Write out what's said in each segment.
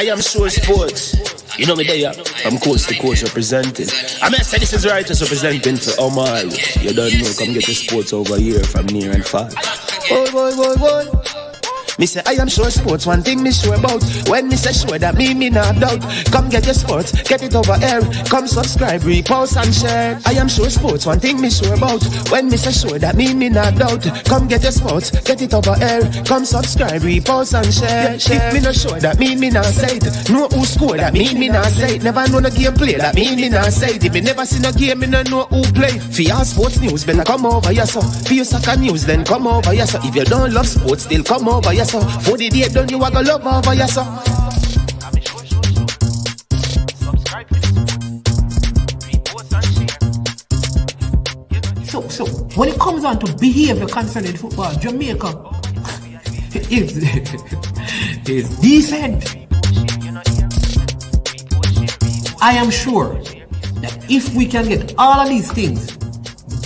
I am sure sports. You know me there. I'm coast to coast representing. I mean, I say this is righteous representing for Omar. You don't know, come get the sports over here from near and far. Boy. Me say I am sure sports, one thing me sure about. When me say sure, that me not doubt. Come get your sports, get it over here. Come subscribe, repost and share. I am sure sports, one thing me sure about. When me say sure, that me not doubt. Come get your sports, get it over here. Come subscribe, repost and share. If me not sure, that me not say it. Know who score, that me not say it. Never know no game play, that me not say it. If me never see no game, me no know who play. For your sports news, better come over here so. For your soccer news, then come over here so. If you don't love sports, still come over here so. For the day done, you are gonna love over here so. So when it comes on to behavior concerning football, Jamaica is decent. I am sure that if we can get all of these things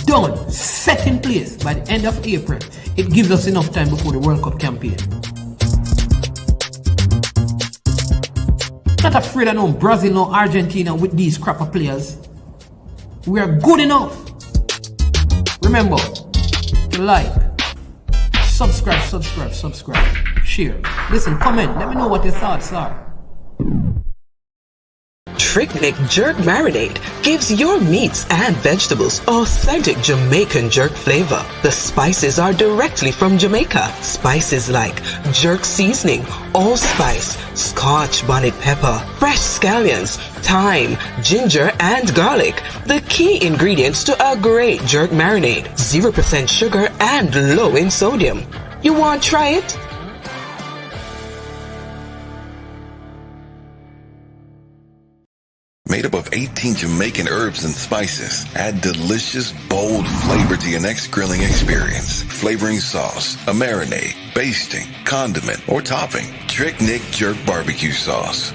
done, set in place by the end of April, it gives us enough time before the World Cup campaign. Not afraid of no Brazil, no Argentina with these crap of players. We are good enough. Remember to like, subscribe, share. Listen, comment. Let me know what your thoughts are. Trick Jerk Marinade gives your meats and vegetables authentic Jamaican jerk flavor. The spices are directly from Jamaica. Spices like jerk seasoning, allspice, Scotch bonnet pepper, fresh scallions, thyme, ginger, and garlic. The key ingredients to a great jerk marinade. 0% sugar and low in sodium. You want to try it? Made up of 18 Jamaican herbs and spices, add delicious, bold flavor to your next grilling experience. Flavoring sauce, a marinade, basting, condiment, or topping. Trick Nick Jerk Barbecue Sauce.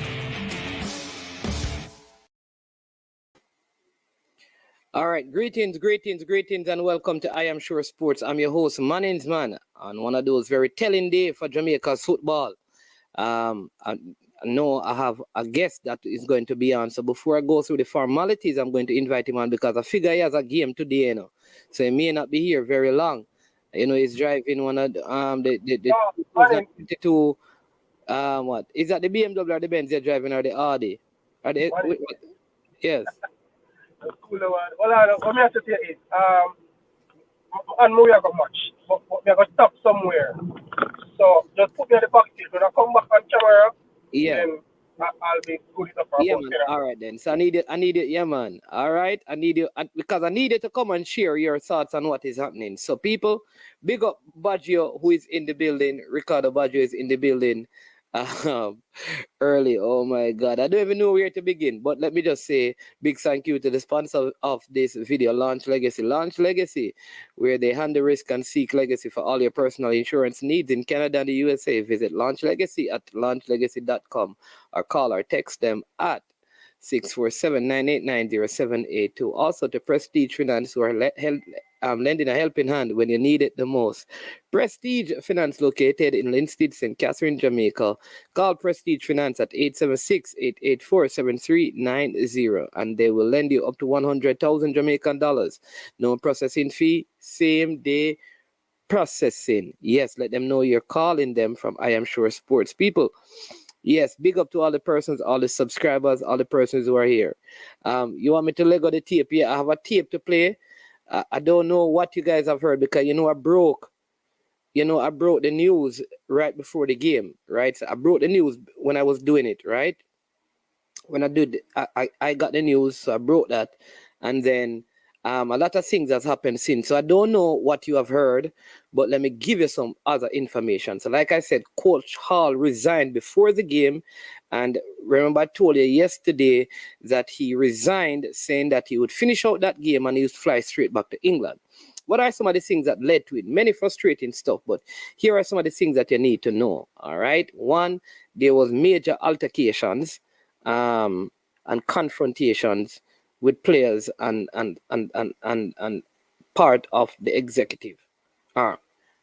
All right, greetings, and welcome to I Am Sure Sports. I'm your host, Mannings Man, on one of those very telling days for Jamaica's football. I know I have a guest that is going to be on. So before I go through the formalities, I'm going to invite him on because I figure he has a game today, you know. So he may not be here very long. You know, he's driving one of the 22 what? Is that the BMW or the Benz they're driving or the Audi? Are they, yes. Well, what I have to say is, and we are going much, but we are going to stop somewhere. So just put me on the back seat. When I come back on camera, then I'll be good enough for man. All right then. So I need it, yeah, man. All right. I need you because I need you to come and share your thoughts on what is happening. So people, big up Baggio who is in the building. Ricardo Baggio is in the building. Early. Oh my God. I don't even know where to begin, but let me just say big thank you to the sponsor of this video, Launch Legacy, where they handle risk and seek legacy for all your personal insurance needs in Canada and the USA. Visit Launch Legacy at launchlegacy.com or call or text them at 647-989-0782. Also to Prestige Finance, who are lending a helping hand when you need it the most. Prestige Finance, located in Linstead, St. Catherine, Jamaica. Call Prestige Finance at 876-884-7390, and they will lend you up to 100,000 Jamaican dollars. No processing fee, same day processing. Yes, let them know you're calling them from I Am Sure Sports. People, yes, big up to all the persons, all the subscribers, all the persons who are here. You want me to Lego the tape? Yeah, I have a tape to play. I don't know what you guys have heard because, I broke the news right before the game, right? So I broke the news when I was doing it, right? When I got the news, so I broke that. And then a lot of things has happened since. So I don't know what you have heard, but let me give you some other information. So like I said, Coach Hall resigned before the game. And remember, I told you yesterday that he resigned, saying that he would finish out that game and he would fly straight back to England. What are some of the things that led to it? Many frustrating stuff, but here are some of the things that you need to know. All right. One, there was major altercations and confrontations with players and part of the executive. All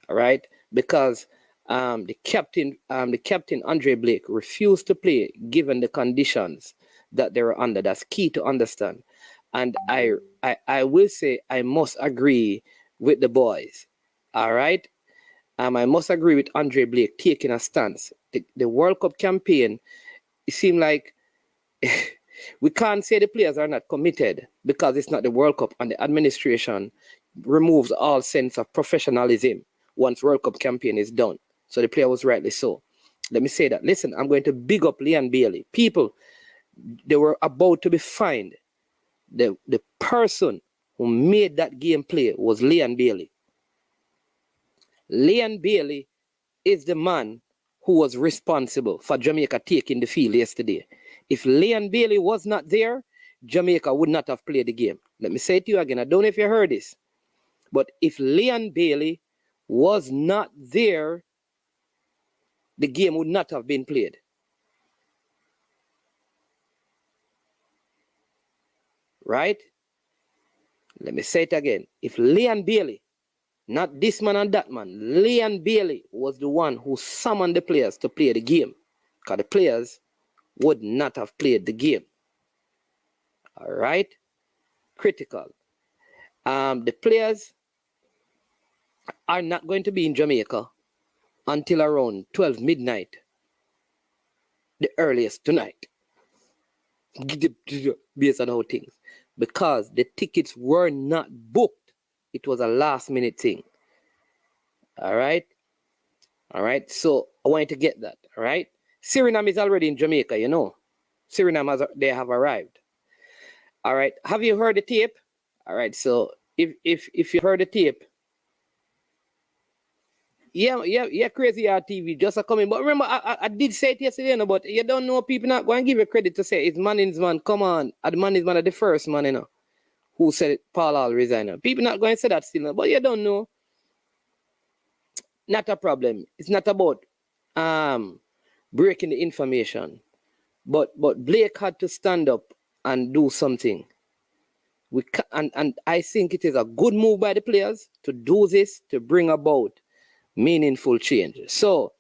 right. Because the captain Andre Blake refused to play given the conditions that they were under. That's key to understand. And I will say I must agree with the boys. All right. I must agree with Andre Blake taking a stance. The World Cup campaign, it seemed like we can't say the players are not committed because it's not the World Cup, and the administration removes all sense of professionalism once World Cup campaign is done. So the player was rightly so. Let me say that. Listen, I'm going to big up Leon Bailey. People, they were about to be fined. The person who made that game play was Leon Bailey. Leon Bailey is the man who was responsible for Jamaica taking the field yesterday. If Leon Bailey was not there, Jamaica would not have played the game. Let me say it to you again. I don't know if you heard this. But if Leon Bailey was not there, the game would not have been played. Right? Let me say it again. If Leon Bailey, not this man and that man, Leon Bailey was the one who summoned the players to play the game, because the players would not have played the game. All right? Critical. The players are not going to be in Jamaica until around 12 midnight, the earliest tonight, based on how things, because the tickets were not booked. It was a last minute thing. All right. So I want you to get that. All right. Suriname is already in Jamaica, you know. Suriname, they have arrived. All right. Have you heard the tape? All right. So if you heard the tape, yeah, Crazy RTV just a coming. But remember, I did say it yesterday, but you don't know, people not going to give you credit to say it's Manning's man. Come on, the Manning's man are the first man, you know, who said it, Paul Hall resign. People not going to say that still, but you don't know. Not a problem. It's not about breaking the information, but Blake had to stand up and do something. And I think it is a good move by the players to do this, to bring about meaningful change. So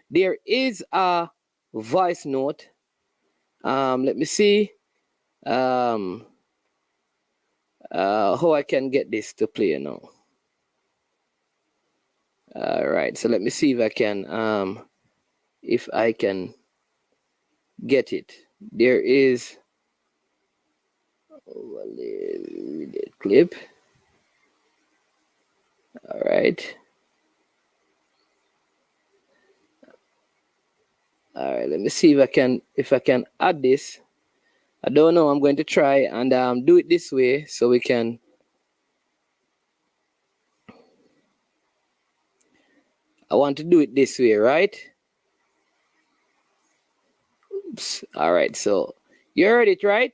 there is a voice note. Let me see how I can get this to play now. All right, so let me see if I can get it. There is clip. All right. All right, let me see if I can add this. I don't know. I'm going to try and do it this way so we can. I want to do it this way, right? Oops. All right, so you heard it, right?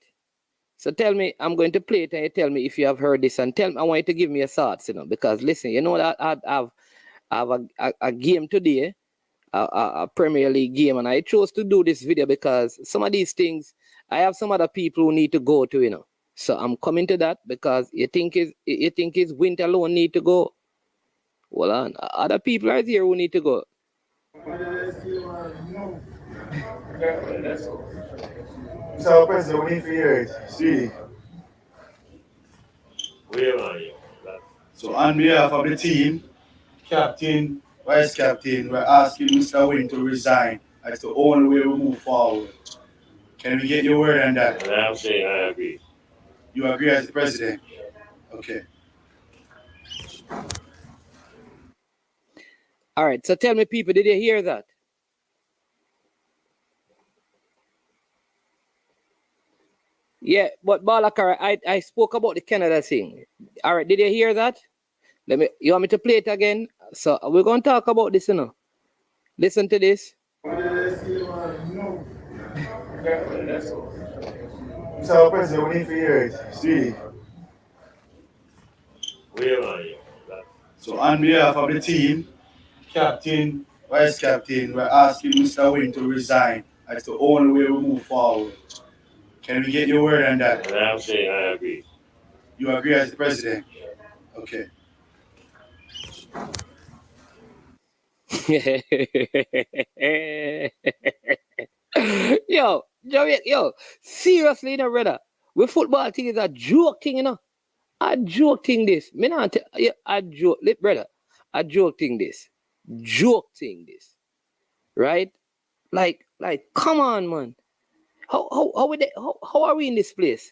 So tell me, I'm going to play it and you tell me if you have heard this, and I want you to give me your thoughts, you know, because listen, you know that I have a game today, a Premier League game, and I chose to do this video because some of these things, I have some other people who need to go to, you know. So I'm coming to that because you think is Wint alone need to go. Well, other people are here who need to go. So, President, we need to hear it. See. Where are you? So, on behalf of the team, captain, vice captain, we're asking Mr. Wint to resign. That's the only way we move forward. Can we get your word on that? And I'm saying I agree. You agree as the president? Okay. All right, so tell me, people, did you hear that? Yeah, but Balakar, I spoke about the Canada thing. All right, did you hear that? You want me to play it again? So we're going to talk about this, you know. Listen to this. So, President, we need to hear it. See. Where are you? So, on behalf of the team, captain, vice captain, we're asking Mr. Wint to resign. That's the only way we move forward. Can we get your word on that? And I'm saying I agree. You agree as the president? Okay. Yo, Jamaica, yo, seriously, you know, brother, with football thing is a joke thing, you know. A joke thing this. Me not tell yeah, a joke, brother. A joke thing this. Joke thing this. Right? Like, come on, man. How are we in this place?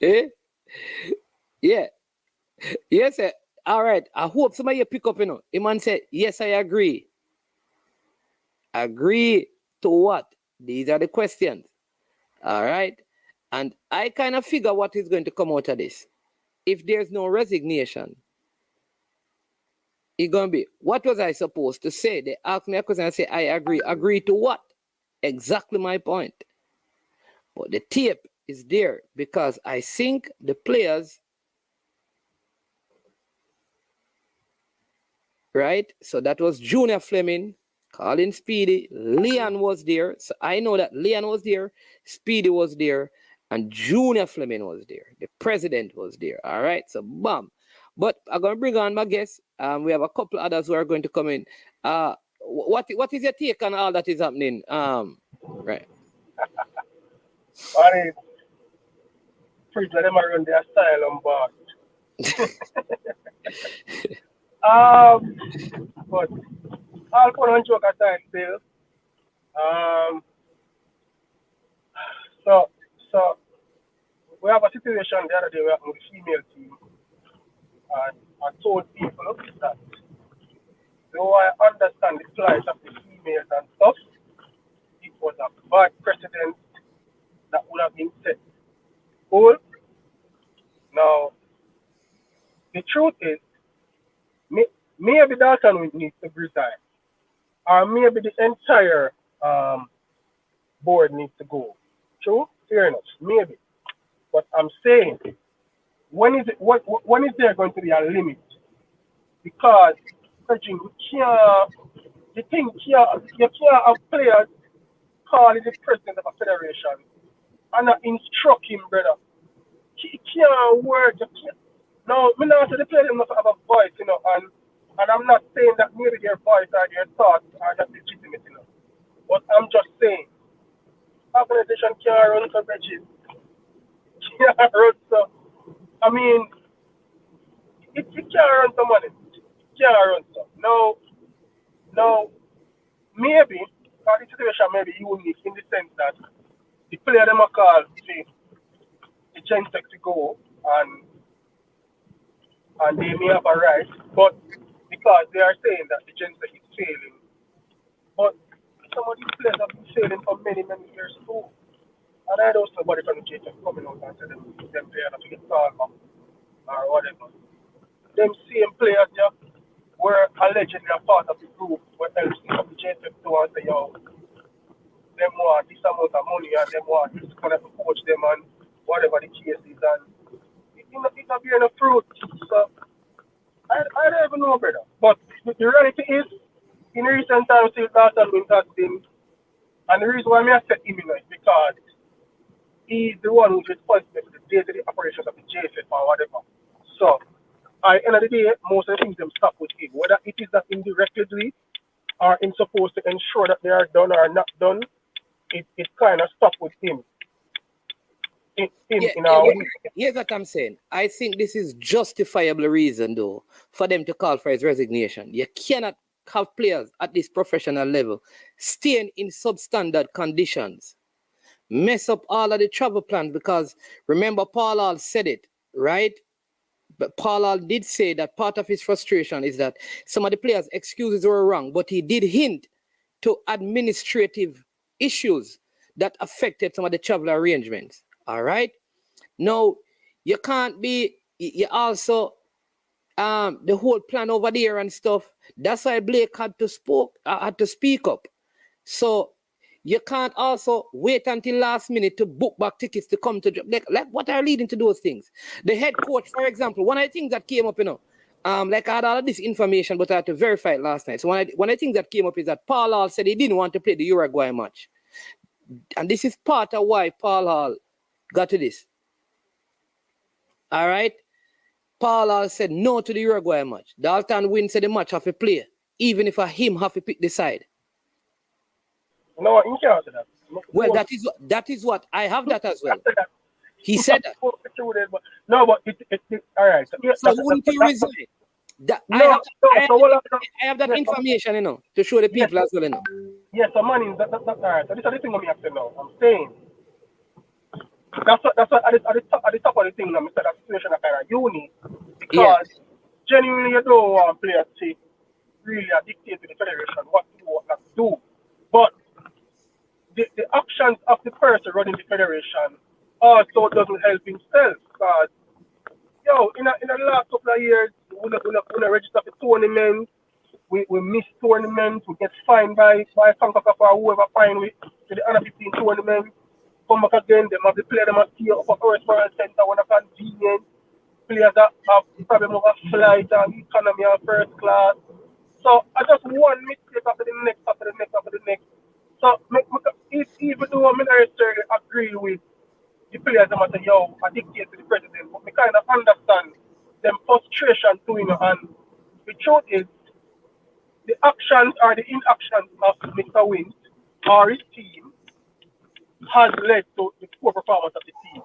Eh? Yeah. Yes, sir. All right. I hope somebody pick up, you know. A man said, yes, I agree. Agree to what? These are the questions. All right. And I kind of figure what is going to come out of this. If there's no resignation, it's going to be, what was I supposed to say? They ask me a question, I say, I agree. Agree to what? Exactly my point. But the tape is there because I think the players, right? So that was Junior Fleming, Colin Speedy, Leon was there. So I know that Leon was there, Speedy was there, and Junior Fleming was there. The president was there. All right. So bam. But I'm gonna bring on my guests. We have a couple others who are going to come in. What is your take on all that is happening? Right. And it's pretty that them are run their style on board. But all fun and joke aside still. Um, so we have a situation the other day where with the female team, and I told people that though I understand the plight of the females and stuff, it was a bad precedent that would have been set. Cool. Now the truth is, maybe Dalton needs to resign, or maybe the entire board needs to go. True, fair enough, maybe. But I'm saying, when is there going to be a limit? Because you can't, you can't have players calling the president of a federation and not instruct him, brother. He can't work. You can't. Now, me not say the players must have a voice, you know, and I'm not saying that maybe their voice or their thoughts are not legitimate, you know. But I'm just saying, organization can't run for bridges. Can't run so. I mean, it can't run some money. Can't run so. Now, maybe, because the situation may be unique in the sense that the player them are called to the Gentex to go and they may have a right, but because they are saying that the Gentex is failing. But some of these players have been failing for many, many years too. And I don't see nobody from the JFF coming out and say them players have to get called back or whatever. Them same players yeah, were allegedly a part of the group where LC of the JFF to and say, yo, them want this amount of money and them want this kind of coach them and whatever the case is. And it's not bearing a fruit. So I don't even know, brother. But the reality is, in recent times, still Dalton Wint has been, and the reason why I said him is because he's the one who's responsible for the day-to-day operations of the JFF or whatever. So, at the end of the day, most of the things them stop with him. Whether it is that indirectly or in supposed to ensure that they are done or not done, it kind of stop with him. Here's what I'm saying. I think this is justifiable reason, though, for them to call for his resignation. You cannot have players at this professional level staying in substandard conditions, mess up all of the travel plans, because remember, Paul Hall said it, right? But Paul Hall did say that part of his frustration is that some of the players' excuses were wrong, but he did hint to administrative issues that affected some of the travel arrangements. All right. Now, you can't be, you also, the whole plan over there and stuff. That's why Blake had to speak up. So you can't also wait until last minute to book back tickets to come to, like what are leading to those things? The head coach, for example, one of the things that came up, you know, like I had all of this information, but I had to verify it last night. So one of the things that came up is that Paul Hall said he didn't want to play the Uruguay match. And this is part of why Paul Hall got to this. All right. Paul said no to the Uruguay match. Dalton Wint said the match have to play, even if him have to pick the side. No, you can't say that. Well, that is what I have that as well. He said that. No, but all right. So wouldn't you resign? I have that information, you know, to show the people as well, you know. Yes, so man, all right. So this is the thing I'm saying now. I'm saying that's what at the top of the thing. I'm saying that situation is kind of unique because genuinely you don't want players to really dictate to the federation what to do, what not to do. But the actions of the person running the federation also doesn't help himself because in the last couple of years we register for tournaments, we miss tournaments, we get fined by Sankoka or whoever fine with to the under 15 tournament. Come back again, them have to play them at here up at Earth World Center when they're convenient. Players that have problem over flight and economy and first class. So I just one mistake after the next, after the next, after the next. So even though I don't necessarily agree with the players that say, I dictate to the president, but I kind of understand them frustration to him. And the truth is, the actions or the inactions of Mr. Wint or his team has led to the poor performance of the team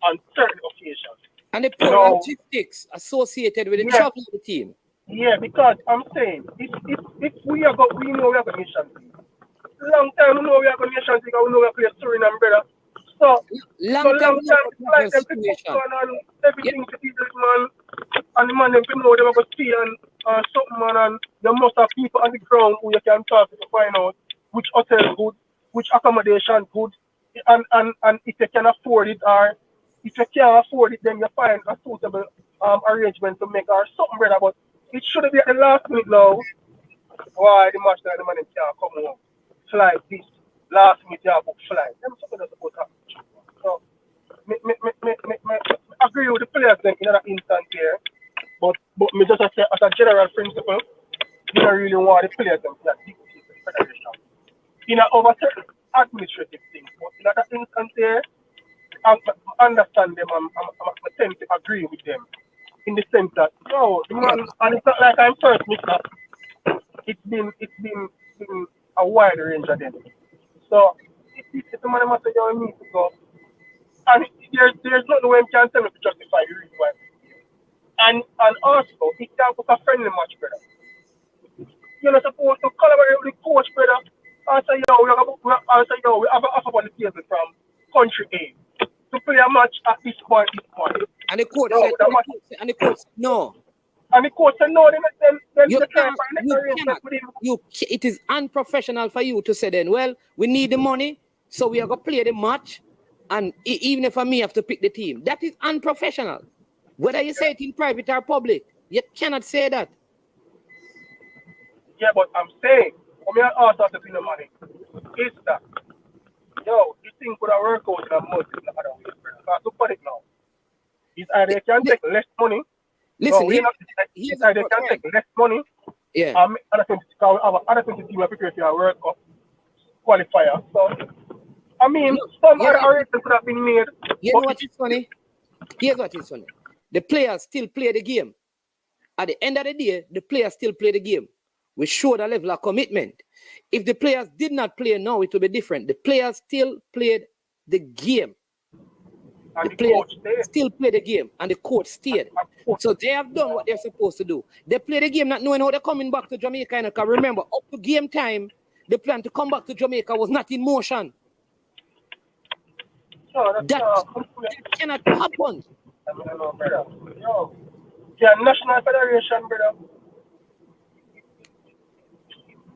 on certain occasions. And the poor logistics associated with the trouble of the team. Yeah, because I'm saying, if we know we are going to Nation League. Long time we know we are going to Nation League, we know we are going to Suriname, brother. So long time like them to on everything to do this, man. And the man them to know they are going to see and something, man, and there must have people on the ground who you can talk to find out which hotel good, which accommodation good, and if you can afford it, or if you can't afford it, then you find a suitable arrangement to make or something, brother. But it should be at the last minute now. Why the match that the man can't come home? Fly this last minute you book flight. Them something that's supposed to happen. So me agree with the players then in that instance here. But me just say as a general principle, you don't really want the players them to dictate the federation. In over certain administrative things. But in that instance here, I understand them, I tend to agree with them. In the sense that man, and it's not like I'm first, Mr. It's been a wide range of them. So if the man must say you need to go, and there's nothing way can tell me to justify the reason why. And also it can put a friendly match, brother. You're not supposed to collaborate with the coach, brother. I say we have an offer on the table from country A to play a match at this point. And the coach said no. And the coach said no, it is unprofessional for you to say then, well, we need the money, so we are going to play the match, and even if me have to pick the team. That is unprofessional. Whether you say it in private or public, you cannot say that. Yeah, but I'm saying, when I ask us to pay the money, is that, this thing could have worked out in a month in the other way. Because look at it now. It's either they can take less money. Listen, it's either they can take less money. Yeah. And other 20 teams are prepared for a World Cup qualifier. So, I mean, some other arrangements could have been made. You know what is funny? Here's what is funny. The players still play the game. At the end of the day, the players still play the game. We showed a level of commitment. If the players did not play now, it would be different. The players still played the game. And the players still play the game, and the coach stayed. So they have done what they're supposed to do. They play the game not knowing how they're coming back to Jamaica. Because remember, up to game time, the plan to come back to Jamaica was not in motion. That cannot happen. Yeah, National Federation, brother.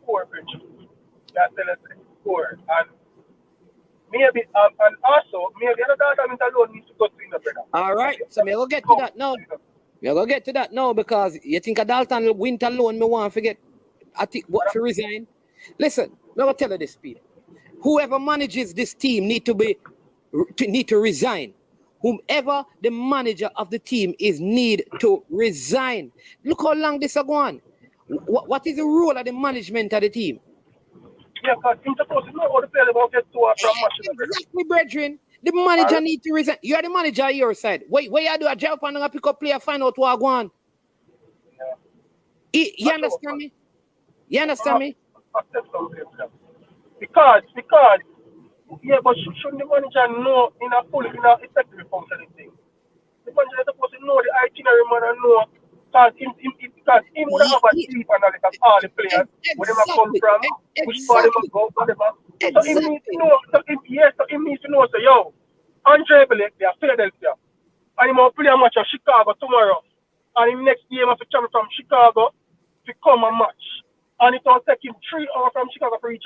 Poor, bridge. That's the poor. And maybe, and also, maybe another government alone needs to go to the brother. All right, so we'll get to that now. We'll get to that now because you think a Dalton Wint alone, me want to forget. I think what to resign. Listen, let me tell you this, Peter. Whoever manages this team need to resign. Whomever the manager of the team is need to resign. Look how long this is going. What is the role of the management of the team? Yeah, because he's supposed to know how the player will get to a from match. Exactly, brethren. The manager need to resign. You are the manager on your side. Wait, where you do a job and pick up player, find out what I want. You understand me? You understand me? Because yeah, but shouldn't the manager know in a effective functioning thing? The manager is supposed to know the itinerary man and know because him would have a deep analysis of all the players, where they come from, which part they go, whatever. So him needs to know, so him needs to know, so yo, Andre Blake, they are Philadelphia. And he will play a match of Chicago tomorrow. And him next game have to travel from Chicago to come and match. And it will take him 3 hours from Chicago to reach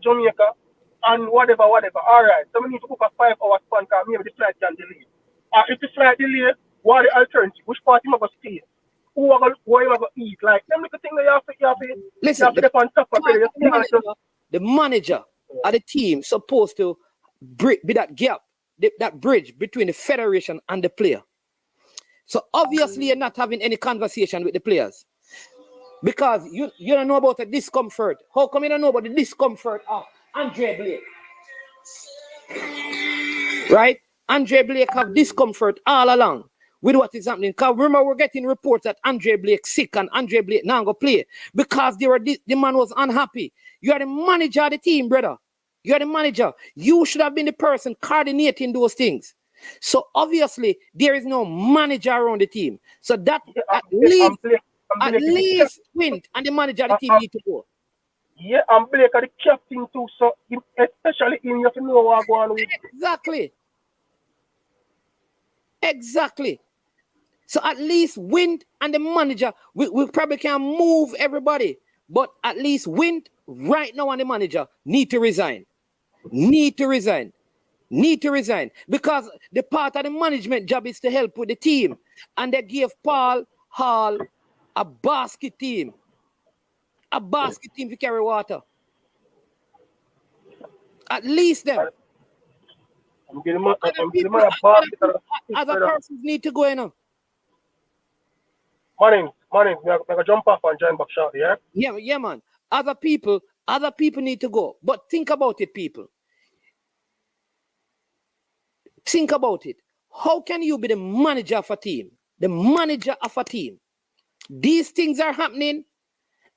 Jamaica and whatever. Alright. So we need to book a 5-hour span because maybe the flight can delay. If the flight delay, what are the alternative? Which part him going to stay? Who are going to eat? Like them little thing that you have to listen, you have to on top of it. The manager of the team supposed to be that gap, that bridge between the federation and the player. So obviously you're not having any conversation with the players because you don't know about the discomfort. How come you don't know about the discomfort of Andre Blake? Right? Andre Blake have discomfort all along with what is happening. Because remember, we're getting reports that Andre Blake sick and Andre Blake now go play because the man was unhappy. You are the manager of the team, brother. You are the manager. You should have been the person coordinating those things. So obviously there is no manager around the team. So that at least Wint and the manager of the team need to go. Yeah, and Blake are the captain too. So especially in you have to know what going on with. Exactly. So at least Wint and the manager, we probably can move everybody, but at least Wint right now and the manager need to resign. Need to resign because the part of the management job is to help with the team, and they gave Paul Hall a basket team to carry water. At least them. Other persons need to go in. Morning, we are jump off and join back shortly, yeah? Yeah, man. Other people need to go. But think about it, people. Think about it. How can you be the manager of a team? The manager of a team. These things are happening,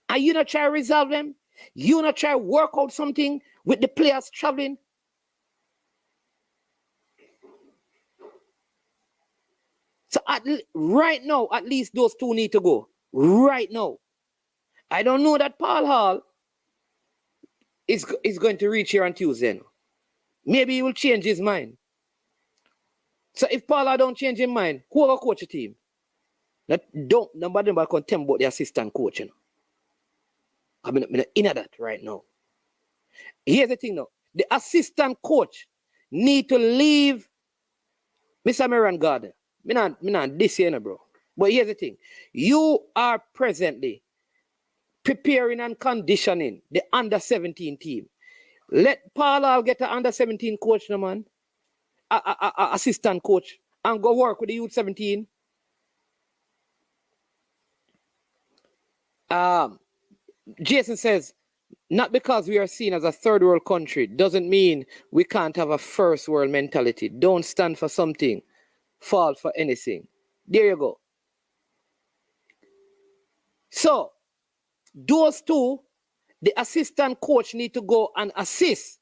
and you not try to resolve them. You not try to work out something with the players traveling. So right now, at least those two need to go. Right now. I don't know that Paul Hall is going to reach here on Tuesday. Maybe he will change his mind. So if Paul Hall don't change his mind, who will coach the team? Nobody can tell me about the assistant coach. I'm in that right now. Here's the thing now. The assistant coach need to leave Mr. Meran Gardner. Me not this year, bro. But here's the thing. You are presently preparing and conditioning the under-17 team. Let Paul Hall get an under-17 coach, no man. Assistant coach. And go work with the youth 17. Jason says, not because we are seen as a third world country doesn't mean we can't have a first world mentality. Don't stand for something, fall for anything. There you go. So, those two, the assistant coach need to go and assist.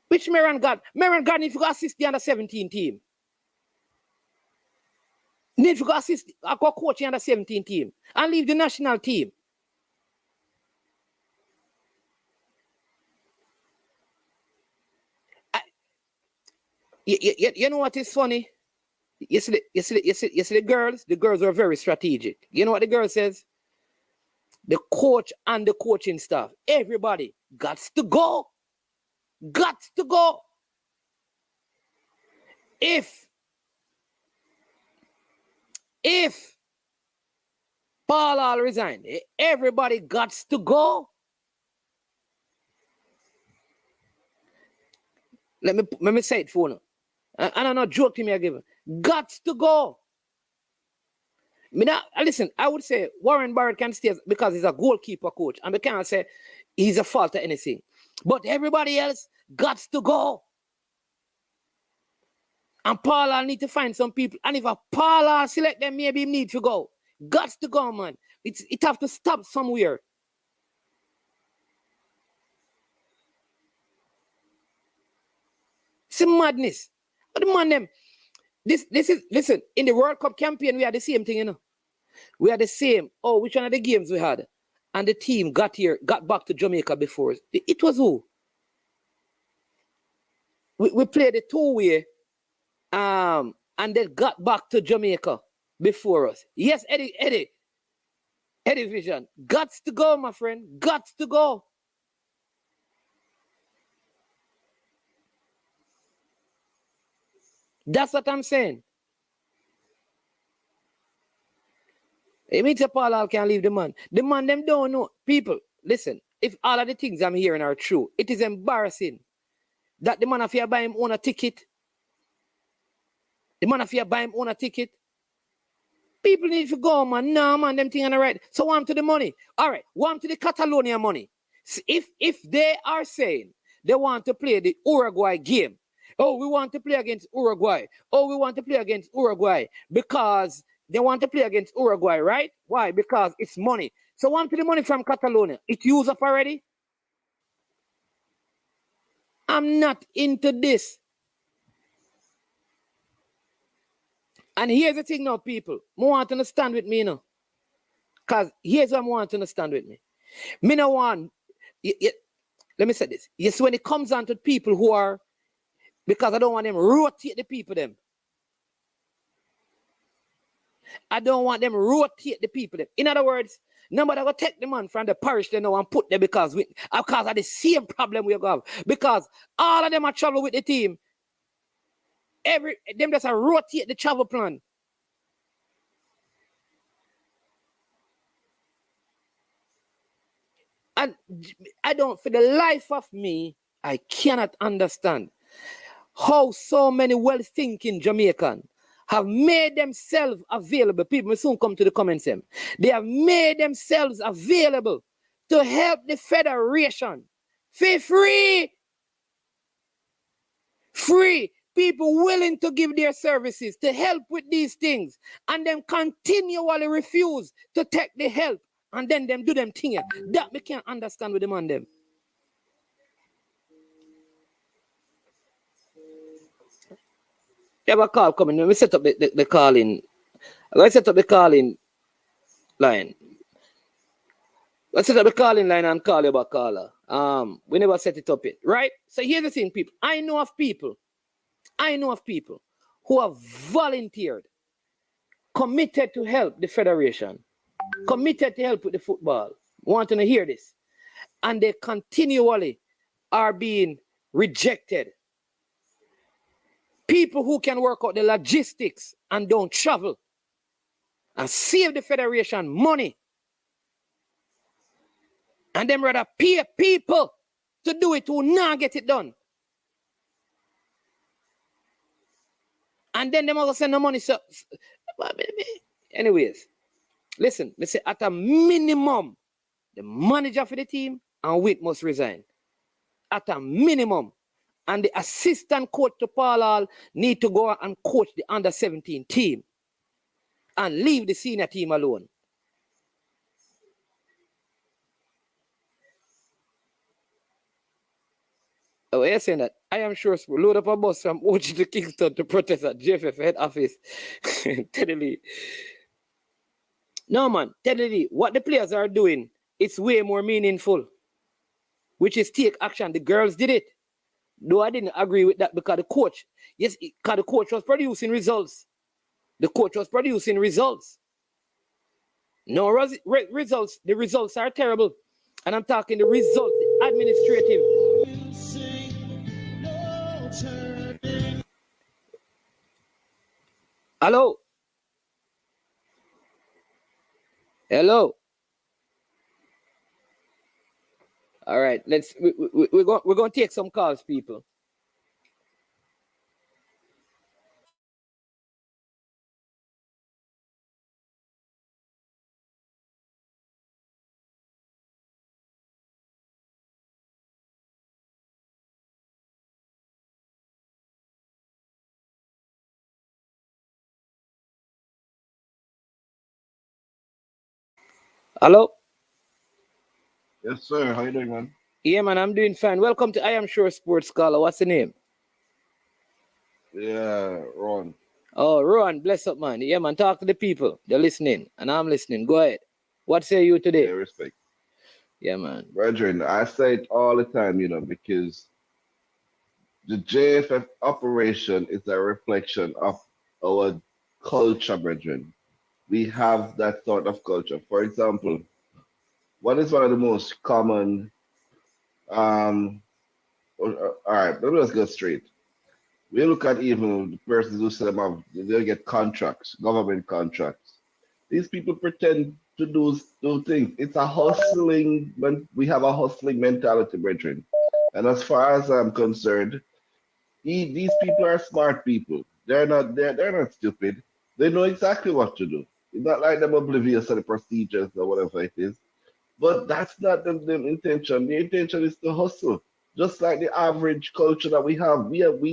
Which Meran God need to go assist the under 17 team. Need to go assist, go coach the under 17 team and leave the national team. You know what is funny? You see the girls? The girls are very strategic. You know what the girl says? The coach and the coaching staff, everybody got to go. Got to go. If Paul Hall resign, everybody got to go. Let me say it for now. And I'm not joking, I give got to go. Listen, I would say Warren Barrett can stay because he's a goalkeeper coach, and we can't say he's a fault or anything. But everybody else Gots to go. And Paul need to find some people. And if a Paul select them, maybe he need to go. Gots to go, man. It have to stop somewhere. It's a madness. But the man them, this is, listen, in the World Cup campaign, we had the same thing, you know. We had the same. Oh, which one of the games we had? And the team got back to Jamaica before us. It was who? We played the two-way, and they got back to Jamaica before us. Yes, Eddie Vision. Gots to go, my friend. Gots to go. That's what I'm saying. It means Paul Hall can't leave the man. The man, them don't know. People, listen, if all of the things I'm hearing are true, it is embarrassing that the man if you buy him own a ticket. The man if you buy him own a ticket. People need to go, man. No, man, them things on the right. So want to the money. All right, want to the Catalonia money. If they are saying they want to play the Uruguay game, oh, we want to play against Uruguay. Oh, we want to play against Uruguay because they want to play against Uruguay, right? Why? Because it's money. So want to the money from Catalonia. It used up already? I'm not into this. And here's the thing now, people. I want to understand with me now. Because here's what I want to understand with me. Me no want, let me say this. Yes, when it comes down to people who are, because I don't want them rotate the people them. I don't want them rotate the people them. In other words, nobody will take the man from the parish they know and put there because of the same problem we have. Because all of them are travel with the team. Them just rotate the travel plan. And I don't, for the life of me, I cannot understand how so many well-thinking Jamaicans have made themselves available. People will soon come to the comments. They have made themselves available to help the federation for free. Free. People willing to give their services to help with these things and then continually refuse to take the help and then them do them thing. That we can't understand with them on them. You have a call coming. Let me set up the calling. Let's set up the calling line. Let's set up the calling line and call you back, caller. We never set it up yet, right? So here's the thing, people. I know of people who have volunteered, committed to help the federation, committed to help with the football, wanting to hear this. And they continually are being rejected. People who can work out the logistics and don't travel and save the federation money. And them rather pay people to do it who not get it done. And then them also send the money. So, anyways, listen, let's say at a minimum, the manager for the team and Wint must resign. At a minimum. And the assistant coach to Paul Hall need to go and coach the under-17 team and leave the senior team alone. Oh, you're saying that? I am sure we'll load up a bus from OG to Kingston to protest at JFF head office. Teddy. No, man. Teddy, what the players are doing, it's way more meaningful, which is take action. The girls did it. Though I didn't agree with that because the coach was producing results. The coach was producing results. No results. The results are terrible. And I'm talking the results, the administrative. Hello? Hello? All right, we're going to take some calls, people. Hello? Yes, sir. How you doing, man? Yeah, man, I'm doing fine. Welcome to I Am Sure Sports Scholar. What's the name? Yeah, Ron. Oh, Rowan, bless up, man. Yeah, man, talk to the people. They're listening, and I'm listening. Go ahead. What say you Yeah, today? respect. Yeah, man. Brethren, I say it all the time, because the JFF operation is a reflection of our culture, brethren. We have that sort of culture. For example, what is one of the most common, all right, let me just go straight. We look at even the persons who say they get contracts, government contracts. These people pretend to do things. It's a hustling, we have a hustling mentality, brethren. And as far as I'm concerned, these people are smart people. They're not stupid. They know exactly what to do. It's not like them oblivious to the procedures or whatever it is. But that's not the intention. The intention is to hustle. Just like the average culture that we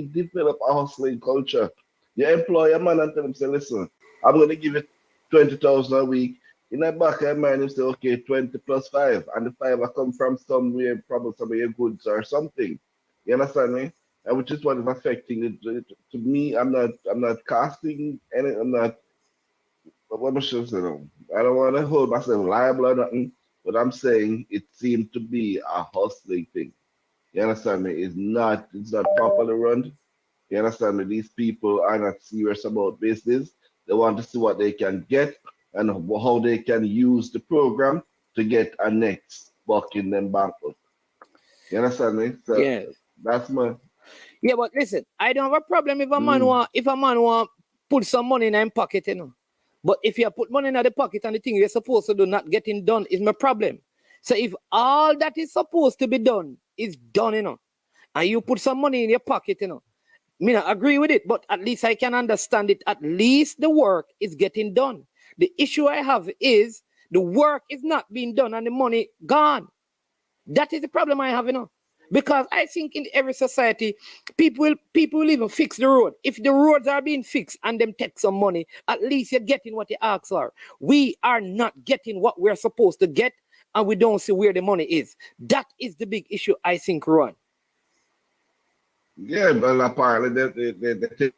develop a hustling culture. You employ a man and tell him, say, listen, I'm gonna give you 20,000 a week. In the back of your mind, you say, okay, 20 plus five, and the five will come from somewhere, probably some of your goods or something. You understand me? And which is what is affecting it. To me, I'm not casting any. I'm not. What am I supposed to say? I don't want to hold myself liable or nothing, but I'm saying it seemed to be a hustling thing. You understand me? It's not properly run. You understand me? These people are not serious about business. They want to see what they can get and how they can use the program to get a next buck in them bank book. You understand me? So Yeah. that's my Yeah, but listen, I don't have a problem if a man want put some money in his pocket, you know. But if you put money in the pocket and the thing you're supposed to do not getting done is my problem. So if all that is supposed to be done is done, you know, and you put some money in your pocket, you know, me not agree with it, but at least I can understand it. At least the work is getting done. The issue I have is the work is not being done and the money gone. That is the problem I have, you know. Because I think in every society, people will even fix the road. If the roads are being fixed and them take some money, at least you're getting what you ask for. We are not getting what we're supposed to get, and we don't see where the money is. That is the big issue, I think, Ron. yeah, but apparently they take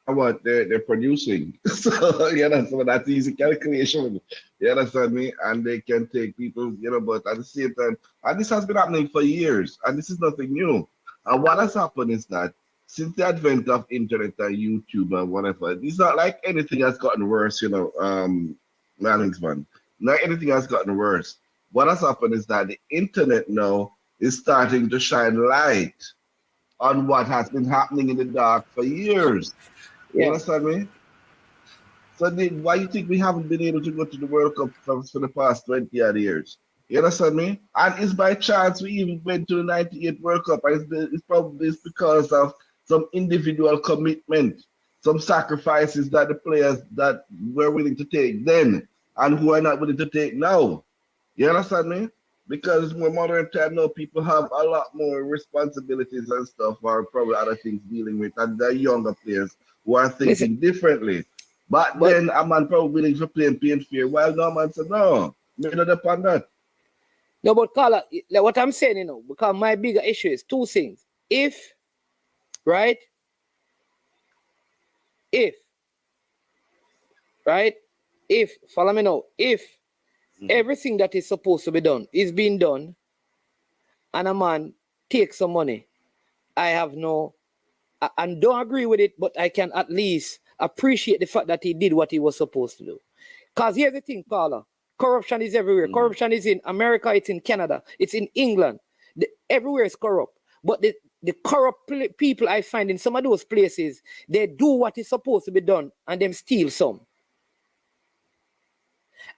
what they're producing. So so that's easy calculation. You understand me? And they can take people, but at the same time, and this has been happening for years, and this is nothing new. And what has happened is that since the advent of internet and YouTube and whatever, it's not like anything has gotten worse, man. Not anything has gotten worse. What has happened is that the internet now is starting to shine light on what has been happening in the dark for years. You Yeah. understand me? So why you think we haven't been able to go to the World Cup for the past 20 odd years? You understand me? And it's by chance we even went to the 98 World Cup. And it's probably because of some individual commitment, some sacrifices that the players that were willing to take then and who are not willing to take now. You understand me? Because more modern time now, people have a lot more responsibilities and stuff, or probably other things dealing with, and the younger players who are Listen, thinking differently. But but then a man probably willing to play and paying fair, while no man said, no, me not upon that. no, but Carla, like what I'm saying, you know, because my bigger issue is two things. If, right, if, right, if, follow me now, if everything that is supposed to be done is being done and a man takes some money, I have no, and don't agree with it, but I can at least appreciate the fact that he did what he was supposed to do. Because here's the thing, Paula. Corruption is everywhere. Corruption is in America, it's in Canada, it's in England. Everywhere is corrupt. But the corrupt people I find in some of those places, they do what is supposed to be done and them steal some.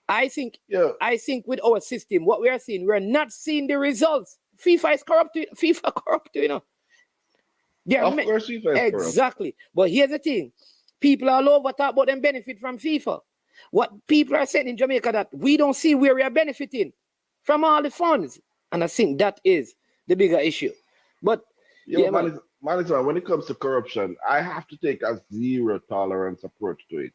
I think Yeah, with our system, what we are seeing, we're not seeing the results. FIFA is corrupt, FIFA corrupt, you know. of course FIFA is corrupt. Exactly. But here's the thing. People all over talk about them benefit from FIFA. What people are saying in Jamaica that we don't see where we are benefiting from all the funds. And I think that is the bigger issue. But Yeah, yeah, but man. when it comes to corruption, I have to take a zero tolerance approach to it.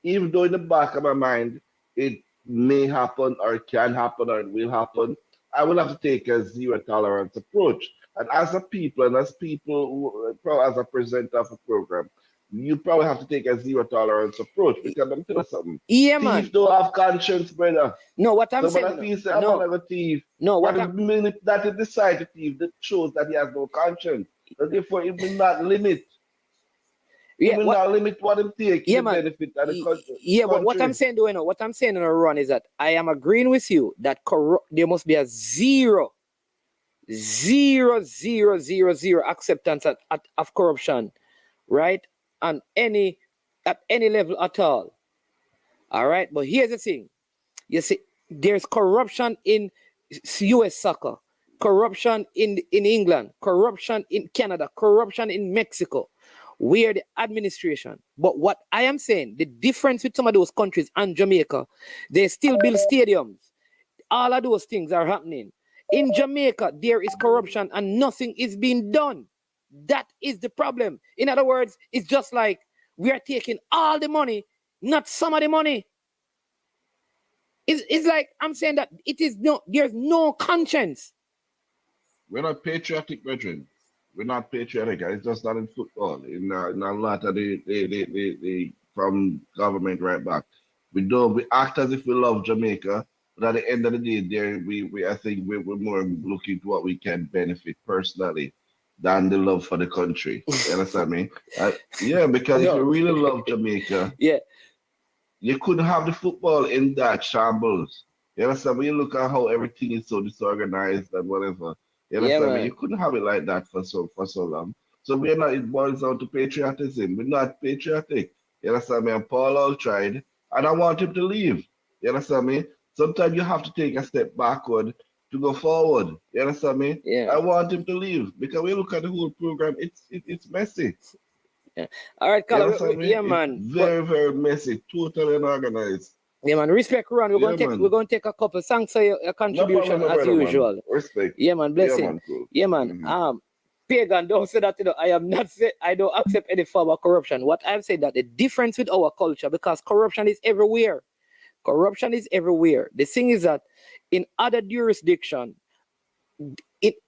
Even though in the back of my mind, it may happen or can happen or it will happen, I will have to take a zero tolerance approach. And as a people, and as people, as a presenter of a program, you probably have to take a zero tolerance approach because I'm telling you something. Yeah, Thief man. don't have conscience, brother. No, what I'm So when saying, a you know, thief say, I'm no, not a thief, no, what from I'm the minute that he decide to thief, that shows that he has no conscience. So therefore, it will not limit. It yeah, will what not limit what him take in yeah, the man. benefit of the Yeah, but what I'm country. saying, though, you know, what I'm saying in a run is that I am agreeing with you that there must be a zero acceptance of corruption, right? On any at any level at all. All right, but here's the thing: you see, there's corruption in U.S. soccer, corruption in England, corruption in Canada, corruption in Mexico, where the administration. But what I am saying, the difference with some of those countries and Jamaica, they still build stadiums. All of those things are happening. In Jamaica, there is corruption and nothing is being done. That is the problem. In other words, it's just like we are taking all the money, not some of the money. It's like I'm saying that there's no conscience. We're not patriotic, brethren. We're not patriotic. It's just not in football. In a lot of the from government right back. We act as if we love Jamaica, but at the end of the day, there we I think we're more looking to what we can benefit personally than the love for the country. You understand me? Yeah, because if you No. really love Jamaica, Yeah. you couldn't have the football in that shambles. You understand? When you look at how everything is so disorganized and whatever, you Yeah, understand? Me? You man. couldn't have it like that for so long. So we're not. It boils down to patriotism. We're not patriotic. You understand me? And Paul all tried, and I want him to leave. You understand me? Sometimes you have to take a step backward to go forward. You understand me? Yeah. I want him to leave because we look at the whole program. It's messy. Yeah. All right, You Carla. understand me? Yeah, It's man. very messy, totally unorganized. Yeah, man. Respect, Ron. We're Yeah, gonna take we're man. gonna take a couple. Thanks for your No problem, contribution my as brother, man. usual. Respect. Yeah, man. Yeah, Blessing. man. Cool. Yeah, man. hmm Pagan, don't say that. I am not say I don't accept any form of corruption. What I'm saying that the difference with our culture, because corruption is everywhere. Corruption is everywhere. The thing is that in other jurisdiction,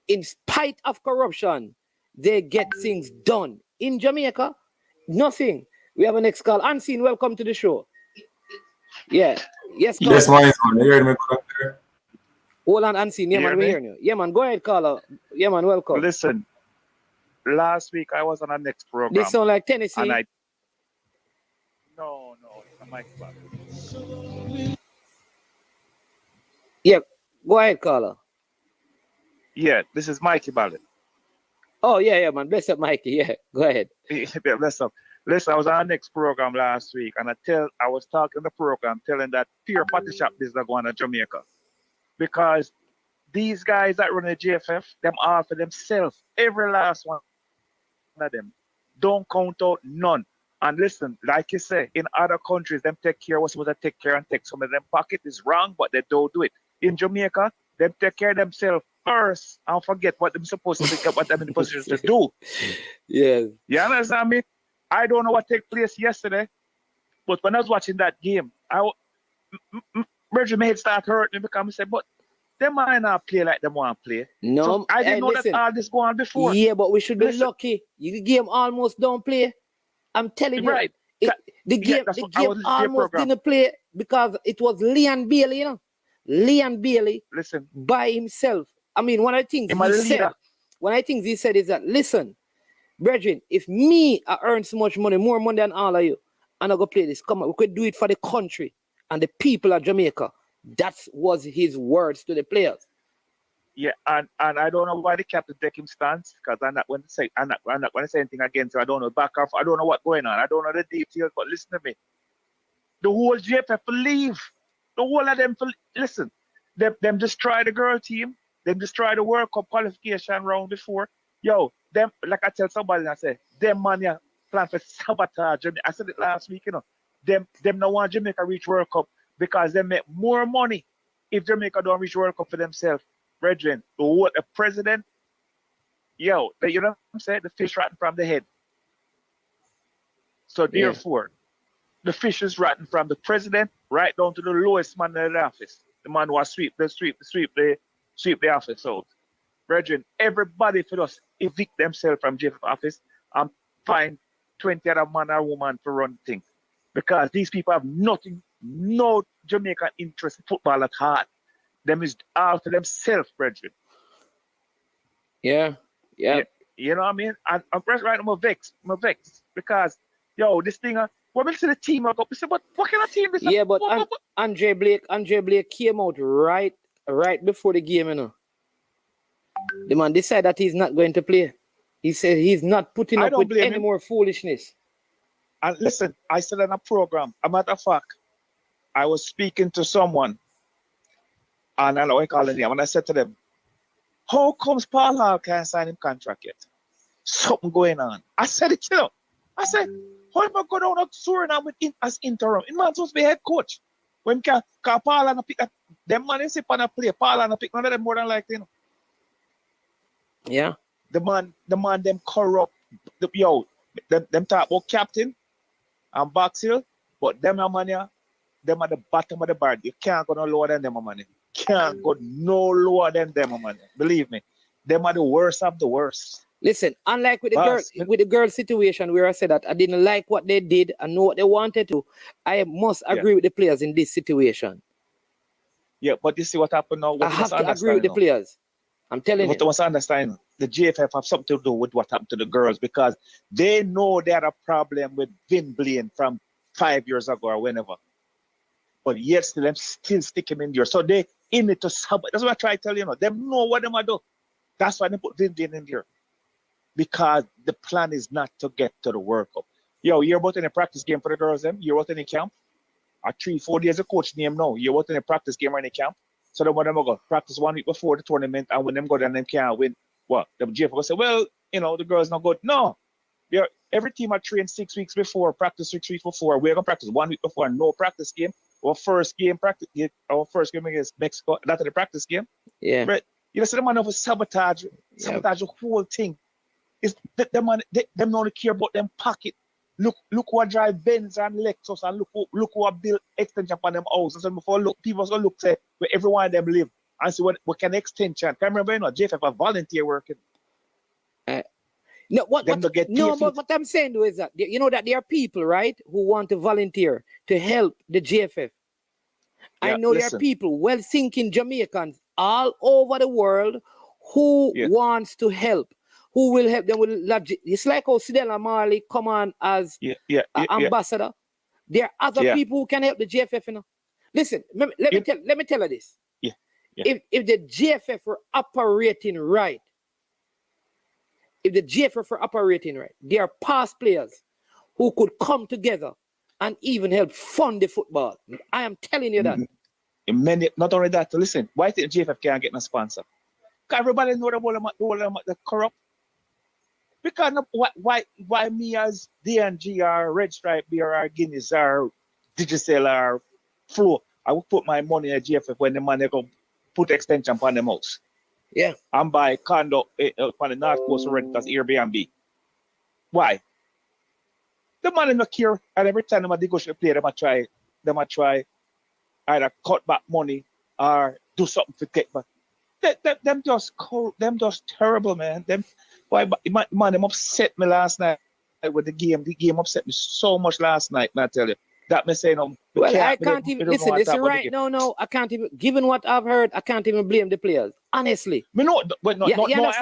in spite of corruption, they get things done. In Jamaica, nothing. We have a next call. Unseen, welcome to the show. Yeah. Yes, caller. Yes, man. You heard me good up there? Hold on, Unseen. Yeah, You man, hear we're me? hearing you. Yeah, man, go ahead, caller. Yeah, man, welcome. Listen, last week I was on a next This program sound like and Tennessee. no, it's a mic back. Yeah, go ahead, caller. Yeah, this is Mikey Ballard. Oh, yeah, man. Bless up, Mikey. Yeah, go ahead. Yeah, listen, I was on a next program last week and I was talking the program telling that pure party shop business going to Jamaica. Because these guys that run the JFF, them all for themselves. Every last one of them. Don't count out none. And listen, like you say, in other countries, them take care what's supposed to take care and take some of them pocket is wrong, but they don't do it. In Jamaica, them take care of themselves first and forget what they're supposed to get what them in the position to do. Yeah. You understand me? I don't know what took place yesterday, but when I was watching that game, Virgin my head started hurting me because I said, but them might not play like them want to play. No, So I didn't know listen. that all this go on before. Yeah, but we should be Listen. lucky. The game almost don't play. I'm telling you. Right. The game that's what I was listening to your almost program. didn't play because it was Leon Bailey, you know. Leon Bailey Listen, by himself. I mean, one of the things Am I he the said, leader? one of the things he said is that, listen, brethren, if me I earn so much money, more money than all of you, and I go play this, come on, we could do it for the country and the people of Jamaica. That was his words to the players. yeah, and I don't know why the captain take him stance because I'm not going to say anything against him. I don't know back off. I don't know what's going on. I don't know the details. But listen to me. The whole JFF will leave. The whole of them listen. Them destroy the girl team. Them destroy the World Cup qualification round before. Yo, them like I tell somebody, I say them man yeah, plan for sabotage. I said it last week. You know, them no want Jamaica reach World Cup because they make more money if Jamaica don't reach World Cup for themselves. Brethren, what a president, you know what I'm saying? The fish rotten from the head. So therefore, the fish is rotten from the president right down to the lowest man in the office. The man who has sweep the office out. Brethren, everybody for us evict themselves from JFF office and find 20 other man or woman to run things. Because these people have nothing, no Jamaican interest in football at heart. Them is all for themselves, brethren. Yeah. You know what I mean? And right now, I'm vexed. Because, yo, this thing, what makes the team I go, but what kind of team is Yeah, but Andre Blake came out right before the game, you know. The man decided that he's not going to play. He said he's not putting up with any more foolishness. And listen, I said on a program, a matter of fact, I was speaking to someone, and I know I call it name, and I said to them, how comes Paul Hall can't sign him contract yet? Something going on. I said it, you know. I said, how am I going down to Suriname with him as interim? He man's supposed to be head coach. When Paul Hall pick up, them man is on a play, Paul Hall pick none of them more than likely, you know. Yeah. The man, them corrupt. Them talk about captain and Boxill, but them money, them at the bottom of the bar. You can't go no lower than them money. Can't go no lower than them money. Believe me, them are the worst of the worst. Listen, unlike with the girl situation where I said that I didn't like what they did and know what they wanted to, I must agree with the players in this situation. Yeah, but you see what happened now. I have to agree with the players. I'm telling you. But I must understand, the JFF have something to do with what happened to the girls because they know they had a problem with Vin Blaine from 5 years ago or whenever. But yet still them still stick him in there. So they in it to sub. That's what I try to tell you, them know what they might do. That's why they put Vin Blaine in there. Because the plan is not to get to the World Cup. Yo, you're about in a practice game for the girls, them? You're about in a camp? 3-4 days a coach name now. You're about in a practice game or in a camp? So then when them go practice 1 week before the tournament, and when them go down, them can't win. What? The JFF will say, well, the girls not good. No. Every team are trained 6 weeks before, practice 6 weeks before. We're going to practice 1 week before, no practice game. Our first game against Mexico, that's the practice game. Yeah. Right? So the man of sabotage the whole thing. It's them not care about them pocket. Look what drive Benz and Lexus and look what build extension on them houses. And before people also look say where every one of them live and see what can extension. Can remember JFF a volunteer working. But what I'm saying though is that that there are people, right, who want to volunteer to help the JFF. I know there are people, well-thinking Jamaicans all over the world who wants to help. Who will help them with logic? It's like how Sidela Marley come on as ambassador. There are other people who can help the JFF. Listen, let me tell you this. Yeah. If the JFF were operating right, there are past players who could come together and even help fund the football. I am telling you that. Not only that, listen, why think the JFF can't get a sponsor? Because everybody know the corrupt. Because why me as DNG or Red Stripe Beer or Guinness or Digicel or Flow, I will put my money in a JFF when the man go put extension on the house. Yeah. And buy condo on the North Coast or rent as Airbnb. Why? The man not care, and every time they go to play, they might try either cut back money or do something to take back. Them just terrible, man. Them upset me last night with the game. The game upset me so much last night, man, I tell you. That me say no. Well, I can't even listen right now. No, I can't even. Given what I've heard, I can't even blame the players. Honestly, I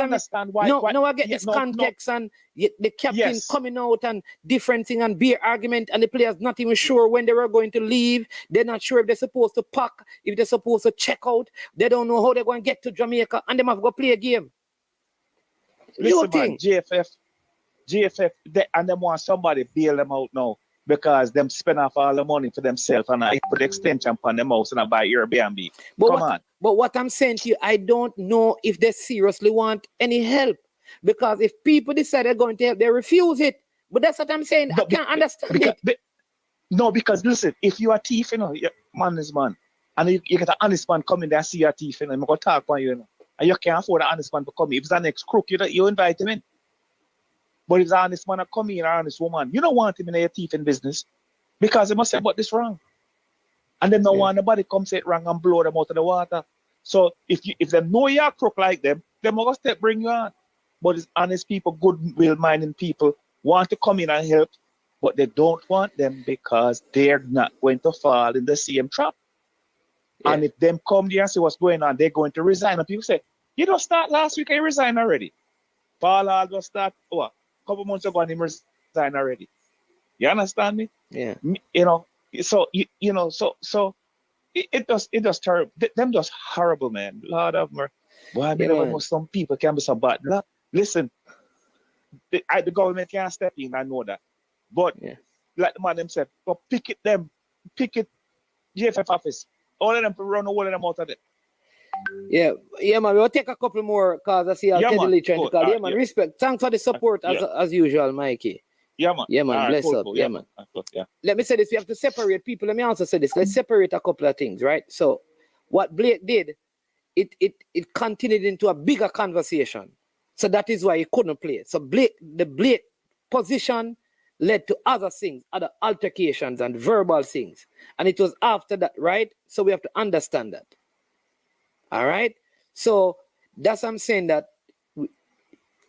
understand why. No, I get this context and the captain coming out and different thing and beer argument, and the players not even sure when they were going to leave. They're not sure if they're supposed to pack, if they're supposed to check out. They don't know how they're going to get to Jamaica, and they have to go play a game. Listen, man, JFF, and them want somebody bail them out now. Because them spend off all the money for themselves and I put extension on them house and I buy Airbnb. But what I'm saying to you, I don't know if they seriously want any help. Because if people decide they're going to help, they refuse it. But that's what I'm saying. I can't understand it. Because listen, if you are a thief, man is man. And you get an honest man coming there and see a thief, I'm going to talk on you, and you can't afford an honest man to come in. If it's the next crook, you invite him in. But if it's an honest man to come in, or an honest woman, you don't want him in a thief in business. Because they must say, but this wrong. And then no Yeah. want nobody come say it wrong and blow them out of the water. So if they know you're a crook like them must step bring you on. But it's honest people, goodwill minded people want to come in and help, but they don't want them because they're not going to fall in the same trap. Yeah. And if them come there and see what's going on, they're going to resign. And people say, you don't start last week, I resign already. Paul Hall just start a couple months ago and he resigned already. You understand me? Yeah. You know, so it does terrible. Them just horrible, man. Lord of mercy. Boy, I Yeah, never man. know some people can be so bad. Listen, the government can't step in, I know that. But Yeah. like the man himself, go pick it JFF office. All of them to run all of them out of it. Yeah, man. We'll take a couple more calls. I see Yeah, Teddy man. Lee trying to Good. call. All Yeah, right, man. yeah. Respect. Thanks for the support as usual, Mikey. Yeah, man. Yeah, man. All right, Bless cool, up. cool. Yeah, man. Good, yeah. Let me say this. We have to separate people. Let me also say this. Let's separate a couple of things, right? So what Blake did, it continued into a bigger conversation. So that is why he couldn't play. So the Blake position led to other things, other altercations and verbal things. And it was after that, right? So we have to understand that. All right? So that's what I'm saying, that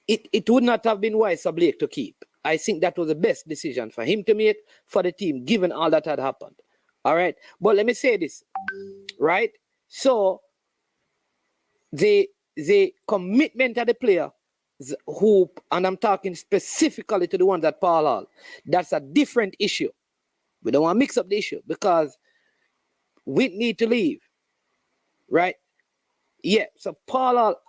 it would not have been wise for Blake to keep. I think that was the best decision for him to make, for the team, given all that had happened. All right? But let me say this, right? So the commitment of the player who, and I'm talking specifically to the ones at Paul Hall, that's a different issue. We don't want to mix up the issue because we need to leave, right? Yeah. So Paul Hall,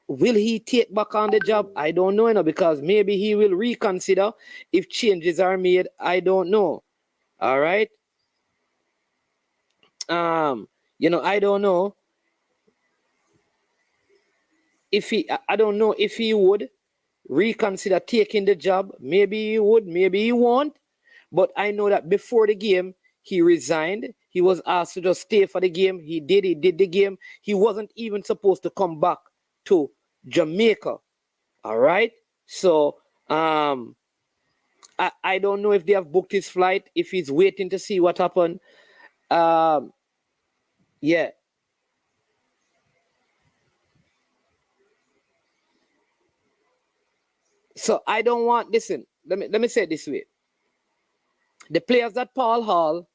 will he take back on the job? I don't know, because maybe he will reconsider if changes are made. I don't know. All right. I don't know I don't know if he would reconsider taking the job. Maybe he would, maybe he won't. But I know that before the game, he resigned. He was asked to just stay for the game. He did the game. He wasn't even supposed to come back to Jamaica. All right. So I don't know if they have booked his flight, if he's waiting to see what happened. Yeah. So I don't want, listen, let me say it this way. The players that Paul Hall,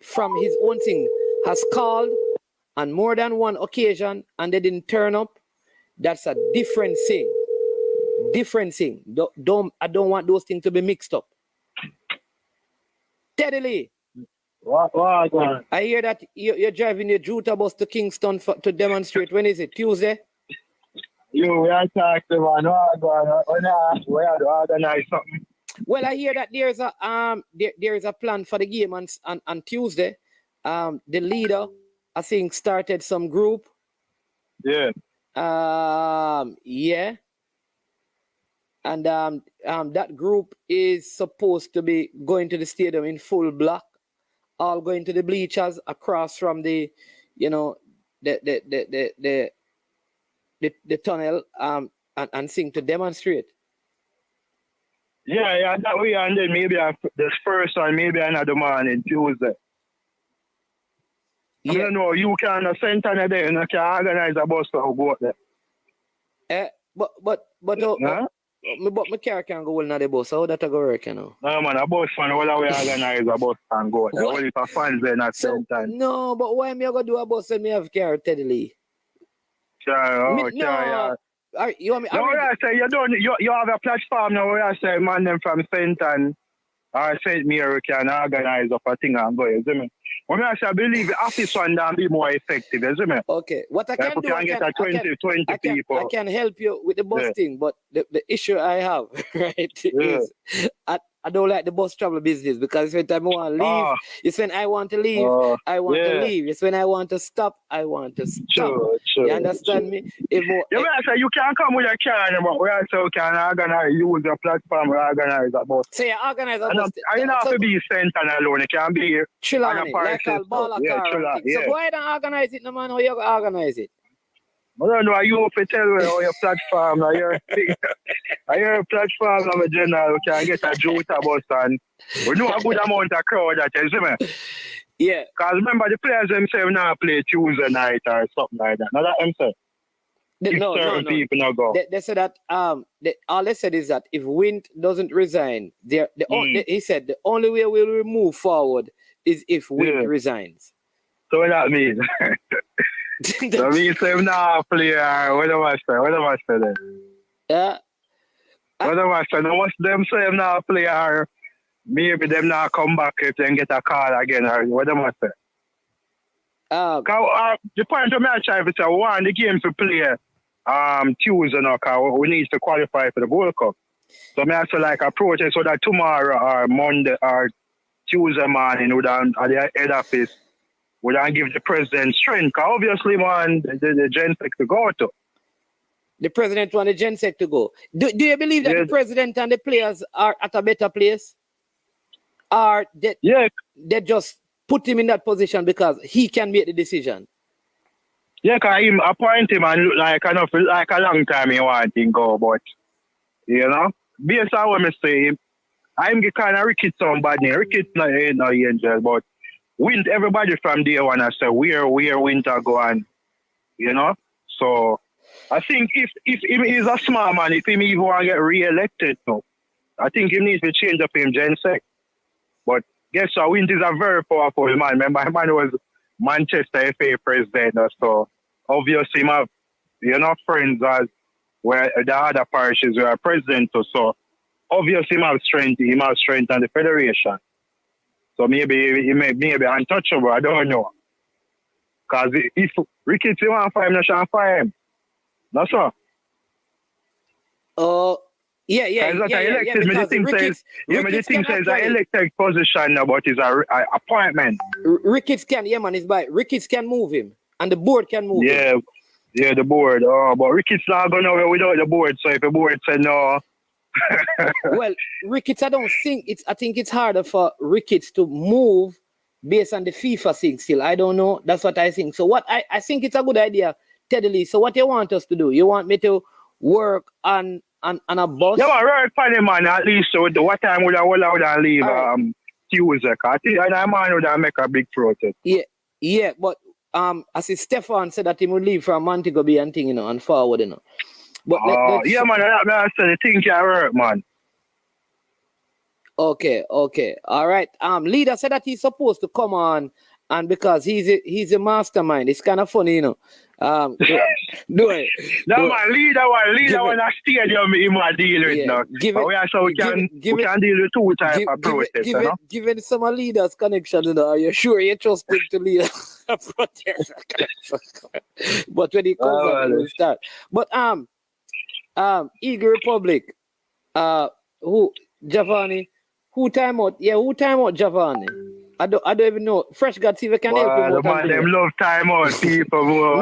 from his own thing, has called on more than one occasion and they didn't turn up, that's a different thing. Different thing. I don't want those things to be mixed up. Teddy Lee. What? I hear that you're driving your Juta bus to Kingston to demonstrate. When is it? Tuesday? We are talking, man. We have to organize something. Well, I hear that there's a plan for the game on Tuesday. The leader, I think, started some group. Yeah. Yeah. And that group is supposed to be going to the stadium in full black, all going to the bleachers across from the tunnel and sing to demonstrate. Yeah, that way, and then maybe this first one, maybe another morning, Tuesday. Yeah. I don't know, you can send on there and you can organize a bus to go out there. But my car can go in the bus. How that go work, you know? No, man, a bus fan, all we organize a bus and go out there. Only for fans then at the same time. No, but why me go do a bus when me have car, Teddy Lee? Yeah. You want me? No, I say you have a platform now where I say man them from Fenton or St. Mary can organize up a thing and go, you see me? When I say I believe the office one can be more effective, you see me? Okay. What I can do, can get 20 people. I can help you with the bus thing, but the issue I have, right, is I don't like the bus travel business, because when I want to leave, it's when I want to leave, I want to leave. It's when I want to stop, I want to stop. True. You understand me? You can come with your car, but we also can organize, use your platform to organize a bus. So you organize a bus. You don't have to be sent alone. It can be Trelawney, like a ball of car. So go ahead and organize it, no man. How you organize it? I don't know, you have to tell me how your platform, now your thing. Your platform of a general, we can get a Jota bus and we know a good amount of crowd that, you see me? Yeah. Because remember, the players themselves now play Tuesday night or something like that. Now that themselves. If certain people not go. They said that all they said is that if Wint doesn't resign, he said the only way we'll move forward is if Wint resigns. So what that mean? So means them now play what do I say? What do I say then? Yeah. What do I say? Now once them say them now play maybe them now come back if they get a call again or what do I say? The point of me I try to say one the game to play Tuesday now because we need to qualify for the Gold Cup. So me also like approach it so that tomorrow or Monday or Tuesday morning would at the head office would give the president strength. Because obviously man the GenSec to go to. The president want the GenSec to go. Do you believe that the president and the players are at a better place? Or they just put him in that position because he can make the decision? Yeah, because him appoint him and look like a long time he want him go, but you know, based on what I say, I'm the kind of Ricketts somebody. Ricketts ain't no angel, but Wint everybody from day one I say where Wint are going, you know. So I think if him is a smart man, if him even want to get re-elected, no, I think he needs to change up him GenSec. But guess what? Wint is a very powerful man. Remember, man was Manchester FA president, so obviously him have, you know, friends as where the other parishes were president, so obviously him have strength on the federation. So maybe he may be untouchable, I don't know. Because if Ricketts want to fire him, they shall fire him. That's all. Yeah. The thing says an elected position now, but it's an appointment. Ricketts can, is by Ricketts can move him, and the board can move him. Yeah, the board. But Ricketts not going nowhere without the board. So if the board said no, well, Ricketts, I think it's harder for Ricketts to move based on the FIFA thing. Still, I don't know. That's what I think. So what I think it's a good idea, Teddy Lee. So what you want us to do? You want me to work on a bus? Yeah, man, right, funny man. At least so what time would I leave? Tuesday. I think I man would make a big protest. Yeah, but I see Stefan said that he would leave from Montego Bay and thing, you know, and forward, you know. But yeah, man, I said the thing can work, man. Okay, all right. Leader said that he's supposed to come on, and because he's a mastermind, it's kind of funny, you know. Man, leader when a stadium he might deal with now. We can deal with two types of protest, you know. Given some leaders' connection, you know, are you sure you trust him to lead a protest? But when he comes up, he will start. But Eagle Republic, who Giovanni, who time out Giovanni? I don't even know. Fresh God, see if I can help him out. Man, them love time out people.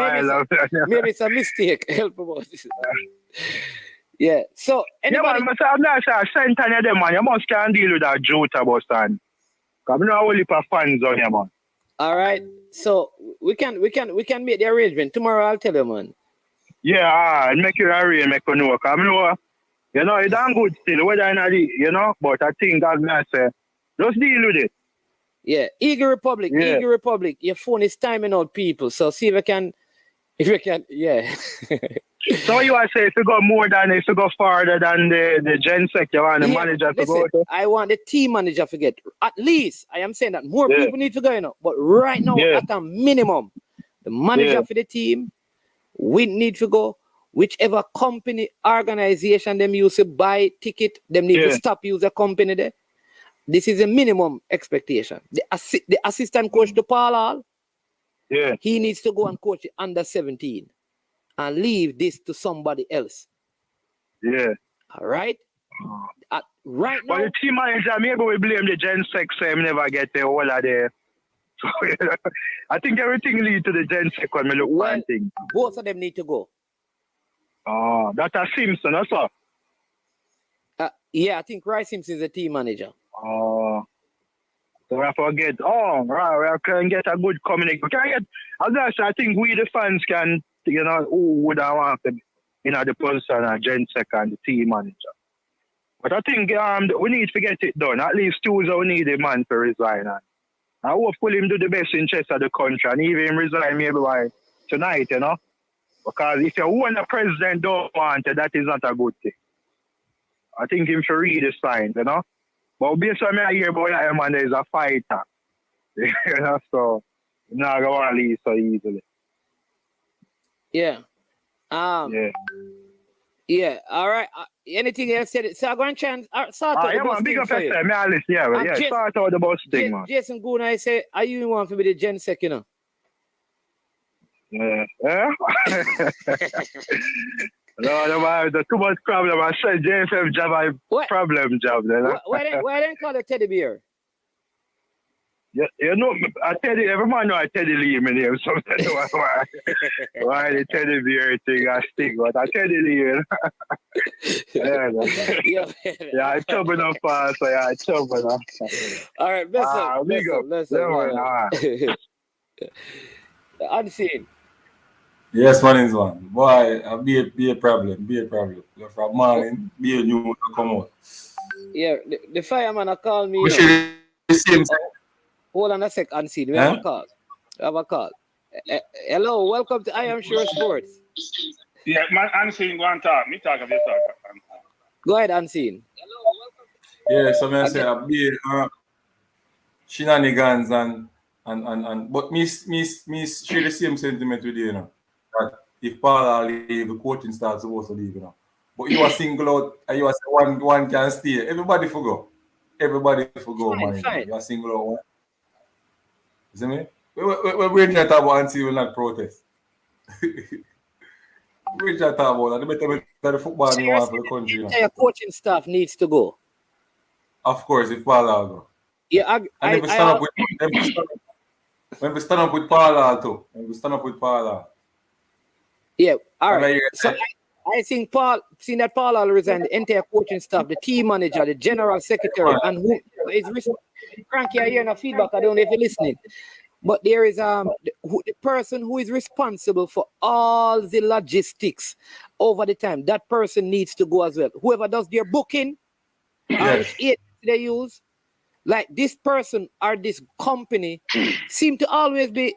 Maybe it's a mistake. Help him out. Yeah. So anybody. Yeah, man, I'm not saying send any of them, man. You must can deal with that Jota bus stand. Because I'm not only for fans on here, man. All right. So we can make the arrangement. Tomorrow I'll tell you, man. Yeah, make you arrange, make you know. Because I know, you know, it's done good still, whether or not, you know, but I think as I say, just deal with it. Yeah, Eagle Republic, your phone is timing out people. So see if we can, yeah. So you want to say if you go farther than the GenSec, you want the manager to go to? I want the team manager to get, at least, I am saying that more people need to go, you know. But right now, at a minimum, the manager for the team, we need to go. Whichever company, organization them use to buy ticket, them need to stop use a company there. This is a minimum expectation. The assistant coach to Paul Hall, he needs to go and coach the under 17 and leave this to somebody else. Yeah. All right? Right now. But the team manager, maybe we blame the GenSec, say never get the whole of the. So, I think everything leads to the GenSec when we look one thing. Both of them need to go. That's a Simpson, that's all. Yeah, I think Rice Simpson is the team manager. So we forget. Right, we can get a good communication. I think we the fans can you know, who would I want to be in the position of Gen Sec and the team manager? But I think we need to get it done. At least Tuesday we need a man to resign. And I hopefully him do the best interest of the country and even resign maybe by tonight, you know. Because if you want the president don't want it, that is not a good thing. I think him should read the signs, you know. But based on me I hear about that man, there is a fighter. You know, so I'm not going to leave so easily. Yeah. Yeah. All right. Anything else said? So I'm going to try and sort out the bus big thing up for you. yourself, man. Listen, yeah, sort out the bus thing, man. Jason Goon, I say, are you want to be the Gen Sec, you know? Yeah. No, man, there's too much problem. I said JFF job, I problem job. Why don't call it Teddy Bear? Yeah, you know, I Teddy, every man know I Teddy Lee my name, so that's why the Teddy Bear thing I stick, but I Teddy Lee. Yeah, I chop enough fast, so yeah, I chop enough. All right, listen. Unseen. Yes, man is one. Boy, be a problem. From morning, be a new one to come out. Yeah, the fireman call me. We should the same time. Hold on a sec, Unseen. We have a call. Hello, welcome to I Am Sure Sports. Yeah, man, Unseen, go and talk. Me talk, if you talk. Go ahead, Unseen. Yeah, so I say, be shenanigans and but me share the same sentiment with you, you know. That if Paul leave, the coaching starts supposed to leave, you know. But you are single out and you are say one can stay. Everybody for go, man. Fine. You are single out one. You see me? We're not talking about until we not protest. We're not talking about that. The better the football you want for the country. The entire coaching staff needs to go. Of course, if Paul go. Yeah, when we stand up with Paul too. When we stand up with Paul. Yeah, all right. So I think seeing that Paul will resign, the entire coaching staff, the team manager, the general secretary, and who is Frankie, I hear no feedback. I don't know if you're listening. But there is the person who is responsible for all the logistics over the time. That person needs to go as well. Whoever does their booking, or the they use, like this person or this company seem to always be.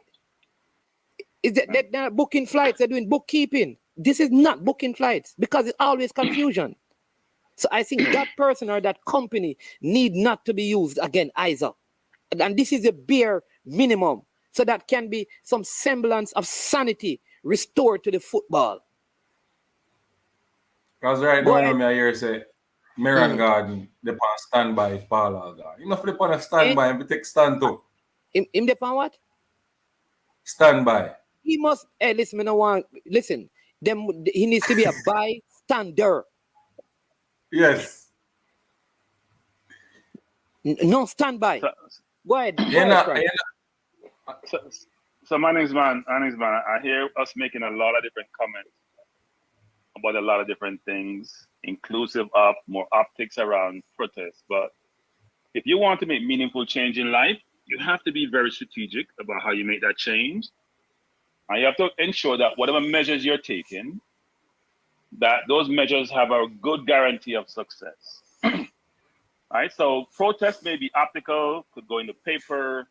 Is that they're booking flights? They're doing bookkeeping. This is not booking flights because it's always confusion. So I think that person or that company need not to be used again either. And this is a bare minimum. So that can be some semblance of sanity restored to the football. Because right now, I hear say, Miran Garden, they're on standby if Paul are gone. You know, if they're on standby, and we take stand too. Him they on what? Standby. He must, listen, he needs to be a bystander. Yes. No standby. Go ahead. So my name's man. I hear us making a lot of different comments about a lot of different things, inclusive of more optics around protests. But if you want to make meaningful change in life, you have to be very strategic about how you make that change. And you have to ensure that whatever measures you're taking, that those measures have a good guarantee of success. Right? So protest may be optical, could go in the paper,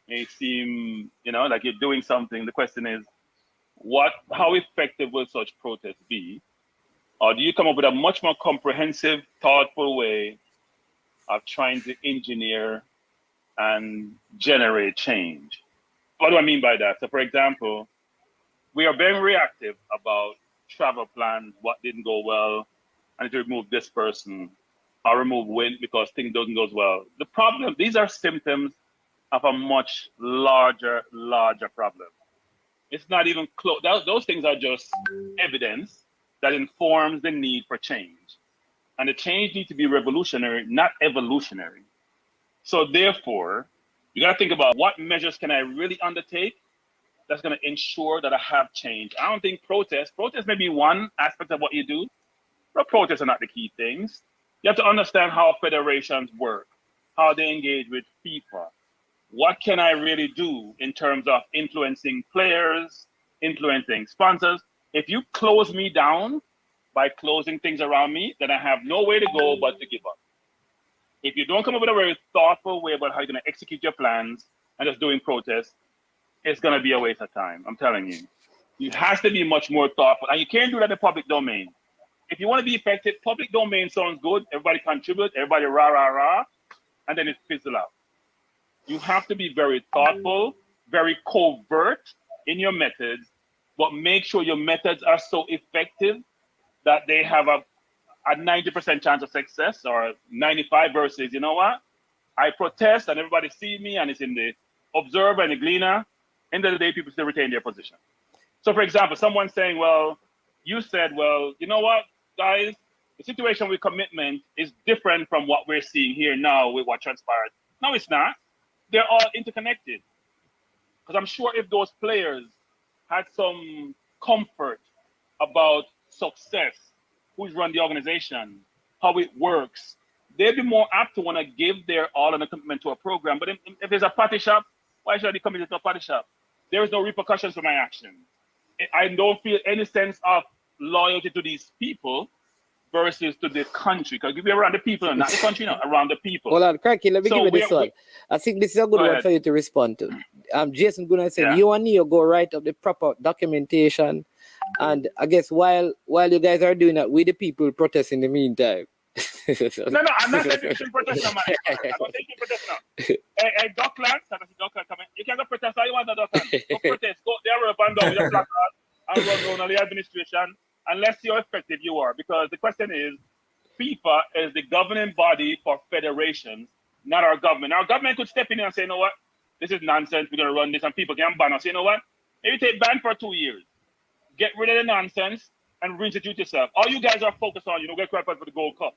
may seem, like you're doing something. The question is, how effective will such protest be? Or do you come up with a much more comprehensive, thoughtful way of trying to engineer and generate change? What do I mean by that? So for example, we are very reactive about travel plans, what didn't go well, I need to remove this person, or remove Wint because things don't go well. The problem, these are symptoms of a much larger problem. It's not even close. Those things are just evidence that informs the need for change. And the change needs to be revolutionary, not evolutionary. So therefore, you got to think about what measures can I really undertake that's going to ensure that I have change. I don't think protest may be one aspect of what you do, but protests are not the key things. You have to understand how federations work, how they engage with FIFA. What can I really do in terms of influencing players, influencing sponsors. If you close me down by closing things around me, then I have no way to go but to give up. If you don't come up with a very thoughtful way about how you're going to execute your plans and just doing protests, it's going to be a waste of time. I'm telling you. You have to be much more thoughtful. And you can't do that in the public domain. If you want to be effective, public domain sounds good. Everybody contribute, everybody rah, rah, rah, and then it fizzles out. You have to be very thoughtful, very covert in your methods, but make sure your methods are so effective that they have a 90% chance of success, or 95 versus, you know what? I protest and everybody see me and it's in the observer and the gleaner. End of the day, people still retain their position. So for example, someone saying, well, you said, well, you know what, guys, the situation with commitment is different from what we're seeing here now with what transpired. No, it's not. They're all interconnected. Because I'm sure if those players had some comfort about success, who's run the organization, how it works, they'd be more apt to want to give their all and a commitment to a program. But if there's a party shop, why should I be committed to a party shop? There is no repercussions for my actions. I don't feel any sense of loyalty to these people versus to the country. Because if you're around the people, not the country, no, around the people. Hold on, Cranky, let me give you this one. I think this is a good one for you to respond to. Jason Gunnar said, you and Neo go write up the proper documentation. And I guess while you guys are doing that, we the people protest in the meantime. No, I'm not taking protest now, man. I'm not taking protest now. Hey, Dockland, you can go protest how you want, Dockland. Go protest, go there up and down with your placard and run down on the administration. Unless you're effective, you are. Because the question is, FIFA is the governing body for federations, not our government. Our government could step in and say, you know what, this is nonsense, we're going to run this, and people can ban us. You know what? Maybe take ban for 2 years. Get rid of the nonsense and reinstitute yourself. All you guys are focused on, get qualified for the Gold Cup.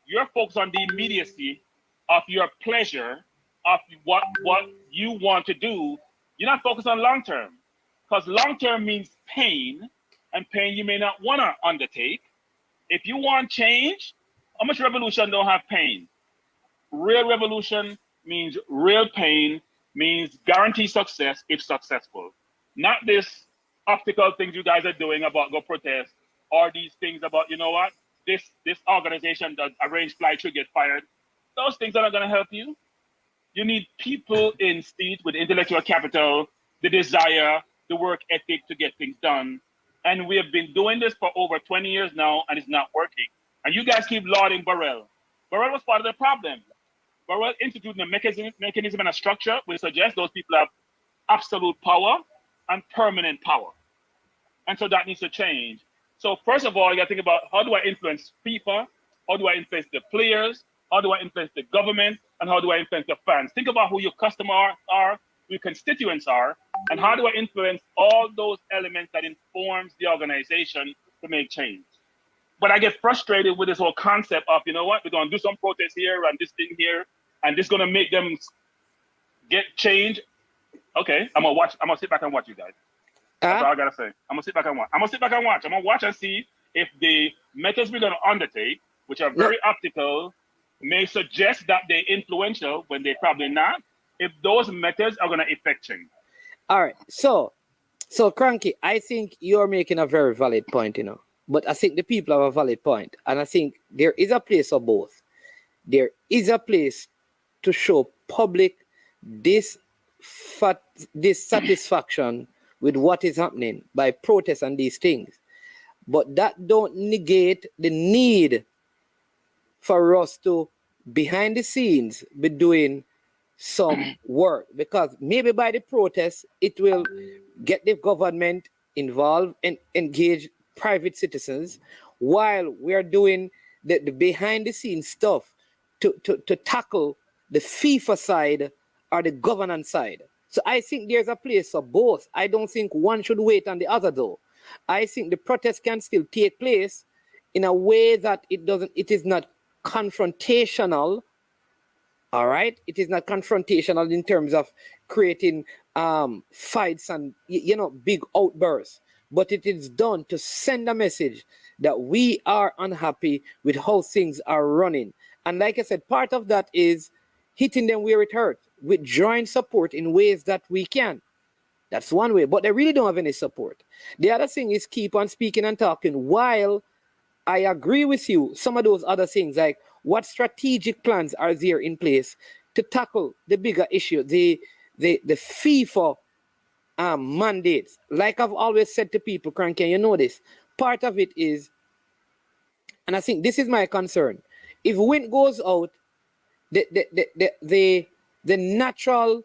You're focused on the immediacy of your pleasure, of what you want to do. You're not focused on long term. Because long term means pain, and pain you may not want to undertake. If you want change, how much revolution don't have pain? Real revolution means real pain, means guaranteed success if successful. Not this optical things you guys are doing about go protest, or these things about, you know what, this organization that arrange flight should get fired. Those things are not going to help you. You need people in seat with intellectual capital, the desire, the work ethic to get things done. And we have been doing this for over 20 years now, and it's not working. And you guys keep lauding Burrell. Burrell was part of the problem. Burrell instituted a mechanism and a structure which suggests those people have absolute power and permanent power. And so that needs to change. So first of all, you got to think about, how do I influence FIFA? How do I influence the players? How do I influence the government? And how do I influence the fans? Think about who your customers are, who your constituents are, and how do I influence all those elements that informs the organization to make change? But I get frustrated with this whole concept of, you know what, we're going to do some protest here and this thing here, and this is going to make them get change. Okay, I'm going to sit back and watch you guys. That's all I gotta say. I'm gonna sit back and watch. I'm gonna watch and see if the methods we're gonna undertake, which are very optical, may suggest that they're influential when they're probably not. If those methods are gonna affect change. All right. So Cranky, I think you're making a very valid point, but I think the people have a valid point, and I think there is a place for both. There is a place to show public dissatisfaction with what is happening by protests and these things. But that don't negate the need for us to, behind the scenes, be doing some work. Because maybe by the protests, it will get the government involved and engage private citizens, while we're doing the behind the scenes stuff to tackle the FIFA side or the governance side. So I think there's a place for both. I don't think one should wait on the other, though. I think the protest can still take place in a way that it is not confrontational. All right? It is not confrontational in terms of creating fights and, big outbursts. But it is done to send a message that we are unhappy with how things are running. And like I said, part of that is hitting them where it hurts, withdrawing support in ways that we can. That's one way, but they really don't have any support. The other thing is keep on speaking and talking. While I agree with you, some of those other things, like what strategic plans are there in place to tackle the bigger issue, the FIFA mandates. Like I've always said to people, Cranky, and you know this, part of it is, and I think this is my concern, if Wint goes out, the natural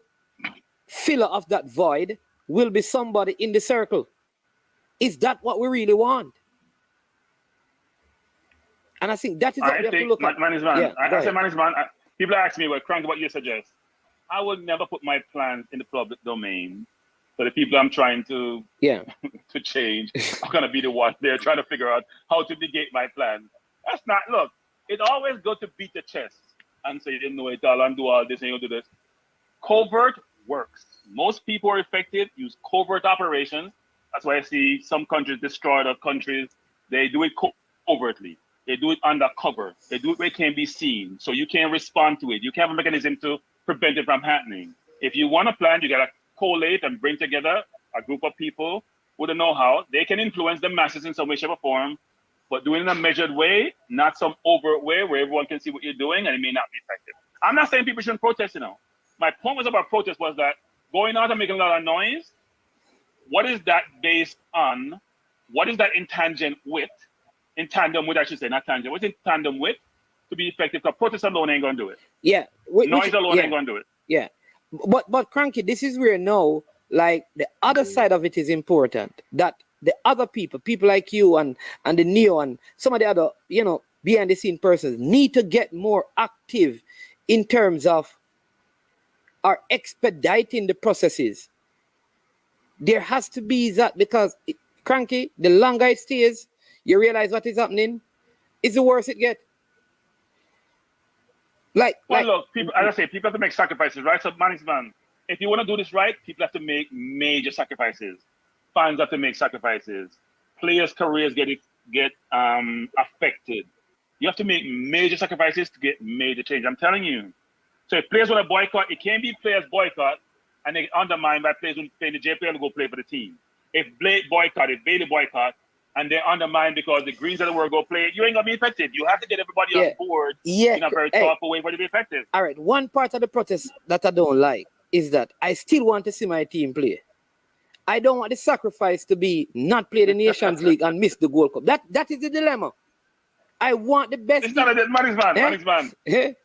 filler of that void will be somebody in the circle. Is that what we really want? And I think that is what we have to look at. Management. Yeah, I say management. People ask me, well, Crank, what you suggest? I would never put my plans in the public domain. So the people I'm trying to to change are going to be the ones they're trying to figure out how to negate my plan. That's not, look, it always good to beat the chest and say you didn't know it all and do all this and you do this. Covert works. Most people are affected use covert operations. That's why I see some countries destroy other countries. They do it covertly. They do it undercover. They do it where it can't be seen. So you can't respond to it. You can't have a mechanism to prevent it from happening. If you want a plan, you got to collate and bring together a group of people with the know-how. They can influence the masses in some way, shape, or form, but doing it in a measured way, not some overt way where everyone can see what you're doing and it may not be effective. I'm not saying people shouldn't protest, you know. My point was about protest was that going out and making a lot of noise, what is that based on? What is that in tandem with, I should say, not tangent. What's in tandem with to be effective? Because protest alone ain't going to do it. Yeah. Noise alone ain't going to do it. Yeah. But Cranky, this is where now, like, the other side of it is important. That the other people like you and the Neo and some of the other, behind the scene persons need to get more active in terms of are expediting the processes. There has to be that, because Cranky, the longer it stays, you realize what is happening, it's the worse it gets. Look, people, as I say, people have to make sacrifices, right? So, management, if you want to do this right, people have to make major sacrifices. Fans have to make sacrifices. Players' careers get affected. You have to make major sacrifices to get major change. I'm telling you. So if players want to boycott, it can't be players boycott and they get undermined by players who play in the JPL to go play for the team. If Blake boycott, if Bailey boycott, and they're undermined because the Greens of the world go play, you ain't going to be effective. You have to get everybody on board in a very thoughtful way for it to be effective. All right, one part of the protest that I don't like is that I still want to see my team play. I don't want the sacrifice to be not play the Nations League and miss the Gold Cup. That is the dilemma. I want the best. It's not a dilemma.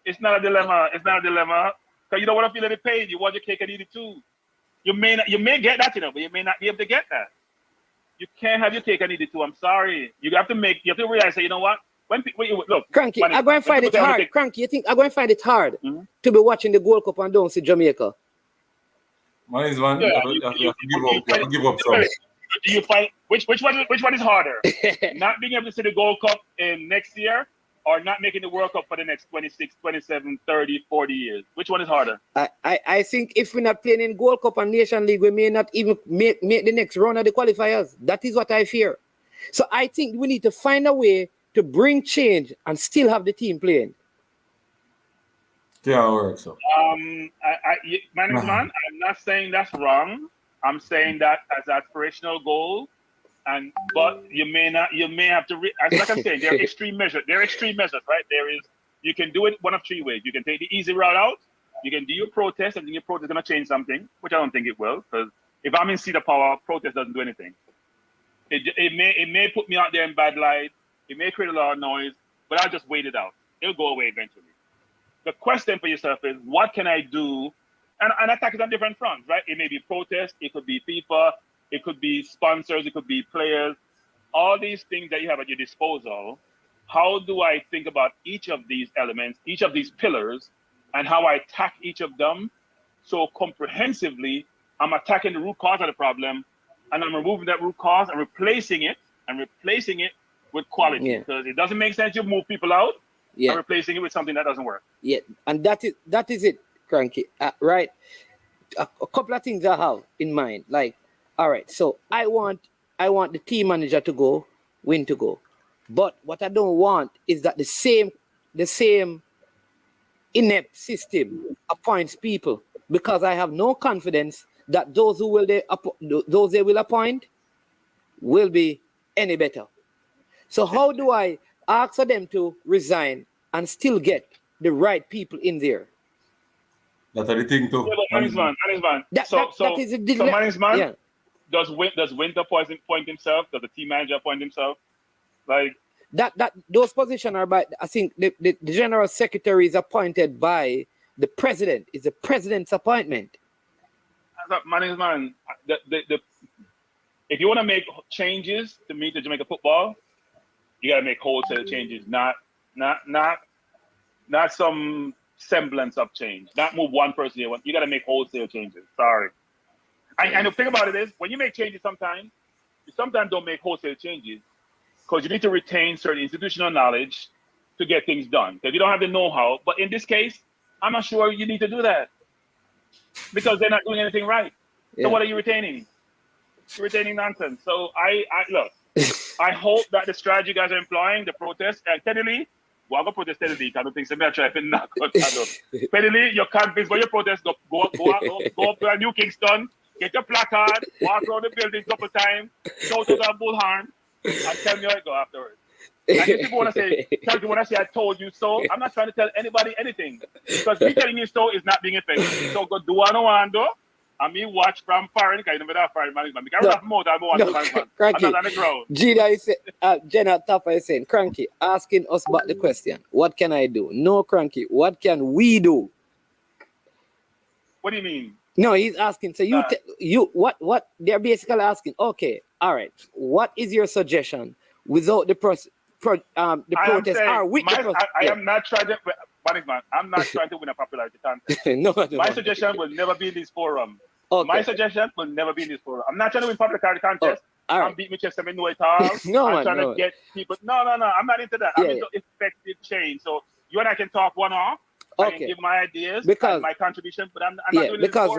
It's not a dilemma. It's not a dilemma. Because you don't want to feel any pain. You want your cake and eat it too. You may get that, but you may not be able to get that. You can't have your cake and eat it too. I'm sorry. You have to realize, say, you know what? When you look, Cranky, I'm going to find it hard. Cranky, you think I'm going to find it hard to be watching the Gold Cup and don't see Jamaica? You have to give up some. Do you find which one is harder? Not being able to see the Gold Cup in next year or not making the World Cup for the next 26, 27, 30, 40 years? Which one is harder? I think if we're not playing in Gold Cup and Nation League, we may not even make the next round of the qualifiers. That is what I fear. So I think we need to find a way to bring change and still have the team playing. Yeah, it works. So. Management, I'm not saying that's wrong. I'm saying that as an aspirational goal, but you may have to. Like I'm saying, they're extreme measures. They're extreme measures, right? You can do it one of three ways. You can take the easy route out. You can do your protest, and then your protest is going to change something, which I don't think it will, because if I'm in seat of power, protest doesn't do anything. It may put me out there in bad light. It may create a lot of noise, but I'll just wait it out. It'll go away eventually. The question for yourself is, what can I do? And attack it on different fronts, right? It may be protest, it could be FIFA, it could be sponsors, it could be players. All these things that you have at your disposal, how do I think about each of these elements, each of these pillars, and how I attack each of them? So comprehensively, I'm attacking the root cause of the problem, and I'm removing that root cause and replacing it with quality. Because it doesn't make sense to move people out and replacing it with something that doesn't work. Yeah, and that is it. Cranky, right? A couple of things I have in mind. Like, all right, so I want the team manager to go, Wint to go, but what I don't want is that the same inept system appoints people, because I have no confidence that those who will those they will appoint will be any better. So how do I ask for them to resign and still get the right people in there? That's the thing too. Yeah, but management. That is a so management. Yeah. Does Wint appoint himself? Does the team manager appoint himself? Like that those positions are by, I think the general secretary is appointed by the president. It's the president's appointment. Management. If you want to make changes to meet the Jamaica football, you gotta make wholesale changes, not some semblance of change. Not move one person. You gotta make wholesale changes. Sorry. And the thing about it is, when you make changes, you sometimes don't make wholesale changes because you need to retain certain institutional knowledge to get things done. Because you don't have the know-how. But in this case, I'm not sure you need to do that because they're not doing anything right. Yeah. So what are you retaining? You're retaining nonsense. So I look. I hope that the strategy you guys are employing, the protest, and steadily, well, I'm going to protest steadily. I don't think somebody try to knock out that. Steadily, you're convinced by your protest, go up to New Kingston, get your placard, walk around the building a couple times, shout out a bullhorn, and tell me how it go afterwards. And if people want to say, when I say I told you so, I'm not trying to tell anybody anything. Because me telling you so is not being effective. So go do what I want to do. I mean, watch from foreign, because you know that foreign management. Because I'm not I'm not on the ground. Gina is Jenna Tapa is saying, Cranky, asking us about the question. What can I do? No, Cranky, what can we do? What do you mean? No, he's asking. So what they're basically asking, okay, all right, what is your suggestion without the protest or with the protest? I am not trying to, management, I'm not trying to win a popularity contest. No. My suggestion will never be in this forum. Okay. My suggestion will never be in this forum. I'm not trying to win popularity contest. All right. I'm beating my chest and know it all. I'm trying to get people. No. I'm not into that. I'm into effective change. So you and I can talk one off. I can give my ideas and my contribution, but I'm not doing because this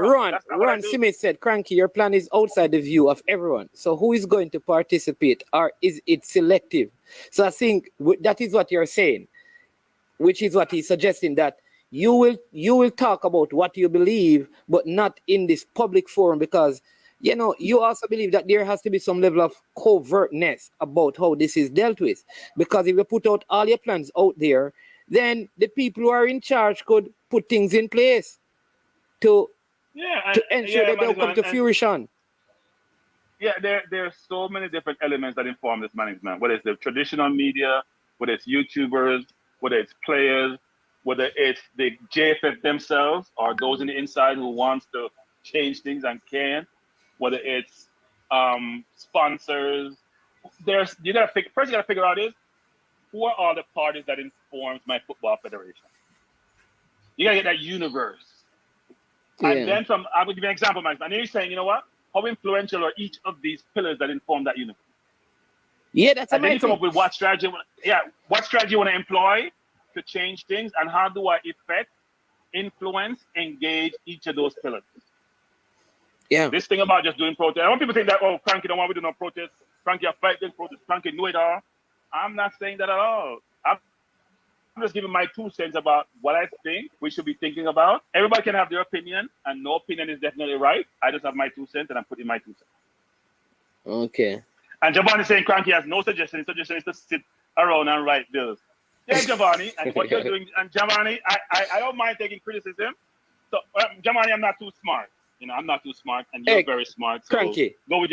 Ron Simmons said, Cranky, your plan is outside the view of everyone. So who is going to participate, or is it selective? So I think that is what you're saying, which is what he's suggesting, that you will talk about what you believe, but not in this public forum, because you also believe that there has to be some level of covertness about how this is dealt with. Because if you put out all your plans out there, then the people who are in charge could put things in place to ensure that they'll come to fruition. Yeah, there are so many different elements that inform this management, whether it's the traditional media, whether it's YouTubers, whether it's players, whether it's the JFF themselves or those in the inside who wants to change things and can, whether it's sponsors. First you gotta figure out is, who are all the parties that informs my football federation? You gotta get that universe. And then I will give you an example, man. And then you're saying, you know what? How influential are each of these pillars that inform that universe? Yeah, that's amazing. And then you come up with what strategy you want to employ to change things, and how do I influence, engage each of those pillars? Yeah. This thing about just doing protest. I want people to think that, oh, Cranky don't want to do no protest. Cranky are fighting protest. Cranky know it all. I'm not saying that at all. I'm just giving my 2 cents about what I think we should be thinking about. Everybody can have their opinion, and no opinion is definitely right. I just have my 2 cents, and I'm putting my 2 cents. Okay. And Giovanni saying Cranky has no suggestion. His suggestion is to sit around and write bills. Yeah, Giovanni, and what you're doing, and Giovanni, I don't mind taking criticism. So Giovanni, I'm not too smart. I'm not too smart, and you're very smart. So Cranky. Go with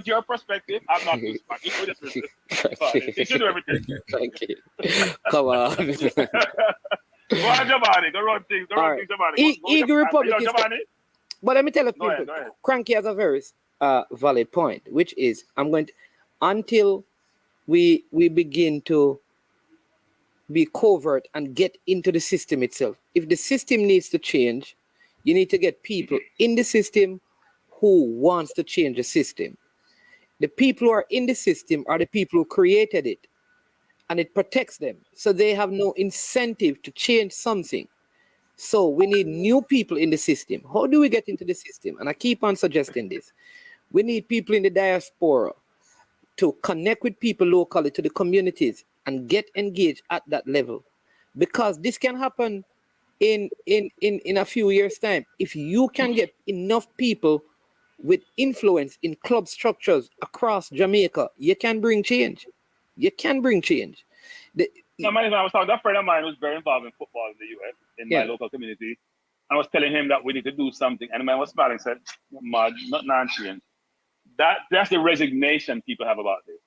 your perspective. I'm not too smart. You should do everything. Cranky. Come on. Go on, Giovanni. Go run things. Giovanni. Eagle Republic is. Giovanni. But let me tell you, Go people, ahead. Cranky has a very valid point, which is until we begin to be covert and get into the system itself. If the system needs to change, you need to get people in the system who wants to change the system. The people who are in the system are the people who created it, and it protects them. So they have no incentive to change something. So we need new people in the system. How do we get into the system? And I keep on suggesting this. We need people in the diaspora to connect with people locally, to the communities, and get engaged at that level. Because this can happen in a few years' time, if you can get enough people with influence in club structures across Jamaica, you can bring change. You can bring change. No, man, I was talking to a friend of mine who's very involved in football in the US, in my local community. I was telling him that we need to do something. And the man was smiling and said, "Mud, not non-change." That's the resignation people have about this.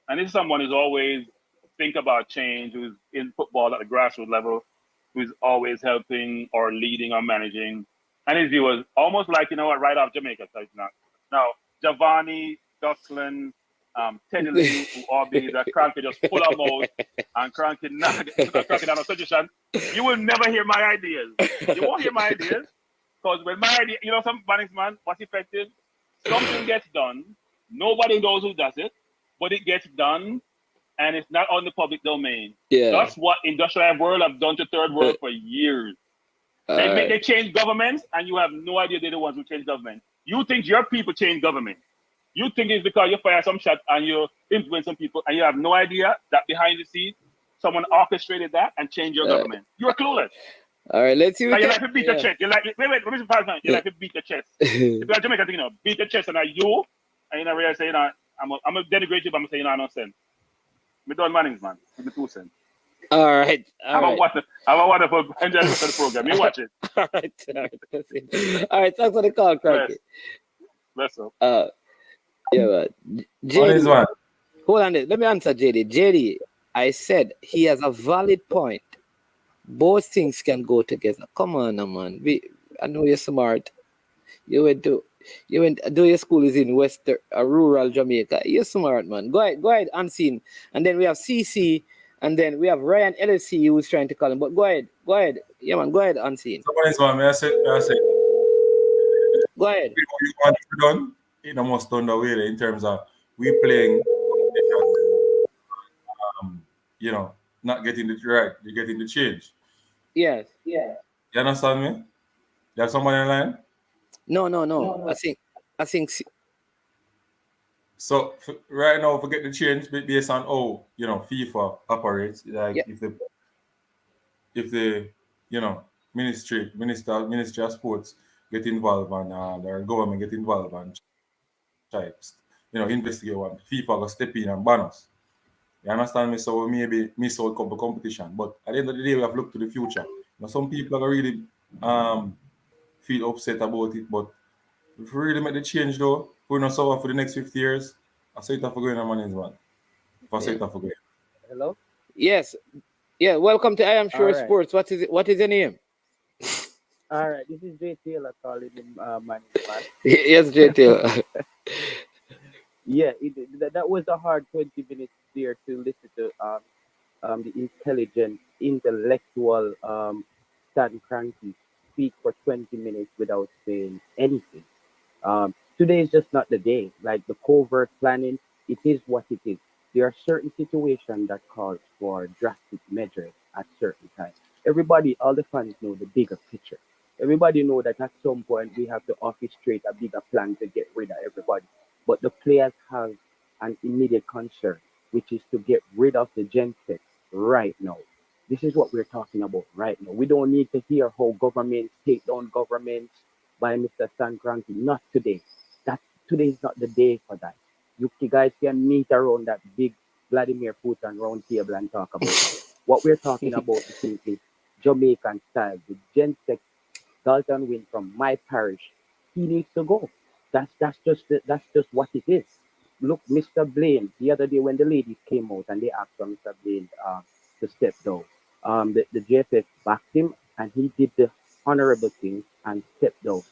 And this is someone who's always think about change, who's in football at the grassroots level, who's always helping or leading or managing. And his view was almost like, you know what, right off Jamaica. So now, Giovanni, Duxlin, Teddy Lee, who all be that cranky just full of mouth and cranky down a suggestion. You will never hear my ideas. You won't hear my ideas. Because when my idea, you know, some Spanish man, what's effective? Something gets done. Nobody knows who does it, but it gets done, and it's not on the public domain. Yeah. That's what industrialized world have done to third world for years. They change governments, and you have no idea they're the ones who change government. You think your people change government. You think it's because you fire some shot and you influence some people, and you have no idea that behind the scenes, someone orchestrated that and changed your government. You are clueless. All right, let's see. You like to beat your chest. You like you like to beat your chest. If you're Jamaican, you know, beat your chest, and you know, realize, you know, I'm a denigrate you, but I'm saying, you know, no sense. Me done mannings, man. Give me 2 cents. All right. Have a wonderful enjoyment of the program. You watch it. All right. Thanks for the call, Cranky. Bless up. Yeah, man. JD, hold on. Let me answer JD. JD, I said he has a valid point. Both things can go together. Come on, man. I know you're smart. You went do your school is in rural Jamaica. You're smart, man. Go ahead, Unseen. And then we have CC, and then we have Ryan LLC who's trying to call him. But go ahead. Yeah, man. Go ahead, Unseen. May I say. Go ahead. You want to be done? It almost done the way in terms of we playing, you know, not getting the right, you're getting the change. Yes. You understand me? You have somebody in line? No. I think. So right now, forget the change based on how, you know, FIFA operates. Like if the you know ministry of sports get involved and their government get involved and try, you know, investigate one, FIFA will step in and ban us. You understand me? So we maybe miss out couple competition. But at the end of the day, we have to look to the future. Now, some people are really feel upset about it, but if we really make the change though, we're not suffer for the next 50 years. I say it for going on money, man. If I say it for going. Hello? Yes. Yeah, welcome to I Am Sure right. Sports. What is your name? All right, this is Jay Taylor calling him man. Yes, Jay Taylor. Yeah, that was a hard 20 minutes there to listen to the intelligent, intellectual Stan Cranky speak for 20 minutes without saying anything. Today is just not the day. Like the covert planning, it is what it is. There are certain situations that calls for drastic measures at certain times. Everybody, all the fans know the bigger picture. Everybody know that at some point we have to orchestrate a bigger plan to get rid of everybody. But the players have an immediate concern, which is to get rid of the Gen Sex right now. This is what we're talking about right now. We don't need to hear how governments take down governments by Mr. Stan Cranky. Not today. Today is not the day for that. You guys can meet around that big Vladimir Putin round table and talk about it. What we're talking about is simply Jamaican style. The Gen Sex Dalton Wint from my parish, he needs to go. That's just what it is. Look, Mr. Blaine, the other day when the ladies came out and they asked for Mr. Blaine to step down, the JFF backed him and he did the honorable thing and stepped down.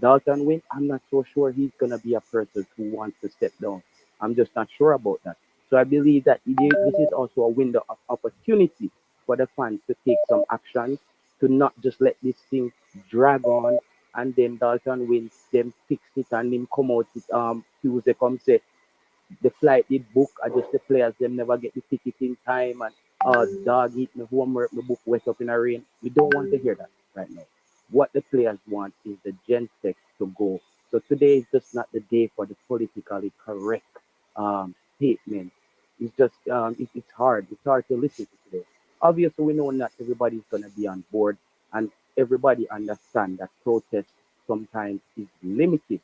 Dalton Wint, I'm not so sure he's going to be a person who wants to step down. I'm just not sure about that. So I believe that this is also a window of opportunity for the fans to take some action, to not just let this thing drag on and then Dalton Wint, them fix it and then come out with Tuesday come say the flight did book, I just the players them never get the ticket in time and dog eat my homework, my book wet up in a rain. We don't want to hear that right now. What the players want is the Gen Sex to go. So today is just not the day for the politically correct statement. It's just it's hard. It's hard to listen to today. Obviously, we know not everybody's gonna be on board. and everybody understand that protest sometimes is limited,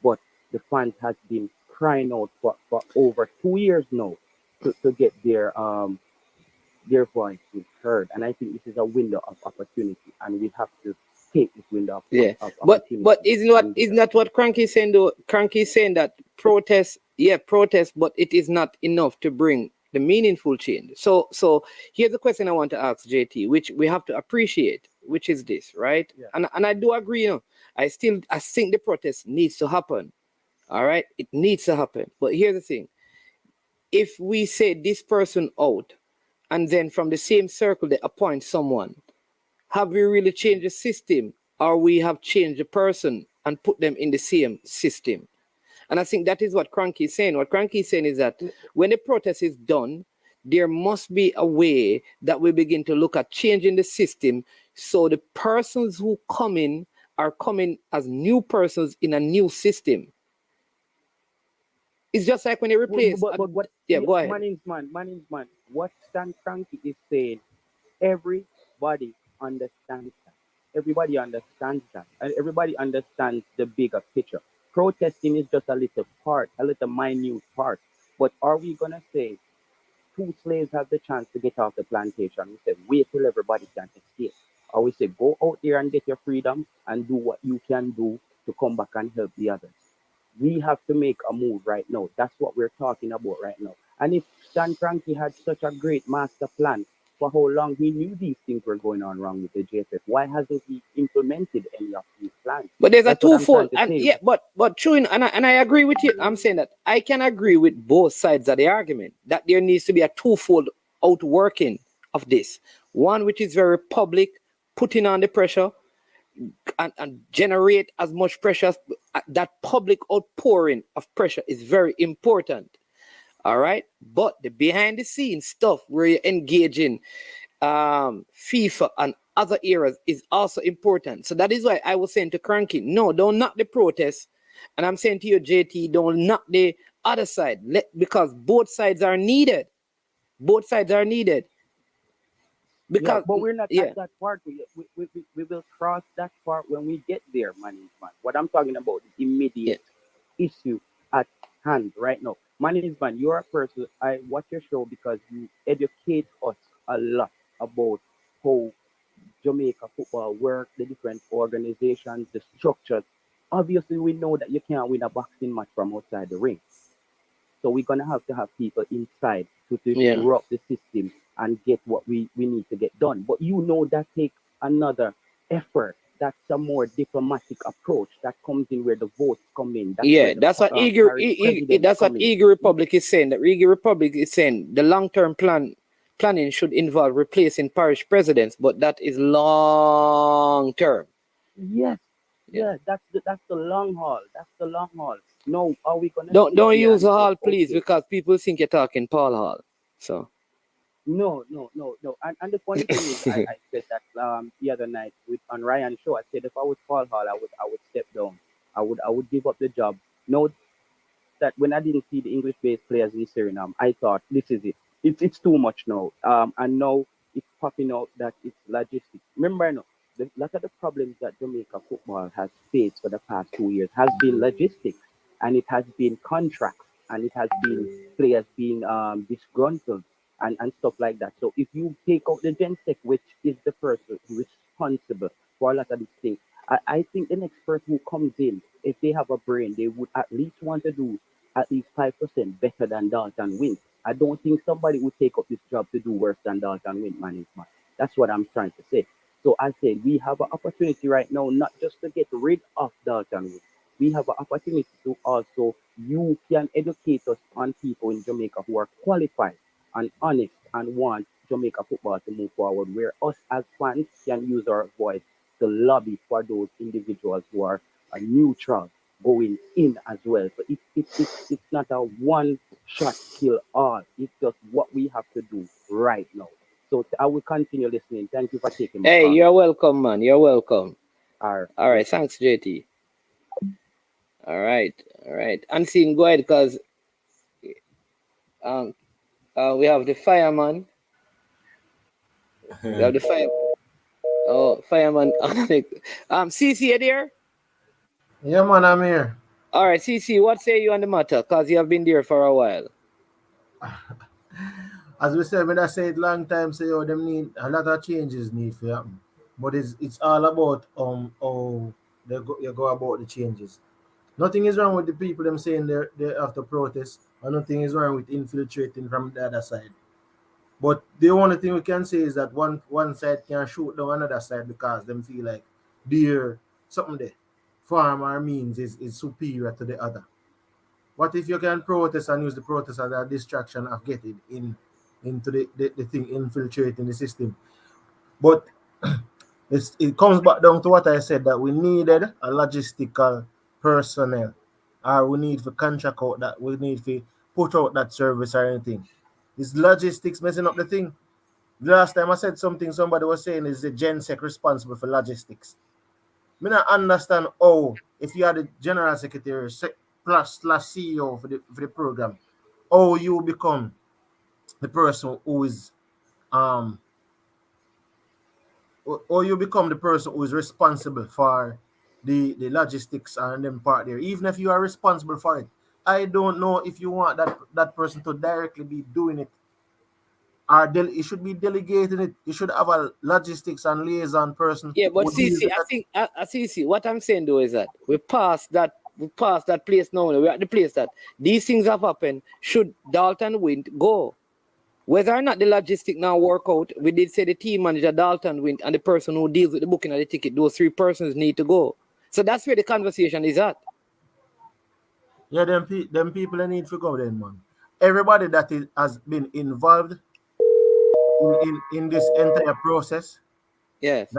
but the fans has been crying out for over 2 years now to get their voice is heard. And I think this is a window of opportunity, and we have to take this window Yeah, of but opportunity. isn't that what Cranky is saying though? Cranky is saying that protest, yeah, protest, but it is not enough to bring the meaningful change. So here's the question I want to ask JT, which we have to appreciate, which is this, right? Yeah. And I do agree, I think the protest needs to happen. All right, it needs to happen. But here's the thing: if we say this person out, and then from the same circle they appoint someone, have we really changed the system, or we have changed the person and put them in the same system? And I think that is what Cranky is saying. What Cranky is saying is that when the protest is done, there must be a way that we begin to look at changing the system, so the persons who come in are coming as new persons in a new system. It's just like when you replace. But what? Yeah, go ahead. Man. What Stan Cranky is saying, everybody understands that. Everybody understands that, and everybody understands the bigger picture. Protesting is just a little part, a little minute part. But are we gonna say two slaves have the chance to get off the plantation? We say wait till everybody can escape, or we say go out there and get your freedom and do what you can do to come back and help the others. We have to make a move right now. That's what we're talking about right now. And if Stan Cranky had such a great master plan, for how long he knew these things were going on wrong with the JFF, why hasn't he implemented any of these plans? But there's That's a what I'm twofold, trying to and say. yeah, but true, and I agree with you. I'm saying that I can agree with both sides of the argument that there needs to be a twofold outworking of this. One which is very public, putting on the pressure, and generate as much pressure. That public outpouring of pressure is very important. All right, but the behind the scenes stuff where you're engaging FIFA and other areas is also important. So that is why I was saying to Cranky, no, don't knock the protest. And I'm saying to you, JT, don't knock the other side, because both sides are needed. Both sides are needed. Because but we're not at that part. We will cross that part when we get there, man. What I'm talking about is immediate issue at hand right now. Man, you're a person, I watch your show because you educate us a lot about how Jamaica football works, the different organizations, the structures. Obviously, we know that you can't win a boxing match from outside the ring. So we're gonna have to have people inside to disrupt the system and get what we need to get done. But you know that takes another effort. That's a more diplomatic approach that comes in where the votes come in. That's what Eagle Republic is saying. That Eagle Republic is saying the long-term planning should involve replacing parish presidents, but that is long-term. Yes, that's the long haul. That's the long haul. No, are we gonna don't use the hall, please, because people think you're talking Paul Hall. So no. And the funny thing is, I said that the other night on Ryan's show. I said if I was Paul Hall, I would step down. I would give up the job. No, that when I didn't see the English-based players in Suriname, I thought this is it. It's too much now. And now it's popping out that it's logistics. Remember, no, a lot of the problems that Jamaica football has faced for the past 2 years has been logistics, and it has been contracts, and it has been players being disgruntled and stuff like that. So if you take out the Gensec, which is the person responsible for a lot of these things, I think the next person who comes in, if they have a brain, they would at least want to do at least 5% better than Dalton Wint. I don't think somebody would take up this job to do worse than Dalton Wint management. That's what I'm trying to say. So I said we have an opportunity right now, not just to get rid of Dalton Wint. We have an opportunity to also, you can educate us on people in Jamaica who are qualified and honest and want Jamaica football to move forward, where us as fans can use our voice to lobby for those individuals who are neutral going in as well. So it's not a one shot kill all. It's just what we have to do right now. So I will continue listening. Thank you for taking my call. You're welcome, man. You're welcome. All right. Thanks, JT. All right. Unseen, go ahead, because we have the fireman. We have the fire. Oh, fireman. CC, you there? Yeah, man, I'm here. All right, CC, what say you on the matter? Because you have been there for a while. As we said, when I say it long time, say oh, them need a lot of changes need for happen. But it's all about how you go about the changes. Nothing is wrong with the people them saying they have to protest, and nothing is wrong with infiltrating from the other side. But the only thing we can say is that one side can shoot down another side because them feel like their something there, form or means is superior to the other. What if you can protest and use the protest as a distraction of getting into the thing infiltrating the system? But it comes back down to what I said that we needed a logistical personnel, or we need to contract out that we need to put out that service or anything. Is logistics messing up the thing? The last time I said something, somebody was saying is the GenSec responsible for logistics. Me not understand how if you are the general secretary plus slash CEO for the program, how you become the person who is um or you become the person who is responsible for the logistics and them part there. Even if you are responsible for it, I don't know if you want that person to directly be doing it, or you should be delegating it. You should have a logistics and liaison person Yeah, but who deals CC, with I that. think CC, what I'm saying though is that we passed that place now. We're at the place that these things have happened. Should Dalton Wint go? Whether or not the logistic now work out, we did say the team manager Dalton Wint and the person who deals with the booking of the ticket, those three persons need to go. So that's where the conversation is at. Yeah, them people they need to go then, man. Everybody that has been involved in this entire process, yes,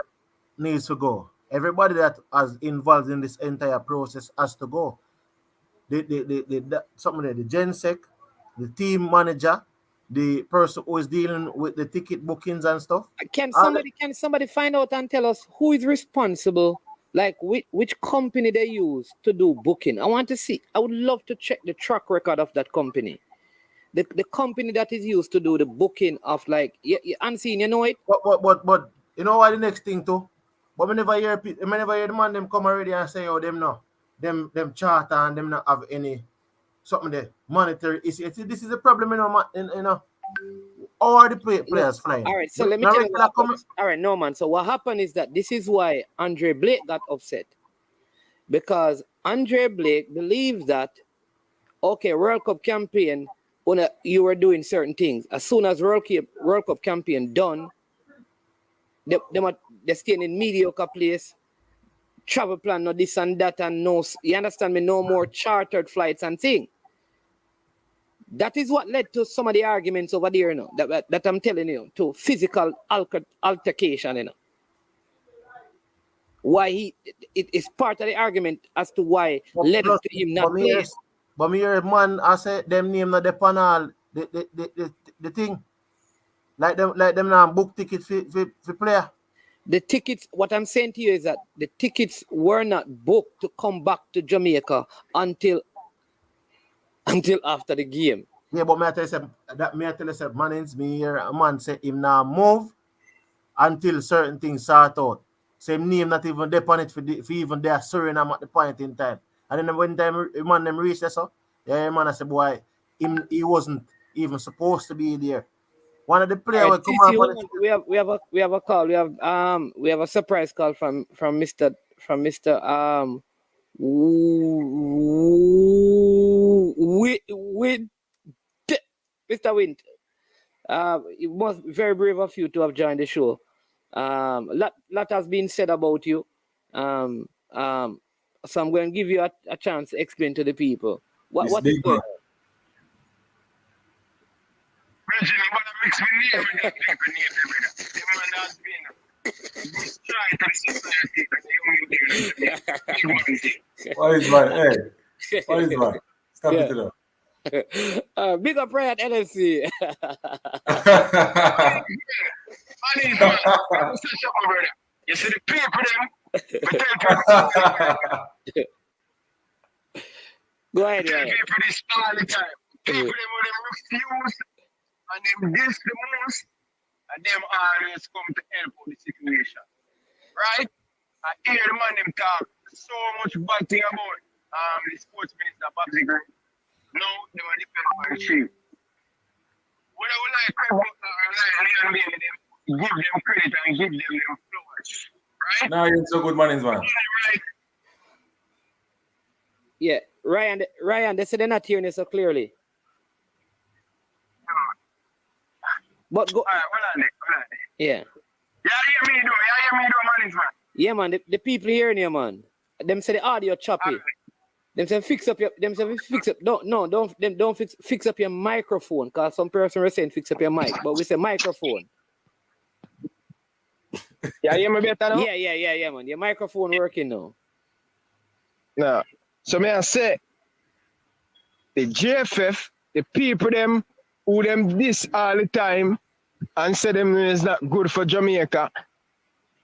needs to go. Everybody that has involved in this entire process has to go. Something there, the GenSec, the team manager, the person who is dealing with the ticket bookings and stuff. Can somebody find out and tell us who is responsible? Like which company they use to do booking? I want to see. I would love to check the track record of that company. The company that is used to do the booking of like unseen, you know it? But you know what the next thing too? But whenever the man them come already and say, oh them no, them charter and them not have any something there monetary issue. This is a problem, you know. All are the players flying. All right, so let me tell you what happened. All right, no man. So what happened is that this is why Andre Blake got upset. Because Andre Blake believes that okay, World Cup campaign, when you were doing certain things. As soon as World Cup campaign done, they're staying in mediocre place, travel plan, no this and that, and no, you understand me, no more chartered flights and thing. That is what led to some of the arguments over there, you know, that I'm telling you, to physical altercation, you know. Why it is part of the argument as to why led to him not playing. But me hear man, I say them name not the panel, the thing. Like them now book tickets for player. The tickets, what I'm saying to you is that the tickets were not booked to come back to Jamaica until after the game. Yeah, but me tell you, me hear a man say him now move until certain things sort out. Same name not even depend it for even their Suriname at the point in time. And then when time man them reach there, so yeah, man I said boy, he wasn't even supposed to be there. One of the players will come on. We have a call. We have a surprise call from Mr. Wint. Mr. Wint. It was very brave of you to have joined the show. Lot has been said about you. So I'm going to give you a chance to explain to the people what is going on. What is my head? What is my? Stop it now. Big up Riot LFC. You see the people them. Go ahead, people this all the time. People them refuse and them this the most, and them always come to help out the situation. right? I hear the man them talk so much bad thing about the sports minister Babsy Green. No, they were dependent on the chief. What I would like Craig Butler or like Leon Bailey, them give them credit and give them flowers. Right? Now you're so good man, man. Right. Yeah, Ryan, they said they're not hearing it so clearly. But go. All right, hold on. Yeah. Yeah, hear me though, man. Yeah, man. The people hearing you, man. Them say the audio choppy. Right. Them say fix up. Don't fix up your microphone, cause some person was saying fix up your mic, but we say microphone. Yeah, hear me better now? Yeah, man. Your microphone working now. No. So may I say, the JFF, the people them who them this all the time and say them is not good for Jamaica,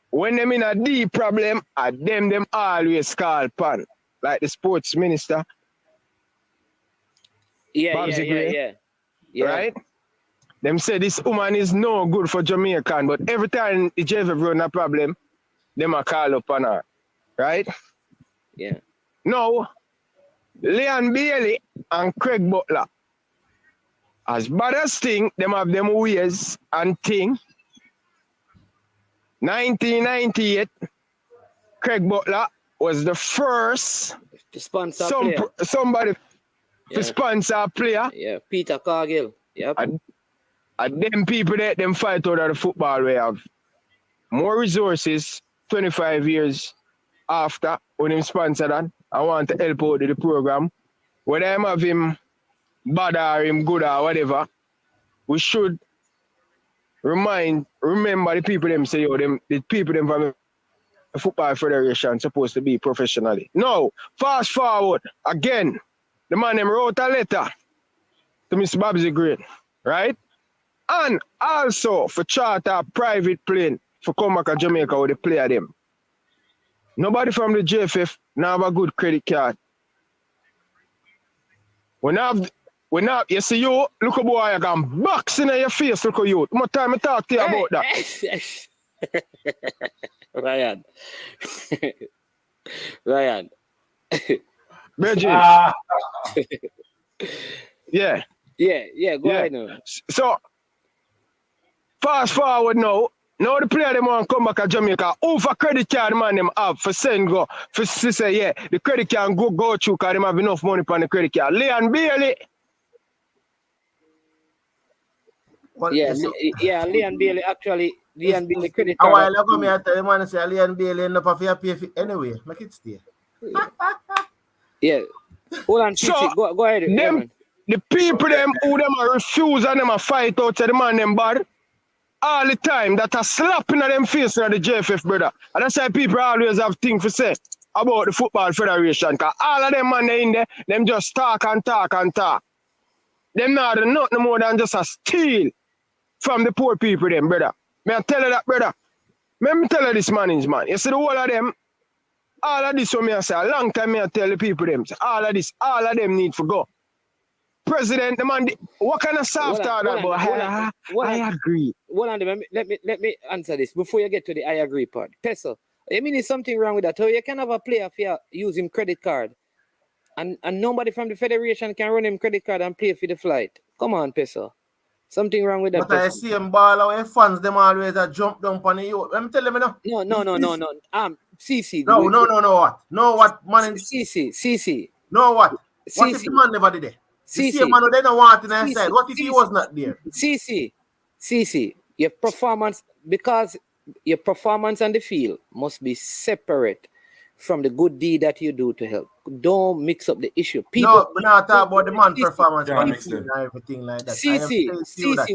when them in a deep problem, them always call pan. Like the sports minister. Yeah. Right? Them say this woman is no good for Jamaican, but every time the JFF run a problem, them a call up on her. Right? Yeah. Now, Leon Bailey and Craig Butler, as bad as thing, them have them ways and thing. 1998, Craig Butler was the first to sponsor somebody to sponsor a player. Yeah, Peter Cargill. Yep. And them people that them fight out of the football we have more resources 25 years after when him sponsor that. I want to help out with the program. Whether I have him bad or him good or whatever, we should remember the people them say, the people them from the Football Federation supposed to be professionally. No, fast forward again. The man them wrote a letter to Mr. Babsy Green, right? And also for charter a private plane for come back to Jamaica with the player them. Nobody from the JFF now have a good credit card. When you see you, look a boy, I can box in your face, look at you. How much time I talk to you about that? Ryan. Virgin. Yeah. Yeah, go ahead now. So, fast forward now. Now the player them want to come back to Jamaica. Who for credit card man them have for send go for say yeah the credit card go through because them have enough money on the credit card. Leon Bailey. Leon Bailey actually Bailey credit card. A while ago me I tell the man say Leon Bailey end up have to pay for anyway. Make it stay. Yeah. Hold on, so, go ahead. Them, the people them who them are refuse and them a fight out to the man them bad. All the time that are slapping at them face in the JFF, brother. And that's why people always have things to say about the Football Federation. Because all of them man in there, them just talk and talk and talk. Them not do nothing more than just a steal from the poor people them, brother. May I tell you that, brother? Let me tell you this management. You see the whole of them, all of this what me I say, a long time me I tell the people them, say, all of them need to go. President, the man, what kind of soft are that? I agree. Hold on, let me answer this before you get to the I agree part. Peso, I mean, there's something wrong with that. So you can have a player for using credit card, and nobody from the federation can run him credit card and pay for the flight. Come on, Peso. Something wrong with that. But I see him ball away fans, them always a jump down on the youth. Let me tell them now. No. CC. No, what? No, what, man? CC. No, what? What if the man never did it? The same man they don't want in their side. What if he was not there? CC, your performance, because your performance on the field must be separate from the good deed that you do to help. Don't mix up the issue. We're not talking about the man performance and everything like that. CC,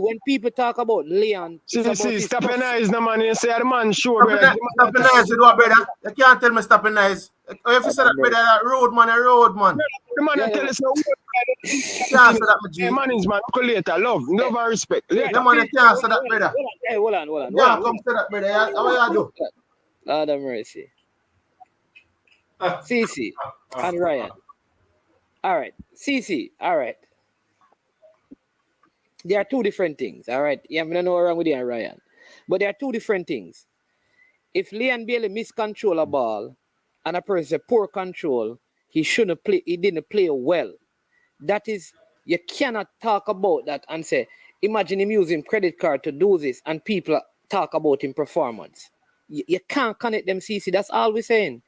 when people talk about Leon, CC, stop your eyes, no man. You say the man sure. Stop your eyes, you know, brother. You can't tell me stop your eyes. If you say that, brother, a road man. The man that tell us no. Can't say that, my G. Man is man. Later, love and respect. The man that can't say that, brother. Hey, hold on. Yeah, come say that, brother. How you do? Lord have mercy. CC and Ryan. All right. CC. All right. There are two different things. All right. Yeah, I don't know what's wrong with you and Ryan. But there are two different things. if Leon Bailey miscontrol a ball and a person say poor control, he shouldn't play. He didn't play well. That is, you cannot talk about that and say, imagine him using credit card to do this, and people talk about him performance. You can't connect them, CC. That's all we're saying.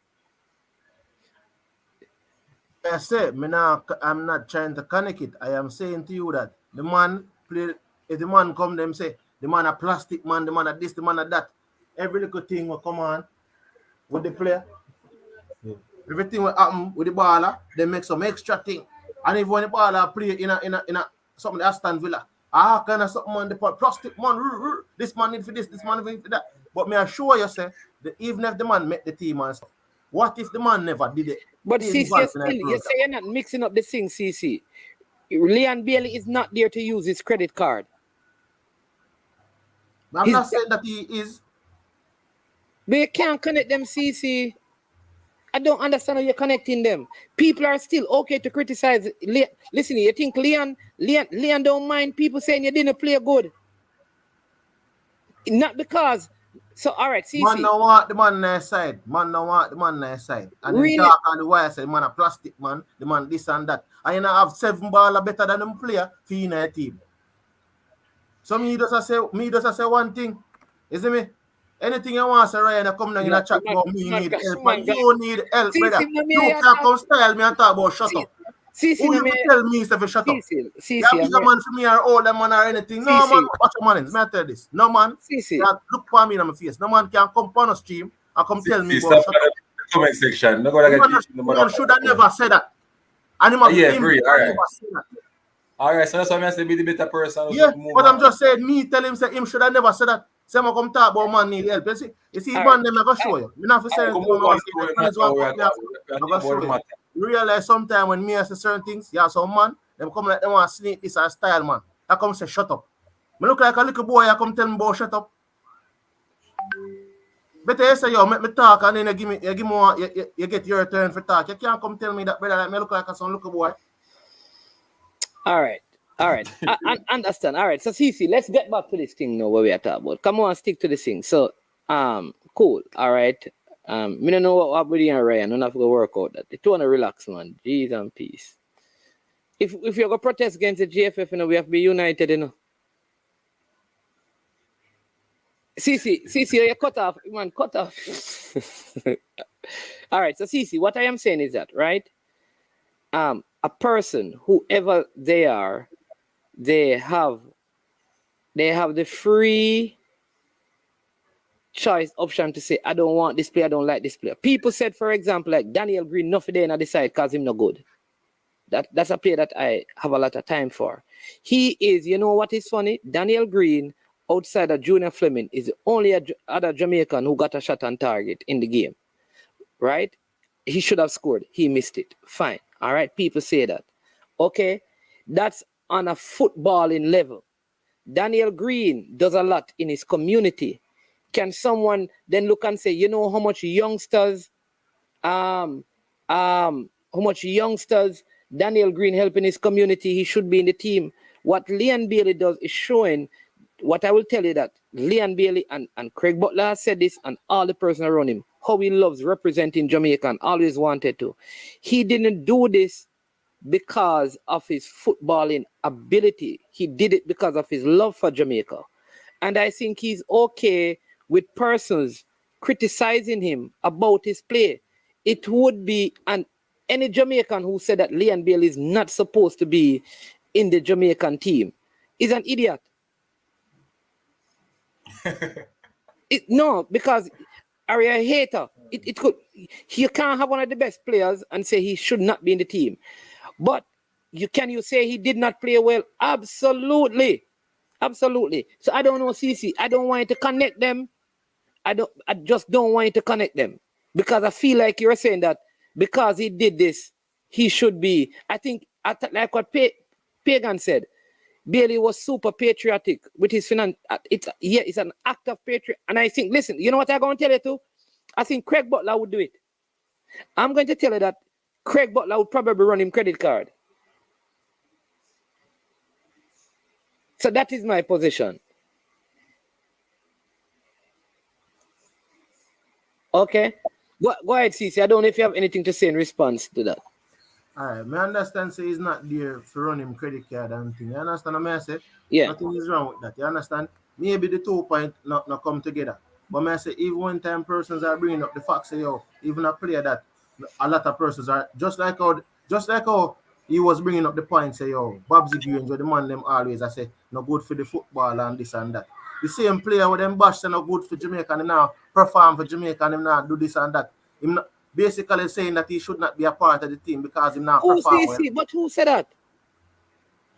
I say, I'm not trying to connect it. I am saying to you that the man played. If the man come, them say the man a plastic man, the man a this, the man a that. Every little thing will come on with the player. Yeah. Everything will happen with the baller. They make some extra thing. And if when the baller play in a something that Aston Villa, kind of something man, the plastic man, this man need for this man need for that. But me assure you, say, that even if the man met the team and stuff, what if the man never did it? But CC, you say you're not mixing up the things, CC. Leon Bailey is not there to use his credit card. I'm not saying that he is. But you can't connect them, CC. I don't understand how you're connecting them. People are still okay to criticize. Listen, you think Leon don't mind people saying you didn't play good? Not because. So, all right, CC. Man don't want the man on their side. Man don't want the man on their side. And really? Then talk on the wire say, man a plastic man, the man this and that. And you know have 7 baller better than them player for in a team. So me just say one thing. Is it me? Anything you want to say, Ryan, you come down in a chat about me, you need help. But you need help, brother. You can't come style me and talk about shut up. Who you tell me if you shut up? You big a man for me or old man or anything. No man, watch your man. May I tell this? No man, look for me in my face. No man can come on the stream and come tell me about shut up. Comment section. You should have never said that. And agree. All right, so that's why I say be the better person. Yeah, but I'm just saying, me tell him say him should have never said that. Say I come talk about man need help. You see, man, them I go show you. You not have to say anything. Realize sometime when me say certain things, yeah, some man, them come like they want to sneak this or style, man. I come say shut up. Me look like a little boy, I come tell me about shut up. Better you say, yo, make me talk and then you get your turn for talk. You can't come tell me that, brother, like me look like a son little boy. All right. I understand. All right. So CC, let's get back to this thing now where we are talking about. Come on, stick to this thing. So, cool. All right. Me don't know what we're doing, Ryan. I don't have to go work out that. They want to relax, man. Jeez and peace. If you're going to protest against the JFF, you know, we have to be united, you know. CC, you cut off. Man, cut off. All right. So CC, what I am saying is that, right? A person, whoever they are, they have the free choice option to say, I don't want this player, I don't like this player. People said, for example, like Daniel Green, nothing there in the side because him no good. That's a player that I have a lot of time for. He is, you know what is funny? Daniel Green, outside of Junior Fleming, is the only other Jamaican who got a shot on target in the game. Right? He should have scored. He missed it. Fine. All right. People say that. Okay. That's on a footballing level. Daniel Green does a lot in his community. Can someone then look and say, you know how much youngsters Daniel Green help in his community, he should be in the team. What Leon Bailey does is showing, what I will tell you that Leon Bailey and Craig Butler has said this, and all the person around him, how he loves representing Jamaica and always wanted to. He didn't do this because of his footballing ability. He did it because of his love for Jamaica. And I think he's okay with persons criticizing him about his play. It would be any Jamaican who said that Leon Bailey is not supposed to be in the Jamaican team is an idiot. No, because are you a hater? It could. You can't have one of the best players and say he should not be in the team. But can you say he did not play well? Absolutely. So I don't know, CC. I don't want you to connect them. I just don't want you to connect them. Because I feel like you're saying that because he did this, he should be. I think, like what Pagan said, Bailey was super patriotic with his finance. It's an act of patriot. And I think, listen, you know what I'm going to tell you too? I think Craig Butler would do it. I'm going to tell you that Craig Butler would probably run him credit card. So that is my position. Okay. Go ahead, Cece. I don't know if you have anything to say in response to that. Alright, me understand say he's not there for run him credit card and thing. You understand what I say? Yeah. Nothing is wrong with that. You understand? Maybe the 2 point not come together. But me I say even when time persons are bringing up the fact say yo, even a player that a lot of persons are just like how he was bringing up the point say yo, Babsy Grange, the man them always I say no good for the football and this and that. The same player with them bash say no good for Jamaica and him now perform for Jamaica and him now do this and that. Him not, basically saying that he should not be a part of the team because he not Who perform well. Cece? But who said that?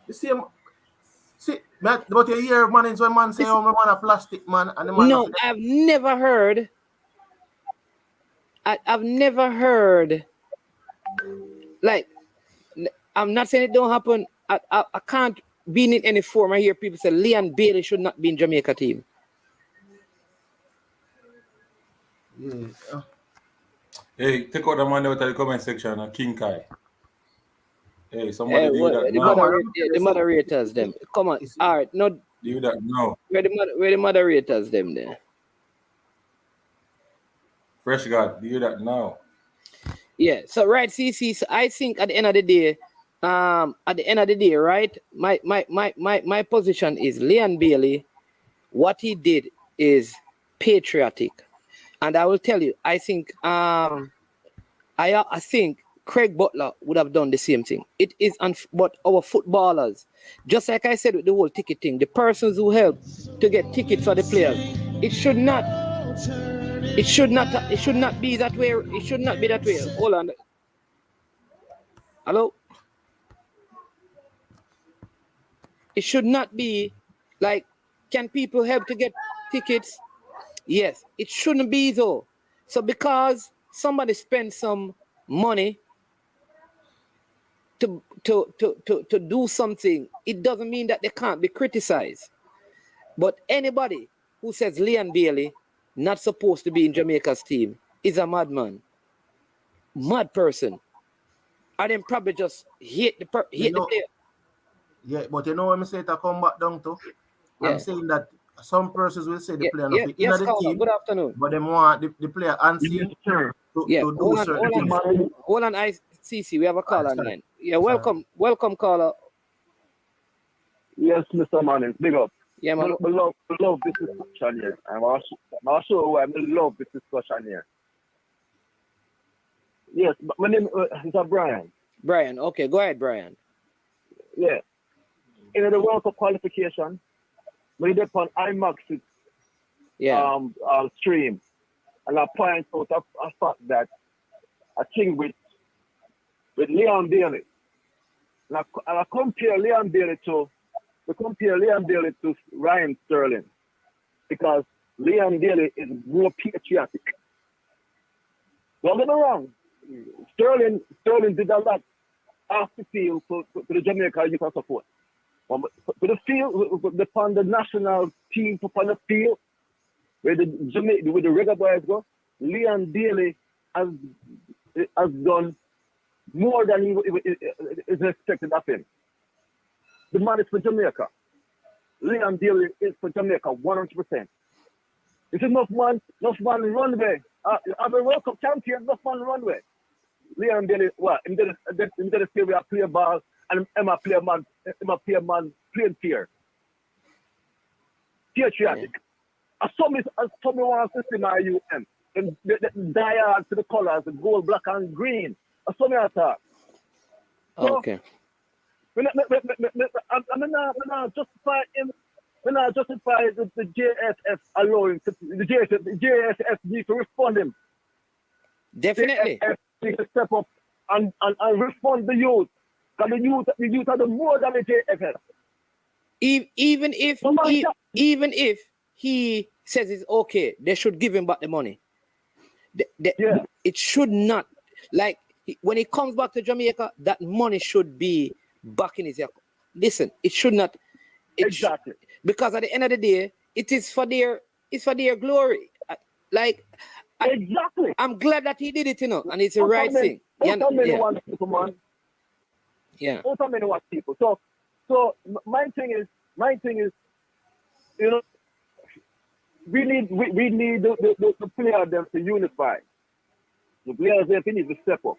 The same. See, but you hear man is when man say, "Oh, my man a plastic man," and the man. No, I've never heard. I've never heard. Like, I'm not saying it don't happen. I can't be in any form. I hear people say Leon Bailey should not be in Jamaica team. Yeah. Hey, take out the man out of the comment section, King Kai. Hey, somebody do that the now. the moderators, them. Come on. All right, no. Do that now. Where the moderators, them there? Fresh God, do that now. Yeah. So right, CC. So I think at the end of the day, right? My position is Leon Bailey. What he did is patriotic, and I will tell you, I think I think Craig Butler would have done the same thing. It is but our footballers, just like I said with the whole ticket thing, the persons who help to get tickets for the players, it should not be that way. It should not be that way. Hold on. Hello? It should not be like, can people help to get tickets? Yes, it shouldn't be though. So because somebody spends some money to do something, it doesn't mean that they can't be criticized. But anybody who says Leon Bailey not supposed to be in Jamaica's team is a madman. Mad person. And then probably just hate the player. Yeah, but you know what I say to come back down to? Yeah. I'm saying that some persons will say the player not be in Yes, the team. good afternoon. But they want the player unseen to do certain things. Hold on, CC, we have a caller online. Yeah, welcome, caller. Yes, Mr. Manning, big up. Yeah, man. I love this discussion here. I'm not sure why I love this discussion here. Yes, but my name is Brian. Brian, okay, go ahead, Brian. Yeah. In the World Cup qualification, we did on IMAX stream, and I point out a fact that I think with Leon Bailey, and I compare Leon Bailey to Ryan Sterling, because Leon Bailey is more patriotic. Don't get me wrong, Sterling did a lot off the field for the Jamaica youth support. But for the field, upon the national team, upon the field, where the regular boys go, Leon Bailey has done more than he is expected of him. The man is for Jamaica. Leon Bailey is for Jamaica 100%. It's enough man runway. I'm a World Cup champion, enough man runway. Leon Bailey, what? I'm gonna say we are play ball and I'm a player man playing fair. Patriotic. As some wants to see my UM. And die hard to the colors, the gold, black and green. As some attack. Okay. I'm not justify him. We're not justify the JFF allowing the JFF need to respond him. Definitely. JFF need to step up and respond the youth. Because the youth are the more than the JFF. Even if he says it's okay, they should give him back the money. It should not, like, when he comes back to Jamaica, that money should be back in his account. Listen, it should not. Exactly. Because at the end of the day, it's for their glory. Exactly. I'm glad that he did it, and it's the right thing. How many want people, man? Yeah. How many want people? So my thing is, we need the players them to unify. The players them need to step up.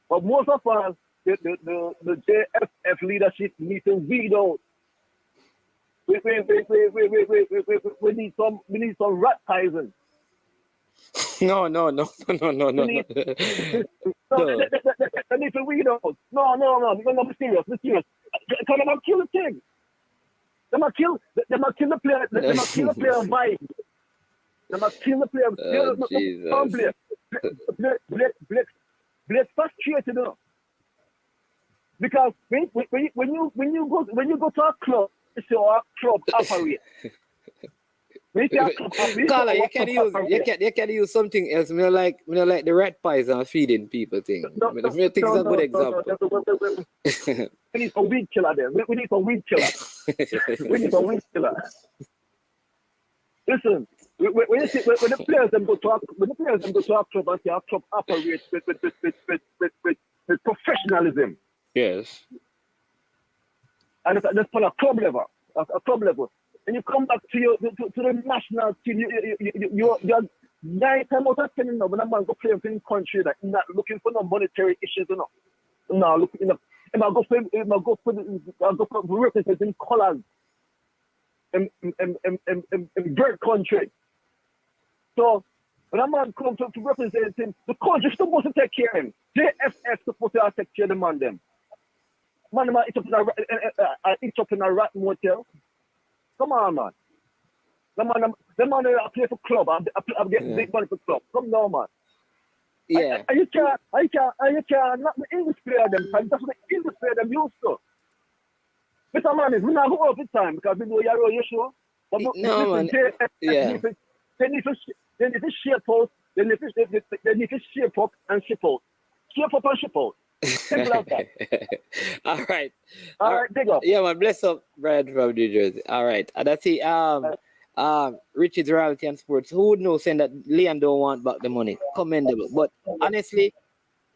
But most of us, the JFF leadership needs to weed out. We need some rat poison. No. No. They need to weed out. No. We're gonna be serious. Be serious. Because they're gonna kill the thing. They're gonna kill the player. They're gonna kill the player vibe. They're gonna kill the player. Jesus. Blake's frustrated enough. Because when you go to a club, it's your club operate. Carla, you can use something else. Me like the rat pies and feeding people thing. I think it's a good example. We need some weed killer there. We need some weed killer. Listen, when the players them go to our club and say our club operates with professionalism. Yes. And that's for a club level. And you come back to the national team, you're 9 times out of 10 now. When a man go play in the country, that not looking for no monetary issues, No, looking I'll go for representing colors in bird country. So when a man comes to represent him, the country's supposed to take care of him. JFF supposed to take care of the man them. Man, it's up in a rat motel. Come on, man. The man I play for club. I get big money for club. Come on, man. Yeah. And you can't not the English player them. That's what the English player them used to. Mr. Man, we're not going over time because we know you're on your show. But No, man. Yeah. They need to shape out. They need to shape up and ship out. Shape up and ship out. Simple as that. All right. Big up. Yeah, man. Bless up, Brad from New Jersey. All right. And that's it. Richard's Reality and Sports. Who would know saying that Leon don't want back the money? Commendable. But honestly,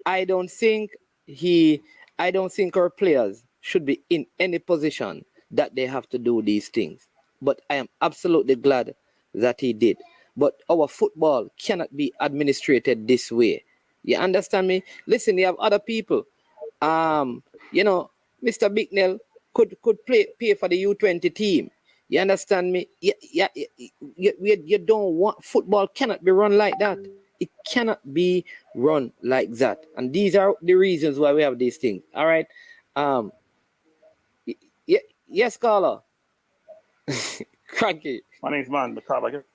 I don't think our players should be in any position that they have to do these things. But I am absolutely glad that he did. But our football cannot be administrated this way. You understand me? Listen, you have other people. Mr. Bicknell could pay for the U20 team. You understand me? You don't want football cannot be run like that. It cannot be run like that. And these are the reasons why we have these things. All right. Yes, Carla. Cranky. My name's Man, the Carla here.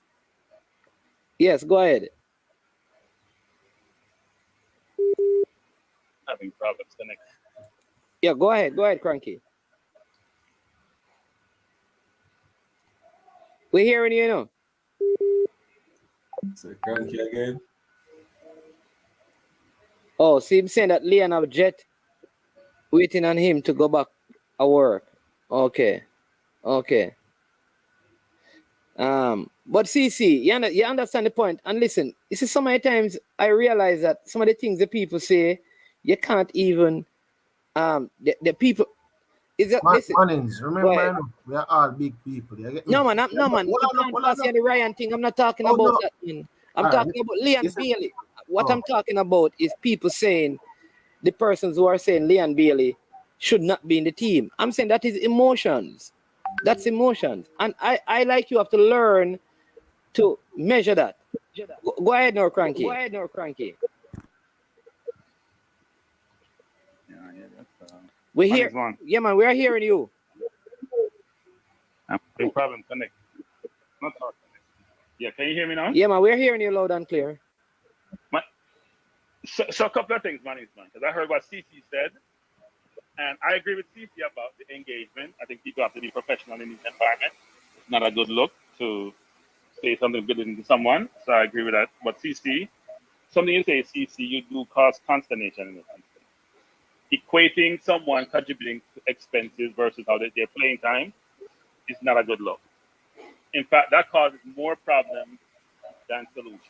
Yes, go ahead. Having problems connecting. Yeah, go ahead, Cranky. We're hearing you now. So Cranky again. Oh, see him saying that Leon have jet waiting on him to go back at work. Okay. But CC, you understand the point. And listen, this is so many times I realize that some of the things the people say, you can't even the people is that listen. Mannings, remember we are all big people. No man. You can't say the Ryan thing. I'm not talking about that. I'm talking about Leon Bailey. What I'm talking about is people saying the persons who are saying Leon Bailey should not be in the team. I'm saying that is emotions. That's emotions. And I like you have to learn to measure that. Go ahead now, Cranky. We're here. Yeah, man, we're hearing you. I'm having problem connect. Not talking. Yeah, can you hear me now? Yeah, man, we're hearing you loud and clear. So a couple of things, man, because I heard what CC said, and I agree with CC about the engagement. I think people have to be professional in this environment. It's not a good look to say something good to someone, so I agree with that. But CC, something you say, CC, you do cause consternation in the country. Equating someone contributing to expenses versus how their playing time is not a good look. In fact, that causes more problems than solutions.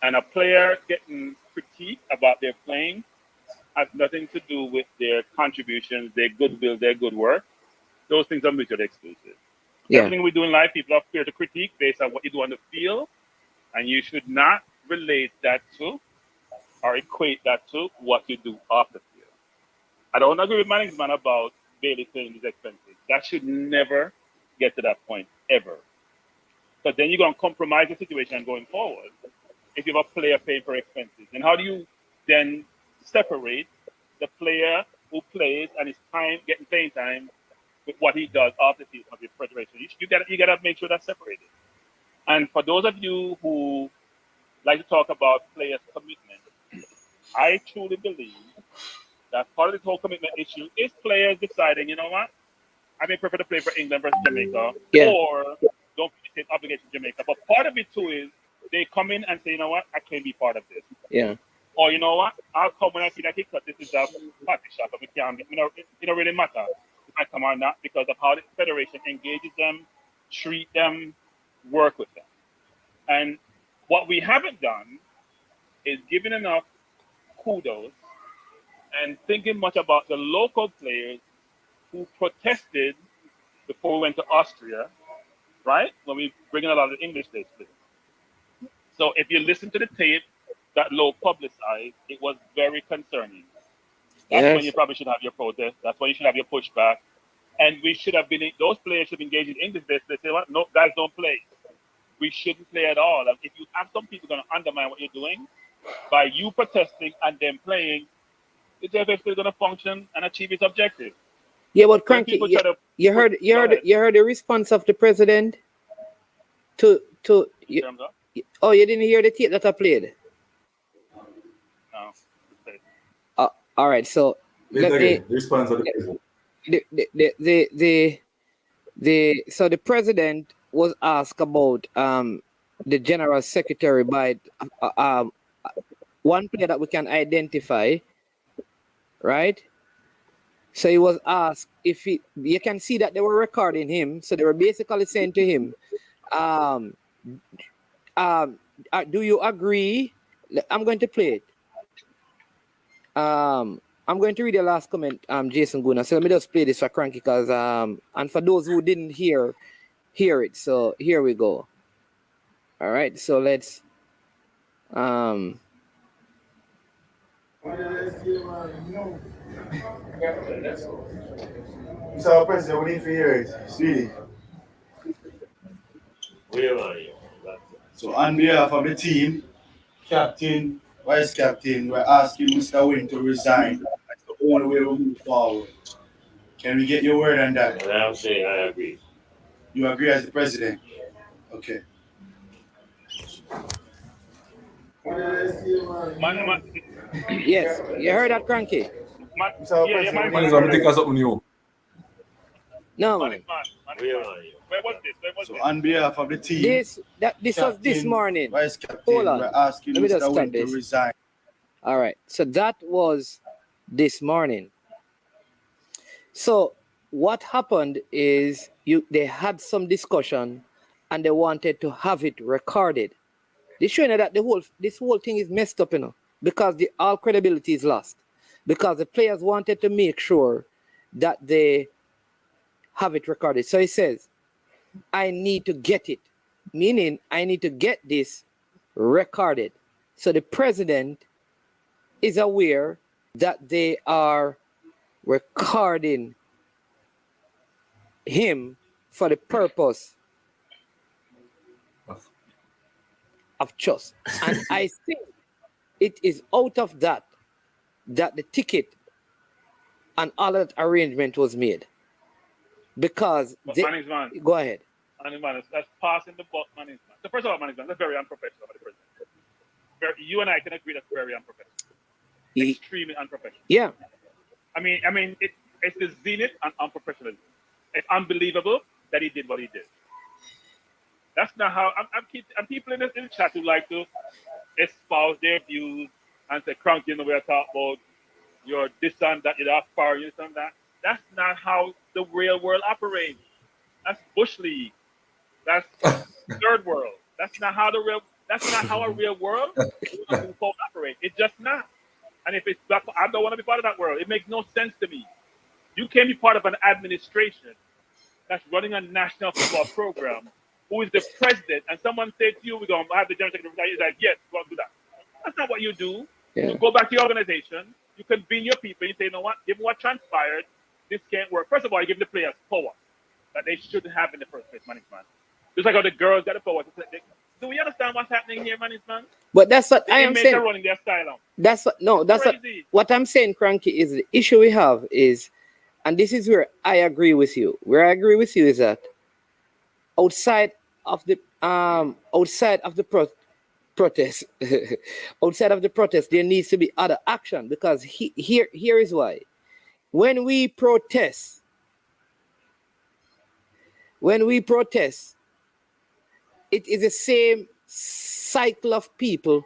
And a player getting critique about their playing has nothing to do with their contributions, their goodwill, their good work. Those things are mutually exclusive. Yeah. Everything we do in life, people are fair to critique based on what you do on the field, and you should not relate that to or equate that to what you do off the field. I don't agree with management about Bailey paying these expenses. That should never get to that point ever. Because then you're going to compromise the situation going forward if you have a player paying for expenses. And how do you then separate the player who plays and his time, getting playing time, with what he does off the field of the federation? You gotta make sure that's separated. And for those of you who like to talk about players' commitment, I truly believe that part of this whole commitment issue is players deciding, you know what, I may prefer to play for England versus Jamaica, Yeah. or don't take obligation to Jamaica. But part of it too is they come in and say, you know what, I can be part of this. Yeah. Or you know what, I'll come when I see that kick, but this is a party shot, but we can't. It don't really matter if I come or not because of how the federation engages them, treat them, work with them. And what we haven't done is given enough kudos and thinking much about the local players who protested before we went to Austria, right? When we bring in a lot of English-based players. So if you listen to the tape that Low publicized, it was very concerning. That's when you probably should have your protest. That's when you should have your pushback. And we should have been, those players should be engaged in English-based. They say, what? No, guys don't play. We shouldn't play at all. And if you have some people going to undermine what you're doing by you protesting and them playing, the JFF is still going to function and achieve its objective. Yeah, but Cranky, you heard the response of the president to you, oh, you didn't hear the tape that I played? No. All right, so let me response of the president. So the president was asked about the general secretary by one player that we can identify, right? So he was asked if you can see that they were recording him. So they were basically saying to him, do you agree? I'm going to play it. I'm going to read the last comment, Jason Guna. So let me just play this for Cranky, because and for those who didn't hear it. So here we go. All right, so let's Mr. President, we need to hear it. Sweetie. Where are you? So on behalf of the team, captain, vice captain, we're asking Mr. Wint to resign. That's the only way we move forward. Can we get your word on that? And I'm saying I agree. You agree as the president? Okay. Yes, you heard that, Cranky? I'm thinking of something new. No, man. Where are you? Where was this? So on behalf of the team, This was this morning. Vice captain, Hold on. we're asking Let me just Mr. stop Wint to this. resign. All right. So that was this morning. So what happened is they had some discussion and they wanted to have it recorded. They showing that this whole thing is messed up, because all credibility is lost. Because the players wanted to make sure that they have it recorded. So he says, I need to get it, meaning I need to get this recorded. So the president is aware that they are recording him for the purpose of trust. And I think it is out of that the ticket and all that arrangement was made. Because management. Go ahead. Management, that's passing the buck, management. So first of all, management, that's very unprofessional by the president. You and I can agree that's very unprofessional. Extremely unprofessional. Yeah. I mean, it's the zenith and unprofessionalism. It's unbelievable that he did what he did. That's not how I'm people in the chat who like to espouse their views and say, Cranky, you know, we're talking about your this and that, you're that far, you and that. That's not how the real world operates. That's Bush League. That's third world. That's not how a real world operates. It's just not. And if it's that, I don't want to be part of that world. It makes no sense to me. You can't be part of an administration that's running a national football program, who is the president, and someone said to you, we're going to have the general secretary retire, you're like, yes, we're going to do that. That's not what you do. Yeah. You go back to your organization, you convene your people, you say, you know what, given what transpired, this can't work. First of all, you give the players power that they shouldn't have in the first place, management. Just like how the girls got the power. Do we understand what's happening here, management? But that's what The I am inmates saying. are running their asylum. That's what no, It's that's crazy. what I'm saying, Cranky, is the issue we have is, and this is where I agree with you. Where I agree with you is that outside of the protest, outside of the protest, there needs to be other action, because here is why. When we protest, it is the same cycle of people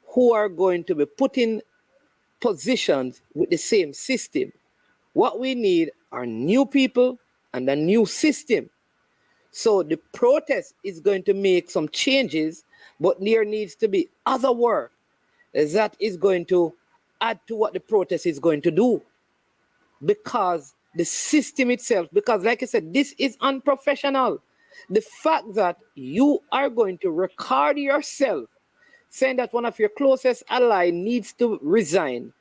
who are going to be put in positions with the same system. What we need are new people and a new system. So the protest is going to make some changes, but there needs to be other work that is going to add to what the protest is going to do. Because the system itself, because like I said, this is unprofessional. The fact that you are going to record yourself saying that one of your closest ally needs to resign,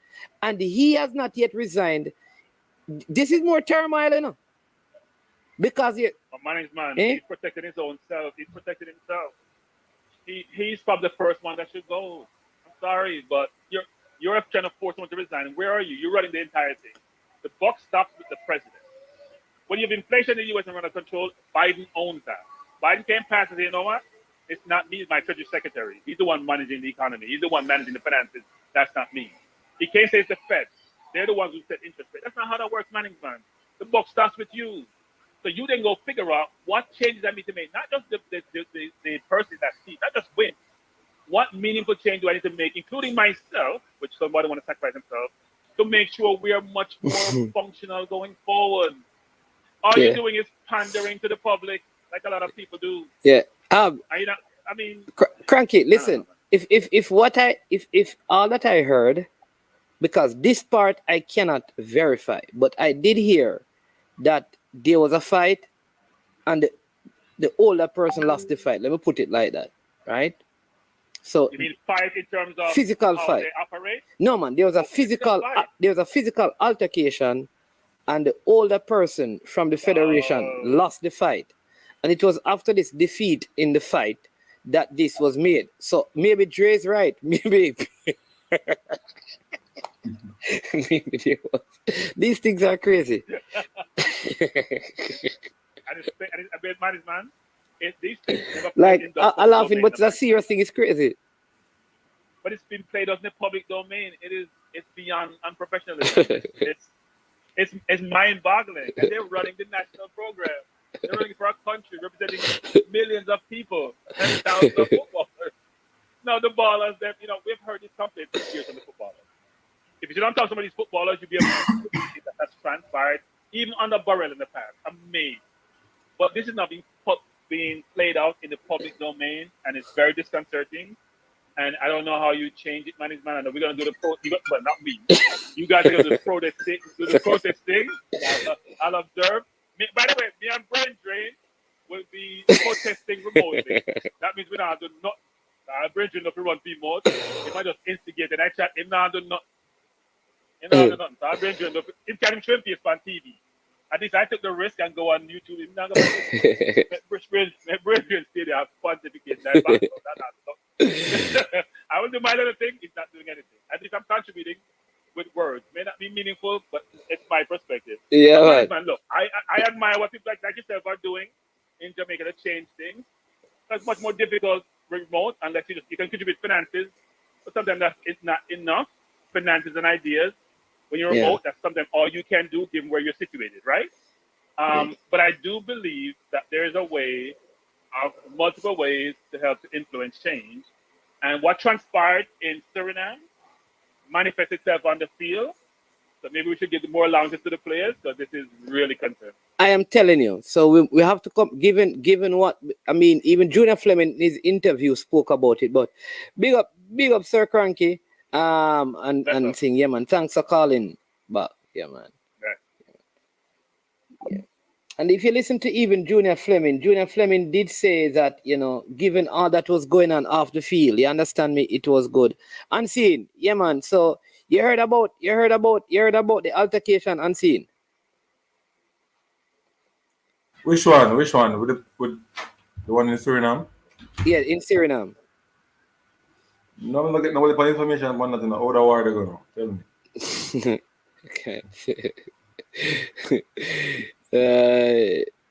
and he has not yet resigned, this is more turmoil, you know. Because Management, he's protecting his own self. He's protecting himself. He's probably the first one that should go. I'm sorry, but you're trying to force someone to resign. Where are you? You're running the entire thing. The buck stops with the president. When you have inflation in the U.S. and under control, Biden owns that. Biden can't pass and say, you know what? It's not me, it's my Treasury Secretary. He's the one managing the economy. He's the one managing the finances. That's not me. He can't say it's the Fed. They're the ones who set interest rate. That's not how that works, management. The buck starts with you. So you then go figure out what changes I need to make. Not just the person that's not just Wint. What meaningful change do I need to make, including myself, which somebody want to sacrifice themselves, to make sure we are much more functional going forward. All you're doing is pandering to the public, like a lot of people do. Yeah. Are you not, I mean, Cranky, listen. If all that I heard, because this part I cannot verify, but I did hear that there was a fight and the older person lost the fight. Let me put it like that, right? So you mean fight in terms of physical how fight? they operate? No, man. There was a physical altercation, and the older person from the federation lost the fight, and it was after this defeat in the fight that this was made. So maybe Dre's right. Maybe. Maybe these things are crazy. These things never Like in the I'm laughing, domain, but the serious thing is crazy. But it's been played out in the public domain. It's beyond unprofessionalism. it's mind-boggling. And they're running the national program. They're running for a country representing millions of people and thousands of footballers. Now the ballers, we've heard this complaint for years from the footballers. If you don't talk to some of these footballers, you'll be able to see that that's transpired, even under Burrell in the past. Amazing. But this is not being played out in the public domain, and it's very disconcerting. And I don't know how you change it, management. I know we're going to do the protest, but not me. You guys are going to do the protest thing. I'll observe. By the way, me and Brian Drain will be protesting remotely. That means we don't have to not. Brian Drain, if we run remote, if I just instigate and I chat, him not do nothing. Him not do nothing. So Brian Drain, him can't even shrimp face on TV. At least I took the risk and go on YouTube. Him not going to Brian Drain stay there, pontificate. I will do my little thing. He's not doing anything. At least I'm contributing with words. May not be meaningful, but it's my perspective. Yeah, man. Look, I admire what people like yourself are doing in Jamaica to change things. That's much more difficult remote unless you can contribute finances, but sometimes it's not enough. Finances and ideas. When you're remote, that's sometimes all you can do given where you're situated, right? But I do believe that there is a way of multiple ways to help to influence change. And what transpired in Suriname manifests itself on the field. So maybe we should give more allowances to the players, because this is really concerning. I am telling you. So we have to come, given what, I mean, even Junior Fleming in his interview spoke about it. But big up Sir Cranky. And saying, yeah, man, thanks for calling. But yeah, man. Right. Yeah. And if you listen to even Junior Fleming did say that, given all that was going on off the field, you understand me, it was good. Unseen, yeah, man. So you heard about the altercation, Unseen. Which one? With the one in Suriname? Yeah, in Suriname. No, I'm not getting no information about nothing. How the war they go now? Tell me. Okay.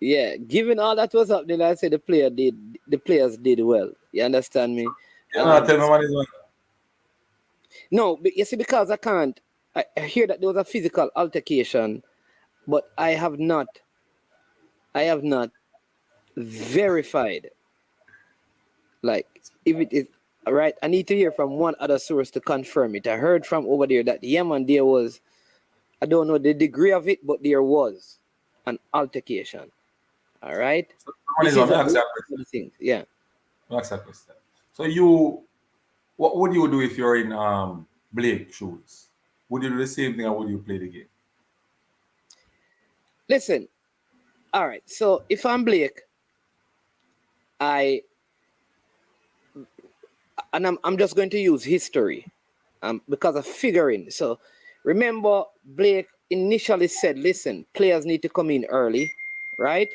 Yeah, given all that was happening, I say the players did well. You understand me? Yeah, tell me what is one. No, but you see, because I hear that there was a physical altercation, but I have not verified. Like, if it is right, I need to hear from one other source to confirm it. I heard from over there that there was, I don't know the degree of it, but there was an altercation. All right. Yeah. So what would you do if you're in Blake shoes? Would you do the same thing, or would you play the game? Listen. All right. So if I'm Blake, I'm just going to use history, because of figuring. So remember, Blake initially said, "Listen, players need to come in early, right?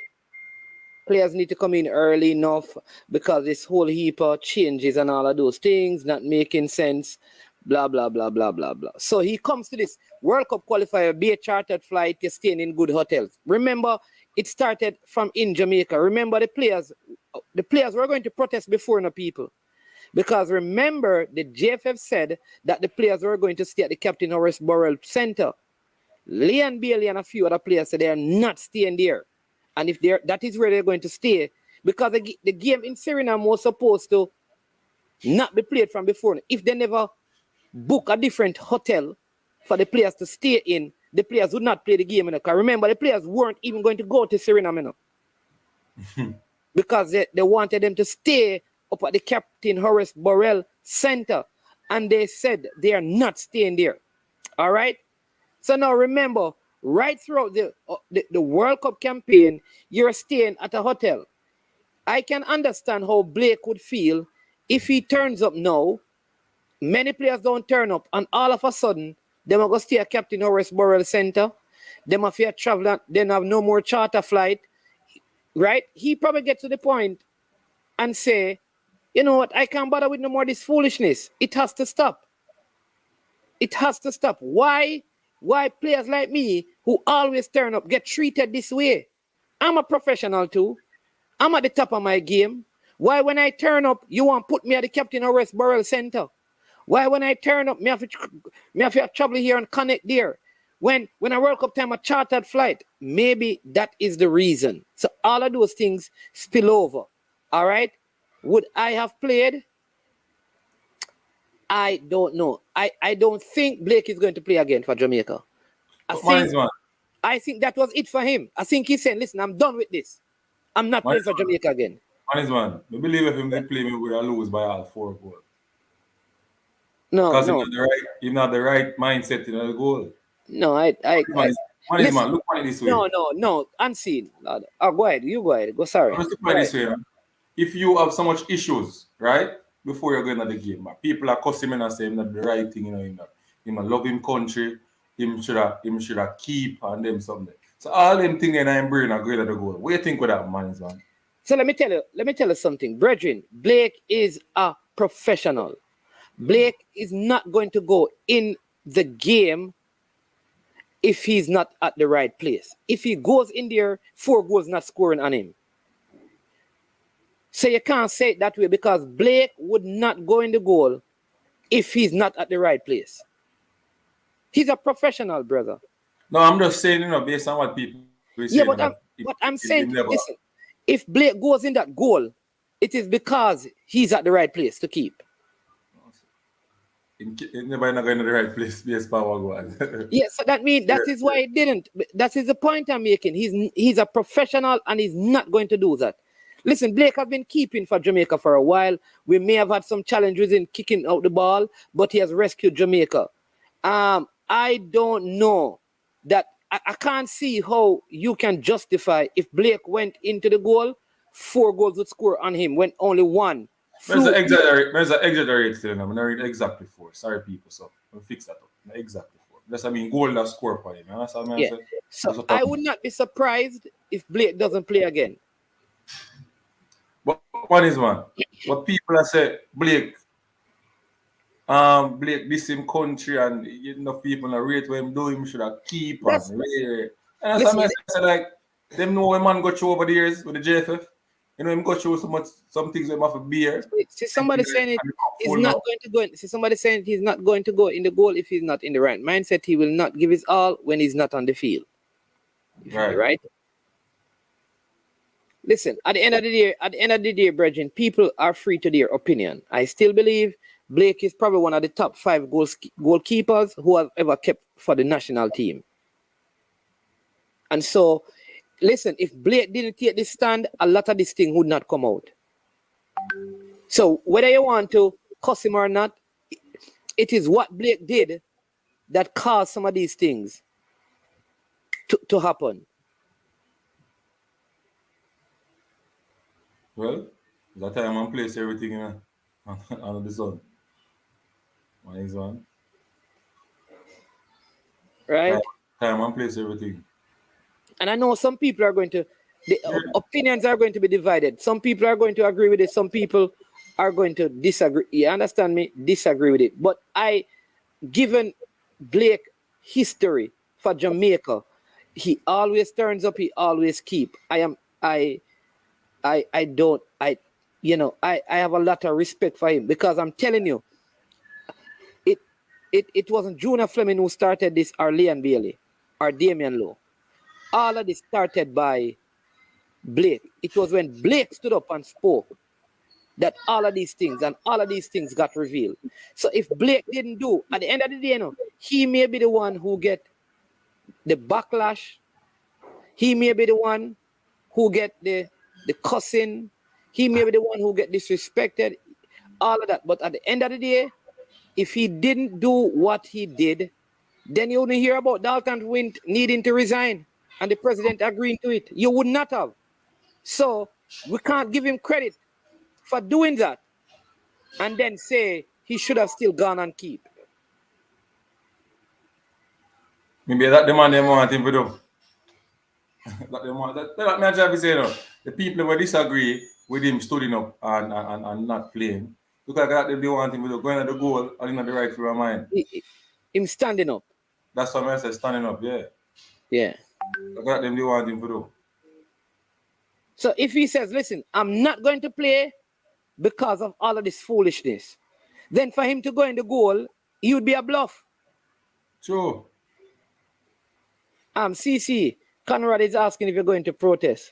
Players need to come in early enough because this whole heap of changes and all of those things not making sense, blah, blah, blah, blah, blah, blah." So he comes to this World Cup qualifier, be a chartered flight, you're staying in good hotels. Remember, it started from in Jamaica. Remember, the players were going to protest before no people. Because remember, the JFF said that the players were going to stay at the Captain Horace Burrell Center. Leon Bailey and a few other players said they are not staying there. And if that is where they're going to stay, because the game in Suriname was supposed to not be played from before. If they never book a different hotel for the players to stay in, the players would not play the game. Because remember, the players weren't even going to go to Suriname. Because they wanted them to stay up at the Captain Horace Burrell Center. And they said they are not staying there. All right? So now remember, right throughout the World Cup campaign, you're staying at a hotel. I can understand how Blake would feel if he turns up now. Many players don't turn up, and all of a sudden, they will go stay at Captain Horace Burrell Center. They must fear travel, then have no more charter flight. Right? He probably gets to the point and say, you know what, I can't bother with no more of this foolishness. It has to stop. It has to stop. Why players like me who always turn up get treated this way? I'm a professional too. I'm at the top of my game. Why when I turn up, you want to put me at the Captain Horace Burrell Center? Why when I turn up, me have to travel here and connect there? When I World Cup time, a chartered flight. Maybe that is the reason. So all of those things spill over. All right? Would I have played? I don't know. I don't think Blake is going to play again for Jamaica. I think that was it for him. I think he's saying, listen, I'm done with this. I'm not playing for Jamaica again. Man, I believe if him they play me, we'll lose by all 4 goals. No, because no. You're not the right mindset in the goal. No, man, look at it this way. No, unseen. Go ahead. You go ahead. Go, sorry. Look at it this way. If you have so much issues, right, before you're going to the game, people are cussing him and saying that the right thing, him love him country, him should have keep and them something. So all them things in I'm brain are going to the goal. What do you think with that, man? So let me tell you something. Brethren, Blake is a professional. Blake is not going to go in the game if he's not at the right place. If he goes in there, 4 goals not scoring on him. So you can't say it that way because Blake would not go in the goal if he's not at the right place. He's a professional, brother. No, I'm just saying, based on what people are saying. Yeah, but I'm saying, listen, if Blake goes in that goal, it is because he's at the right place to keep. Never not going to the right place based power go. Yeah, so that means that is why he didn't. That is the point I'm making. He's a professional and he's not going to do that. Listen, Blake has been keeping for Jamaica for a while. We may have had some challenges in kicking out the ball, but he has rescued Jamaica. I don't know that I can't see how you can justify if Blake went into the goal, 4 goals would score on him when only 1. There's an exaggerate still, I'm not really exactly 4. Sorry, people. So we'll fix that up. Not exactly 4. That's goal that score for him. You understand what I'm saying? So I would not be surprised if Blake doesn't play again. But one is one. What people are saying, Blake, this him country and enough people not rate what him do, him should have keep on. And that's what I say, like, them know when man go through over the years with the JFF. You know, him go through some things that him have a beer. See somebody saying he's not going to go in. See somebody saying he's not going to go in the goal if he's not in the right mindset. He will not give his all when he's not on the field. Right? Listen, at the end of the day, brethren, people are free to their opinion. I still believe Blake is probably one of the top 5 goalkeepers who have ever kept for the national team. And so, listen, if Blake didn't take this stand, a lot of this thing would not come out. So whether you want to cuss him or not, it is what Blake did that caused some of these things to happen. Well, that time and place everything under the sun. One is one. Right? Time and place everything. And I know some people are going to, the opinions are going to be divided. Some people are going to agree with it. Some people are going to disagree. You understand me? Disagree with it. But given Blake history for Jamaica, he always turns up. He always keep. I have a lot of respect for him because I'm telling you, it wasn't Junior Fleming who started this, or Leon Bailey, or Damian Lowe. All of this started by Blake. It was when Blake stood up and spoke that all of these things got revealed. So if Blake didn't do, at the end of the day, he may be the one who get the backlash. He may be the one who get the cussing. He may be the one who get disrespected. All of that. But at the end of the day, if he didn't do what he did, then you wouldn't hear about Dalton Wint needing to resign and the president agreeing to it. You would not have. So we can't give him credit for doing that and then say he should have still gone and keep. Maybe that the man they want him to do. The people who disagree with him stood up and not playing. Look like that they want him to do, going at the goal and in the right frame of mind. Him standing up. That's what I said, standing up, yeah. Yeah. Look at them they want him to do. So if he says, listen, I'm not going to play because of all of this foolishness, then for him to go in the goal, he would be a bluff. True. CC, Conrad is asking if you're going to protest.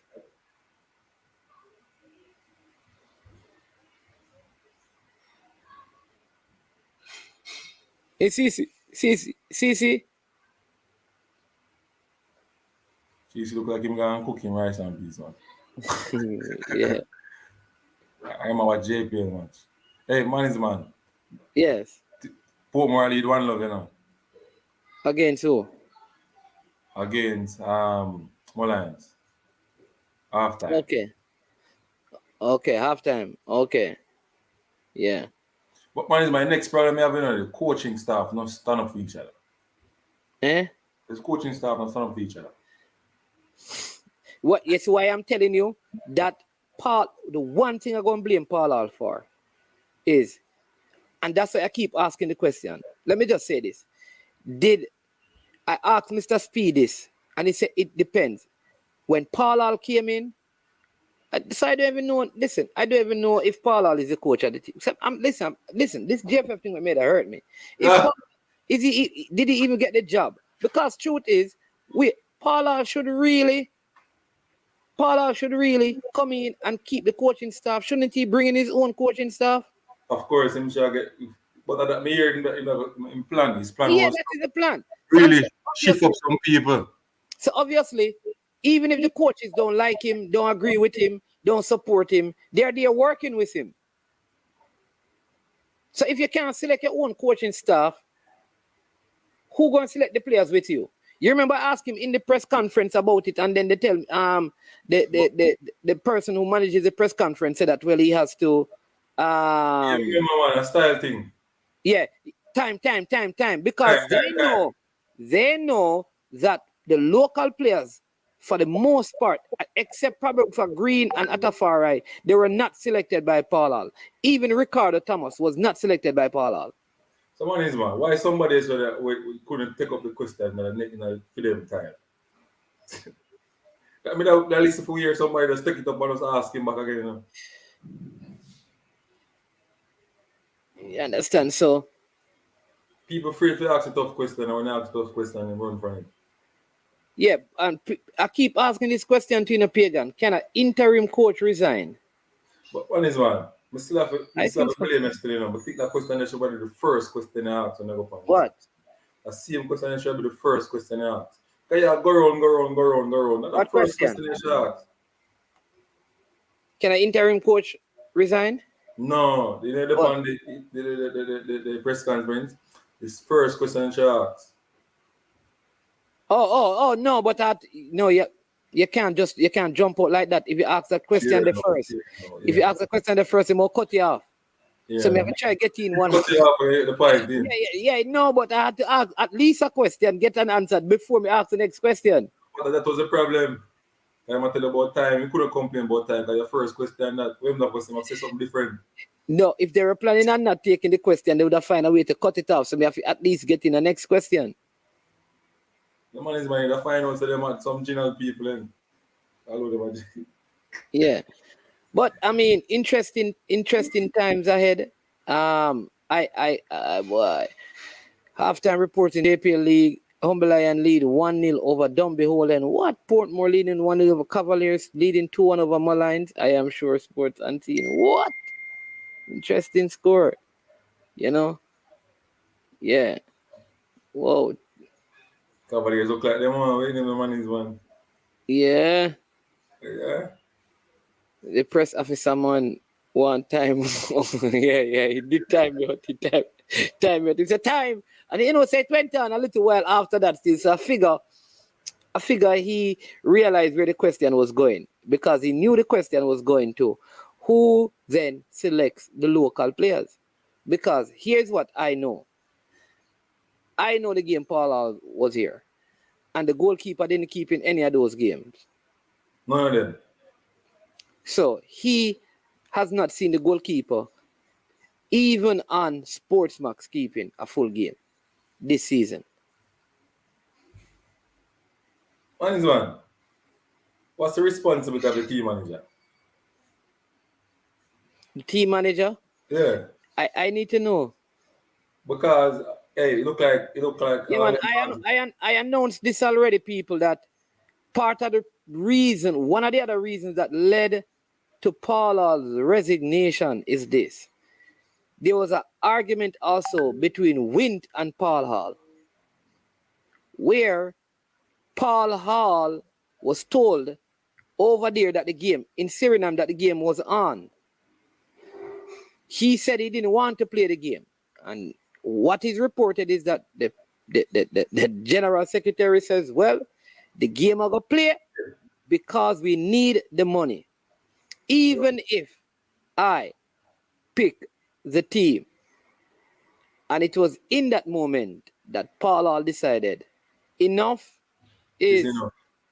Hey, CC. CC look like him going cooking rice and peas, man. Yeah. I'm our JPL match. Hey, man. Yes. Portmore lead 1-0, Against who? Against Lions. Halftime. Okay, halftime. Okay. Yeah. But my next problem I have, the coaching staff not stand up for each other. This coaching staff not stand up for each other. Yes, why I'm telling you that the one thing I'm going to blame Paul Hall for is, and that's why I keep asking the question. Let me just say this. I asked Mr. Speed this, and he said it depends. When Paul Hall came in, I don't even know. Listen, I don't even know if Paul Hall is the coach of the team. Listen, this JFF thing made it hurt me. Did he even get the job? Because truth is, Paul Hall should really come in and keep the coaching staff. Shouldn't he bring in his own coaching staff? Of course, him should get. But that me hear in plan. His plan Yeah, was that is the plan. really shift up some people. So obviously, even if the coaches don't like him, don't agree with him, don't support him, they're there working with him. So if you can't select your own coaching staff, who going to select the players with you? You remember I asked him in the press conference about it, and then they tell the person who manages the press conference said that, well, he has to You remember man, a style thing. yeah, time, because they know that the local players, for the most part, except probably for Green and Atafari, they were not selected by Paul Hall. Even Ricardo Thomas was not selected by Paul Hall. Someone is man. Why somebody said that we couldn't take up the question for them time? I mean, at least for years somebody just take it up and just ask him back again. You know? You understand? So people afraid to ask a tough question, and when they ask a tough question, they run from it. yeah, and I keep asking this question to Pagan. Can an interim coach resign? But one is man. I still have to blame yesterday, you know. But I think that question should be the first question I ask when I go on. What? The same question should be the first question I ask. Can you go around? That's the first question you should ask. Can an interim coach resign? No, they did on the press conference. This first question you should ask. Oh no, but you can't jump out like that. If you ask that question if you ask the question the first, it will cut you off. Yeah, so maybe try get in one. Cut you off the point. Yeah, no, but I had to ask at least a question, get an answer before me ask the next question. But that was the problem. I'm tell you about time. You couldn't complain about time because your first question that when the person must say something different. No, if they were planning on not taking the question, they would have found a way to cut it off. So we have to at least get in the next question. The man is money. They find out so they had some general people in. All over them. Yeah, but I mean, interesting times ahead. Boy, halftime reports in the APL League. Humble Lion lead 1-0 over Dunby Hole. And what? Portmore leading 1-0 over Cavaliers, leading 2-1 over Mullines. I am sure Sports Unseen. What? Interesting score. You know? Yeah. Whoa. Cavaliers look like them one. The man is one. Yeah. Yeah. The press officer man one time. yeah, he did time out. He said time. And say it went on a little while after that still. So I figure he realized where the question was going, because he knew the question was going to who then selects the local players. Because here's what I know. I know the game Paul Hall was here. And the goalkeeper didn't keep in any of those games. None of them. So he has not seen the goalkeeper even on Sportsmax keeping a full game this season. One is one. What's the responsibility of the team manager? The team manager? Yeah. I need to know. Because it look like yeah, man, I announced this already, people, that part of the reason, one of the other reasons that led to Paul Hall's resignation is this. There was an argument also between Wint and Paul Hall, where Paul Hall was told over there that the game, in Suriname, that the game was on. He said he didn't want to play the game. And what is reported is that the general secretary says, well, the game are going to play because we need the money. Even if I pick the team. And it was in that moment that Paul Hall decided enough is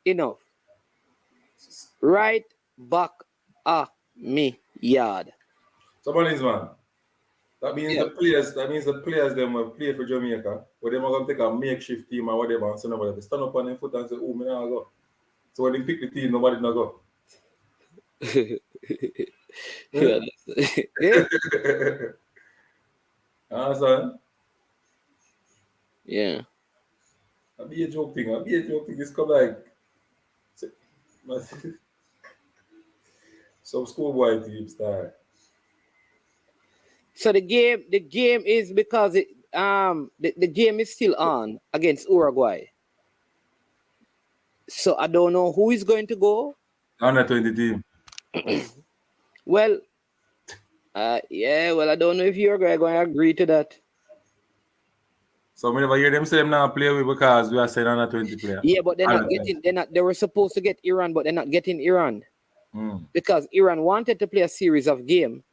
enough. Right back at me yard. Somebody is man. That means the players them will play for Jamaica, but they're going to take a makeshift team or whatever and send over. They stand up on their foot and say, oh, me not go. So when they pick the team, nobody not go. Yeah. Understand? Yeah. I'll be a joke thing. It's come like some schoolboy team style. So the game is because the game is still on against Uruguay. So I don't know who is going to go. Under 20 team. Well, I don't know if Uruguay are going to agree to that. So we never hear them say them now play with because we are saying under 20 player. Yeah, but they're All not the getting. They're not. They were supposed to get Iran, but they're not getting Iran time. because Iran wanted to play a series of game,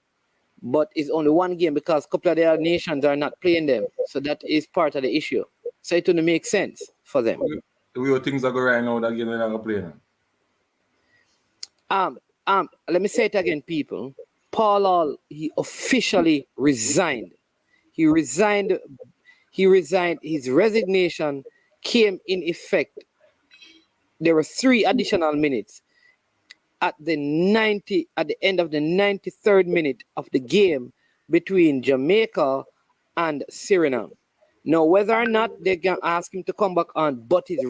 but it's only one game because a couple of their nations are not playing them. So that is part of the issue. So it wouldn't make sense for them. The way things are going right now, that game they're not gonna play now. Let me say it again, people. Paul Hall, he officially resigned. He resigned. His resignation came in effect. There were 3 additional minutes at the end of the 93rd minute of the game between Jamaica and Suriname. Now, whether or not they can ask him to come back on, but his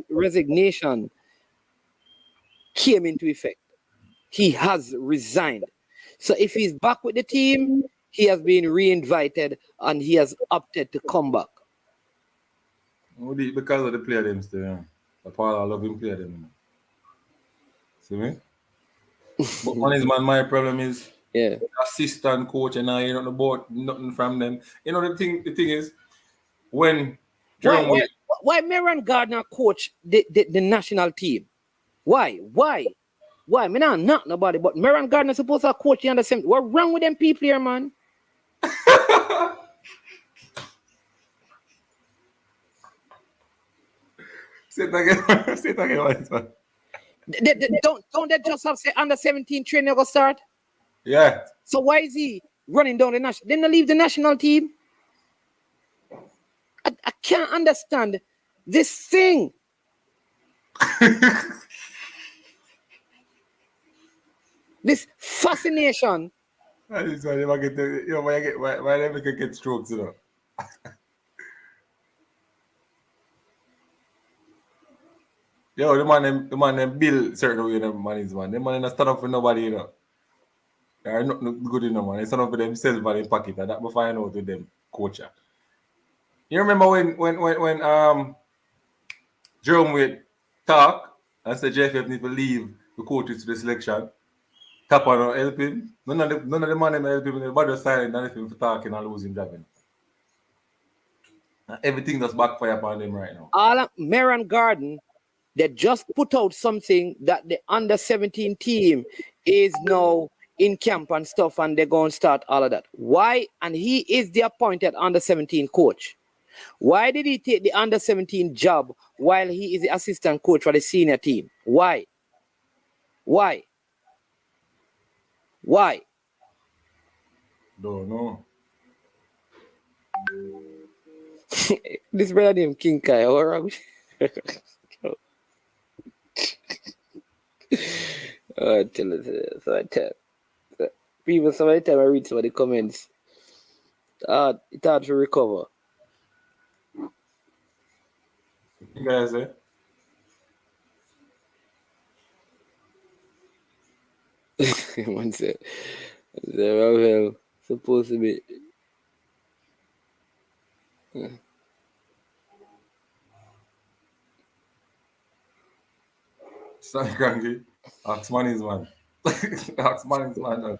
resignation came into effect. He has resigned. So if he's back with the team, he has been re-invited and he has opted to come back. Because of the player them still, yeah. The Paul, I love him play them. See me? But one is my problem is assistant coach and I hear about nothing from them. You know the thing is when why Meron Gardner coach the national team? Why? I mean, I'm not nobody, but Meron Gardner supposed to coach the under 17. What's wrong with them people here, man? Say it again. Say it again. Don't they just have say under 17 training go start? Yeah. So why is he running down the national? Didn't they leave the national team? I can't understand this thing. This fascination. That is why they get why they can get strokes, you know. Yo, the man them bill certain way them man is man. The man not stand up for nobody, you know. They are not good enough, man. They stand up for themselves and in pocket, and that before I know to them coach. You remember when Jerome Wint talk and said JFF need to leave the coaches to the selection. Tap on help him. None of the man them help him. Everybody was silent and him for talking and losing driving. Everything that's backfire upon them right now. All Meron Garden, they just put out something that the under 17 team is now in camp and stuff, and they're going to start all of that. Why? And he is the appointed under 17 coach. Why did he take the under 17 job while he is the assistant coach for the senior team? Why? Don't know. This brother named King Kai, all right? I tell it. So I tell people. So I tell I read some of the comments. It's hard to recover. You guys, eh? One said, well, supposed to be. Sorry, Granky. Oxman is man. Oxman is man.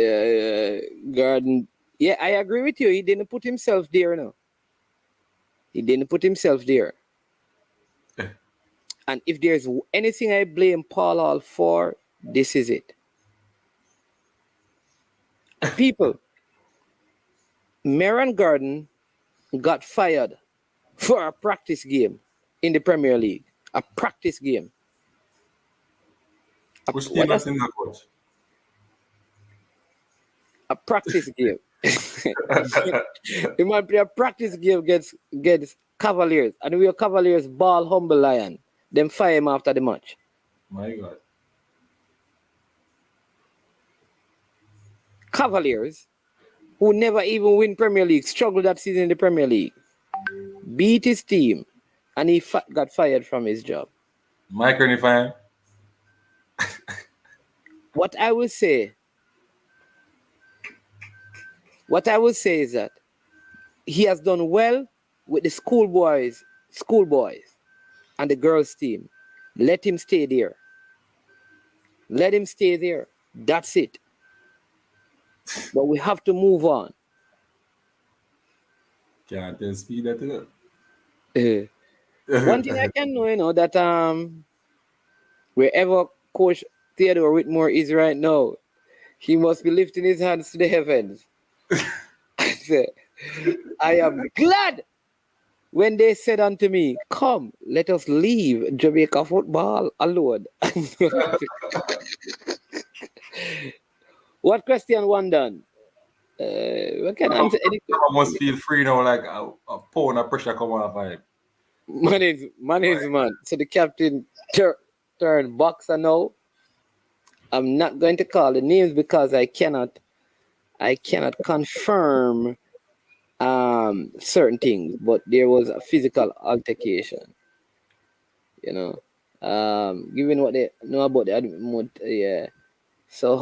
Yeah. Garden. Yeah, I agree with you. He didn't put himself there, no. He didn't put himself there. And if there's anything I blame Paul Hall for, this is it. People, Meron Garden got fired for a practice game in the Premier League. A practice game. Which team has in that coach? A practice game. He might play a practice game against Cavaliers. And we are Cavaliers ball humble lion. Then fire him after the match. My God. Cavaliers, who never even win Premier League, struggled that season in the Premier League, beat his team, and he got fired from his job. Mike Ernie fine. What I will say is that he has done well with the schoolboys and the girls team. Let him stay there. That's it. but we have to move on. Can't tell speed that too. One thing I can know, that wherever Coach Theodore Whitmore is right now, he must be lifting his hands to the heavens. I am glad when they said unto me, "Come, let us leave Jamaica football alone." What question one done? What can I answer any I must feel free now, like a pound of pressure come off of him. Man. So the captain turned boxer now. I'm not going to call the names because I cannot confirm certain things, but there was a physical altercation. Given what they know about the yeah. So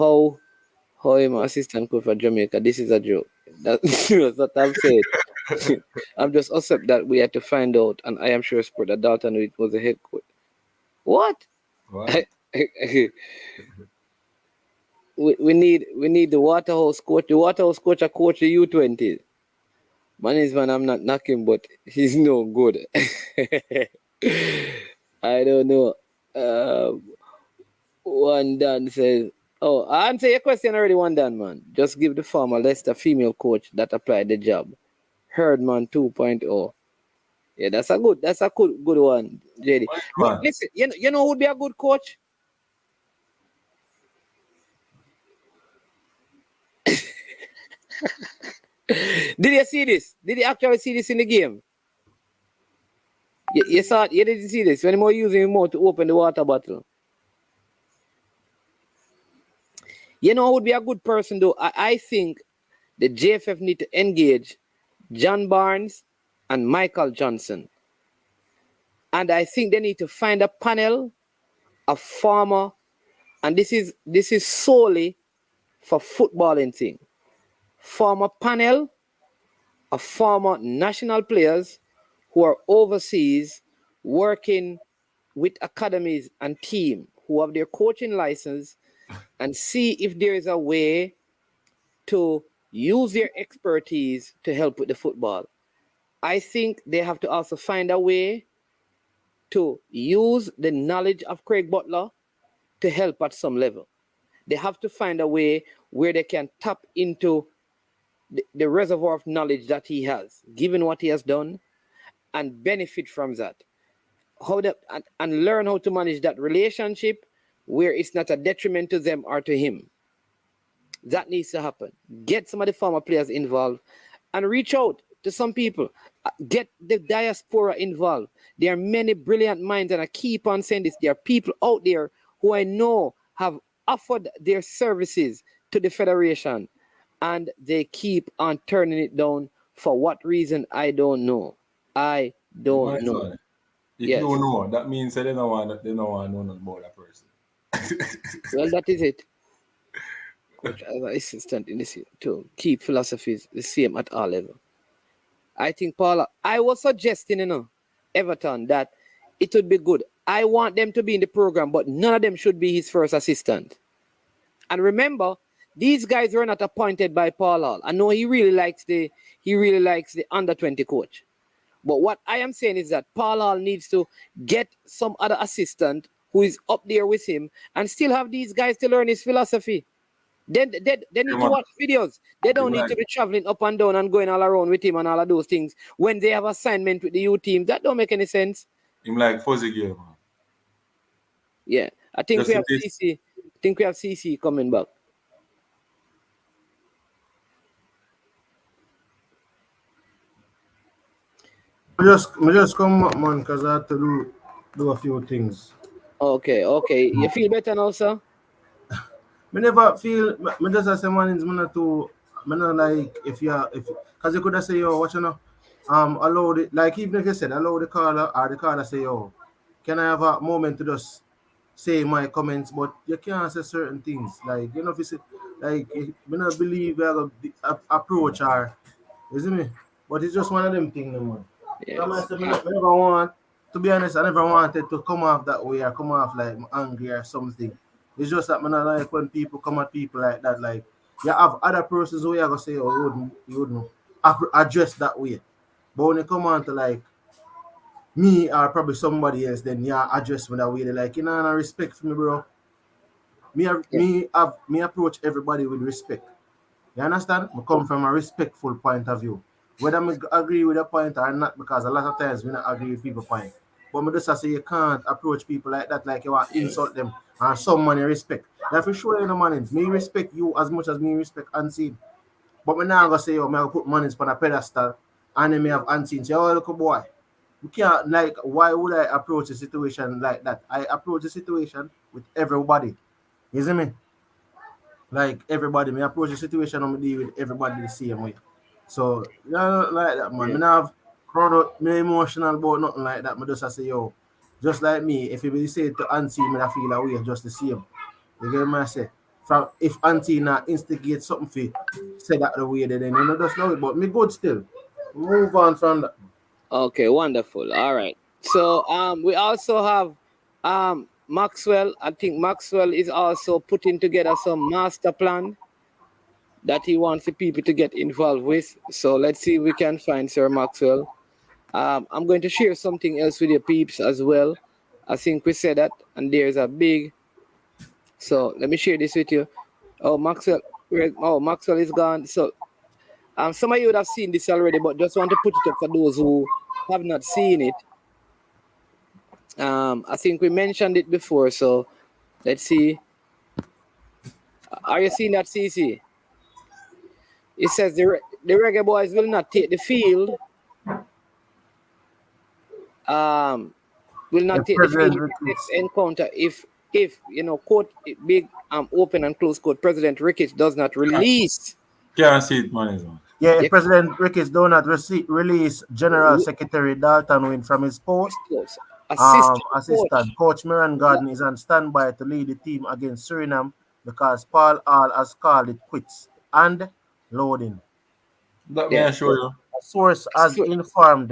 how am I assistant coach for Jamaica? This is a joke. That's what I'm saying. I'm just upset that we had to find out, and I am sure Sport that Dalton was the head coach. What? we need the Waterhouse coach. The Waterhouse coach, a coach the U20. Man, I'm not knocking, but he's no good. I don't know. One Dan says, "Oh, I answer your question already. One Dan, man. Just give the former Leicester female coach that applied the job. Herdman 2.0. Yeah, that's a good one, JD. But listen, you know who would be a good coach? Did you see this? Did you actually see this in the game? You saw it? You didn't see this when he was using him more to open the water bottle. You know who would be a good person though? I think the JFF need to engage John Barnes and Michael Johnson. And I think they need to find a panel of former, and this is solely for footballing thing. Former panel of former national players who are overseas working with academies and team who have their coaching license, and see if there is a way to use their expertise to help with the football. I think they have to also find a way to use the knowledge of Craig Butler to help at some level. They have to find a way where they can tap into the reservoir of knowledge that he has, given what he has done, and benefit from that. And learn how to manage that relationship where it's not a detriment to them or to him. That needs to happen. Get some of the former players involved and reach out to some people. Get the diaspora involved. There are many brilliant minds, and I keep on saying this. There are people out there who I know have offered their services to the federation, and they keep on turning it down. For what reason, I don't know. I don't know. If you don't know, that means they don't want to know nothing about that person. Well, that is it. Coach as an assistant in this to keep philosophies the same at all level. I think, Paula, I was suggesting, Everton, that it would be good. I want them to be in the program, but none of them should be his first assistant. And remember, these guys were not appointed by Paul Hall. I know he really likes the under-20 coach. But what I am saying is that Paul Hall needs to get some other assistant who is up there with him and still have these guys to learn his philosophy. They need to watch videos. They don't need to be traveling up and down and going all around with him and all of those things when they have assignment with the U team. That don't make any sense. Him like fuzzy game, man. Yeah, I think we have CC. I think we have CC coming back. I just come up, man, because I have to do a few things. Okay. You feel better now, sir? Me never feel. Me just say, man, it's not too. Me not like if because you could have say, yo, what you know, allow the, like even if you said allow the caller or the caller say, yo, can I have a moment to just say my comments, but you can't say certain things. Like, if you say, like, me not believe we have a approach or, you see me? But it's just one of them things, man. Yes. I never want, to be honest, I never wanted to come off that way or come off like angry or something. It's just that, man, I like when people come at people like that, like, You have other persons who you gonna say, oh, you wouldn't address that way. But when it come on to like me or probably somebody else, then yeah, address me that way. They're like, you know, no respect for me, bro. Me approach everybody with respect. You understand? I come from a respectful point of view. Whether I agree with a point or not, because a lot of times we not agree with people point. But me just say you can't approach people like that, like you want to insult them and some money respect. That for sure, you know, man. Me respect you as much as me respect Unseen. But me now gonna say, oh, me gonna put money on a pedestal and then me have Unseen say, oh, look, boy. We can't, like, why would I approach a situation like that? I approach the situation with everybody. You see me? Like everybody, me approach the situation and me deal with everybody the same way. So, you know, like that, man. Yeah. Me not have crowd out, me emotional about nothing like that. Me just say, yo, just like me, if you say to Auntie, me I feel away just the same. You get what I say? From if Auntie not instigate something for say that the way, then you know just know it. But me good still. Move on from that. Okay, wonderful. All right. So we also have Maxwell. I think Maxwell is also putting together some master plan that he wants the people to get involved with. So let's see if we can find Sir Maxwell. I'm going to share something else with your peeps as well. I think we said that, and there's a big. So let me share this with you. Oh, Maxwell. Maxwell is gone. So some of you would have seen this already, but just want to put it up for those who have not seen it. I think we mentioned it before, so let's see. Are you seeing that, CC? It says the Reggae Boys will not take the field. Will not If take the field President in the Ricketts, next encounter if you know, quote, big open and close quote, President Ricketts does not release. Can't see it, man. yeah, if Yeah, President Ricketts do not release General Secretary Dalton Wint from his post, assistant coach. Coach Miran Garden is on standby to lead the team against Suriname because Paul Hall has called it quits and loading. Let me Yeah. assure you. A source has informed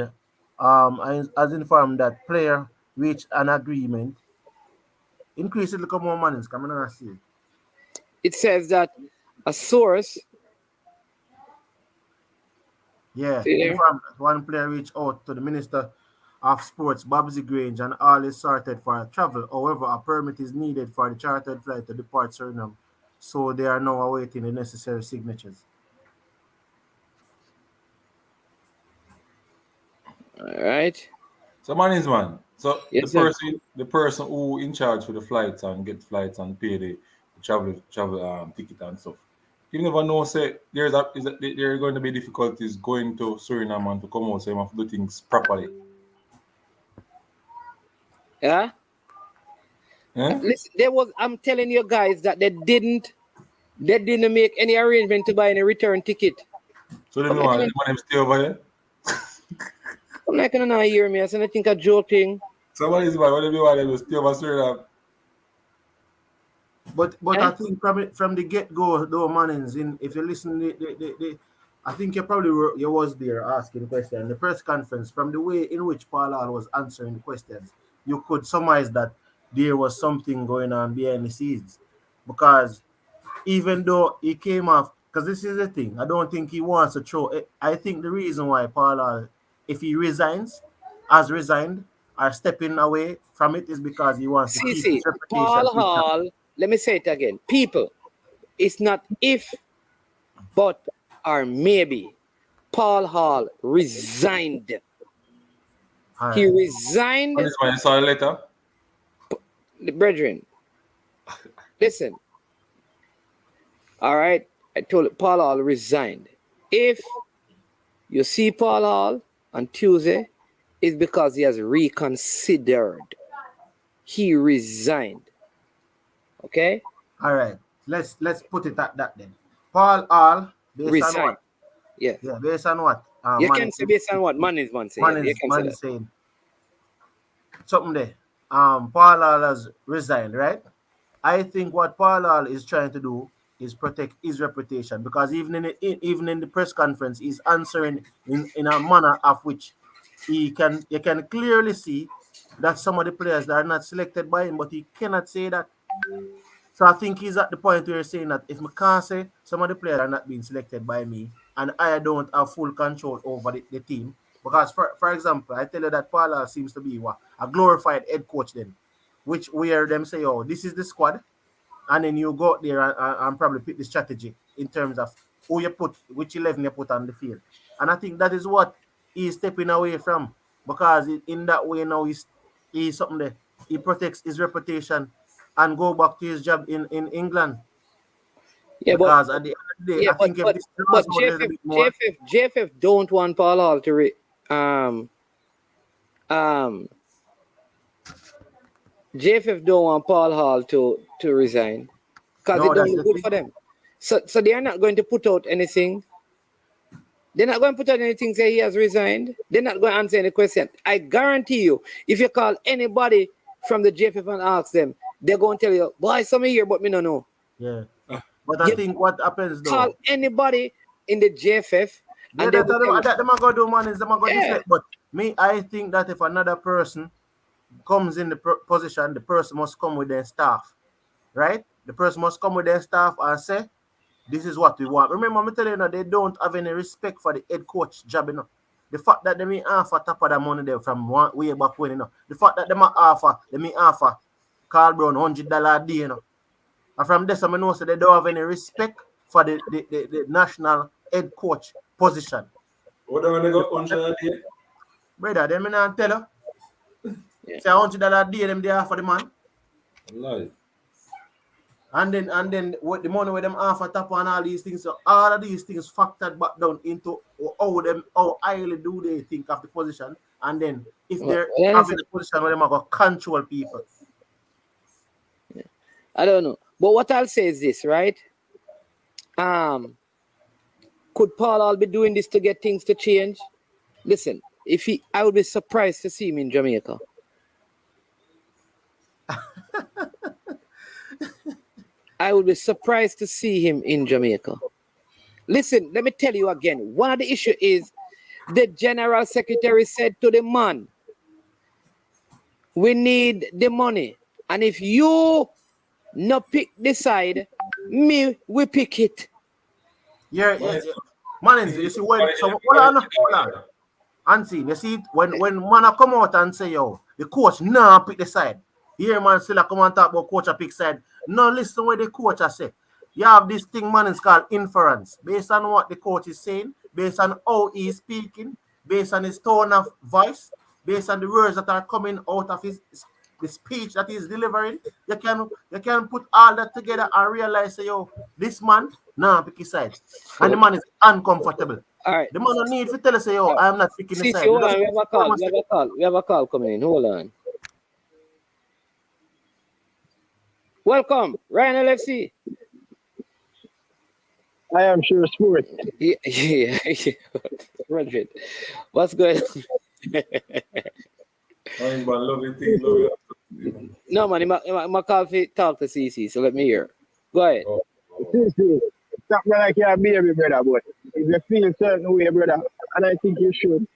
that player reached an agreement. Increase it, look more money. Come on, see. It says that a source. Yeah, See there? informed that one player reached out to the Minister of Sports, Babsy Grange, and all is sorted for travel. However, a permit is needed for the chartered flight to depart Suriname, so they are now awaiting the necessary signatures. All right. So man. So Yes, sir. the person who in charge for the flights and get flights and pay the travel ticket and stuff. You never know, say there are going to be difficulties going to Suriname and to come out, so you have to do things properly. Yeah. Eh? Listen, I'm telling you guys that they didn't make any arrangement to buy any return ticket. So they know them stay over there. I'm not gonna hear me. I said I think a joking. Somebody's man, what do you want them to stay over Suriname? But I think from the get go, though, Mannings, if you listen, I think you was there asking the question. The press conference, from the way in which Paul Hall was answering the questions, you could surmise that there was something going on behind the scenes, because even though he came off, because this is the thing, I don't think he wants to throw it. I think the reason why Paul Hall, if he has resigned or stepping away from it, is because he wants to keep his reputation. Paul Hall, let me say it again. People, it's not if, but, or maybe. Paul Hall resigned. All He right. resigned. What is my saw letter? The brethren, listen. All right, I told you, Paul Hall resigned. If you see Paul Hall on Tuesday, it's because he has reconsidered. He resigned. Okay? All right. Let's put it at that then. Paul Hall, based on what? Yeah. Yeah, based on what? You can say based on what man is saying. You can say that. Saying something there. Paul Hall has resigned, right? I think what Paul Hall is trying to do is protect his reputation, because even in the press conference, he's answering in a manner of which you can clearly see that some of the players that are not selected by him, but he cannot say that. So I think he's at the point where he's saying that if I can't say some of the players are not being selected by me and I don't have full control over the team, because for example, I tell you that Paula seems to be what a glorified head coach then, which where them say, oh, this is the squad, and then you go out there and probably pick the strategy in terms of who you put, which 11 you put on the field. And I think that is what he's stepping away from, because in that way now he's something that he protects his reputation and go back to his job in England. Yeah, Because at the end of the day, I think if this draws out a little bit more. JFF don't want Paul Hall to JFF don't want Paul Hall to resign because No, it don't that's look the good thing. for them. So they are not going to put out anything. They're not going to put out anything say he has resigned. They're not going to answer any question. I guarantee you, if you call anybody from the JFF and ask them, they're going to tell you, boy, some here, but me no know. Yeah. But I think what happens though, call anybody in the JFF yeah, and they that will tell you, them are going to do, man, is them are going to Yeah. deflect. But me, I think that if another person comes in the position, the person must come with their staff, right? The person must come with their staff and say, this is what we want. Remember, I'm telling you, they don't have any respect for the head coach job, you know. The fact that they may offer top of the money there from way back when, you know. The fact that they may offer Carl Brown $100 a day, you know. And from this, I know so they don't have any respect for the national head coach position. What do they got $100 a day? Brother, they may not tell you. Say $100 a day, them they offer the man. Lie. And then what the money with them offer top on all these things, so all of these things factored back down into how highly do they think of the position, and then if they're having the position where they are going to control people. I don't know. But what I'll say is this, right? Could Paul Hall be doing this to get things to change? Listen, I would be surprised to see him in Jamaica. I would be surprised to see him in Jamaica. Listen, let me tell you again. One of the issues is the general secretary said to the man, we need the money. And if you not pick this side, we pick it. Yeah. Man, you see when hold on. Ansi, you see when man come out and say, yo, the coach nah pick the side. Here man still come and talk about coach a pick side. No, listen what the coach has said. You have this thing, man, it's called inference. Based on what the coach is saying, based on how he is speaking, based on his tone of voice, based on the words that are coming out of the speech that he's delivering, you can put all that together and realize, say, yo, this man, nah, pick his side. And the man is uncomfortable. All right. The man don't need to tell us, say, yo, I'm not picking the side. Hold on, we have a call coming in. Hold on. Welcome, Ryan LFC. I am sure sports. Yeah. Roderick. What's going on? No, man, my coffee talk to CC, so let me hear. Go ahead. CC, stop me like you're a baby, brother, but if you feel a certain way, brother, and I think you should,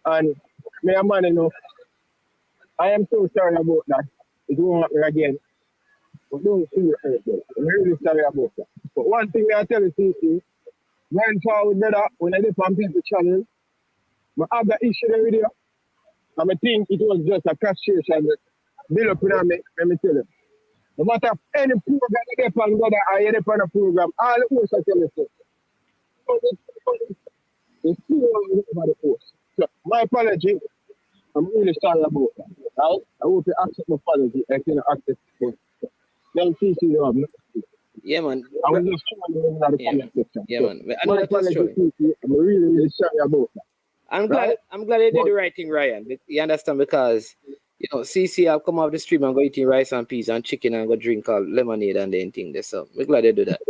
and me a man enough, I am so sorry about that. It won't happen again. But don't feel hurt, brother. I'm really sorry about that. But one thing I tell you, CC, going forward, brother, when I did on people channel, I have that issue there with you. And I think it was just a castration that build up in me, let me tell you. No matter any program you dip on, brother, or you dip on a program, all the hosts I tell you so. It's still over the host. So, my apology, I'm really sorry about that. Right? I hope you accept my apology. I can accept it. Then CC you have nothing. Yeah, man. I was just trying to in the comment section. Yeah, so, man. I my know that's apology, true. CC. I'm really sorry about that. I'm glad you did the right thing, Ryan. You understand? Because CC I'll come off the stream and go eating rice and peas and chicken and go drink lemonade and then thing there. So we're glad they do that.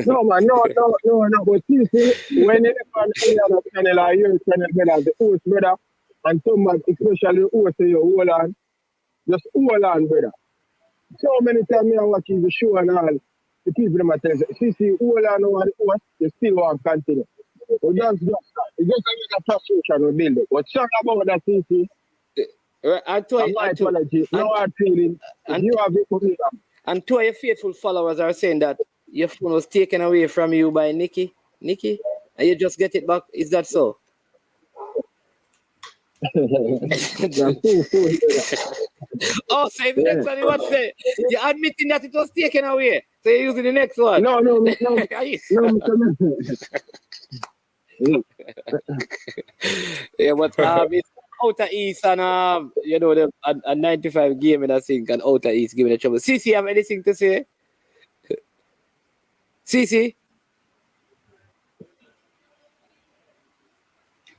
No, man, no. But CC, when you on any other channel or your channel, brother, the host, brother, and somebody, especially the host, you hold on. Just hold on, brother. So many times I watch the show and all, the people in my telling CC, hold on over the host, you still want to continue. But that's just a frustration we build up. But sorry about that, CC. My apology. No hard feeling. If you have it, put me down. And two of your faithful followers are saying that your phone was taken away from you by Nikki, and you just get it back. Is that so? Oh, say the next one you want to say. You're admitting that it was taken away. So you're using the next one. No. Yeah, but it's Outer East and you know the a 95 game and I think and Outer East giving a trouble. CC, have anything to say? CC?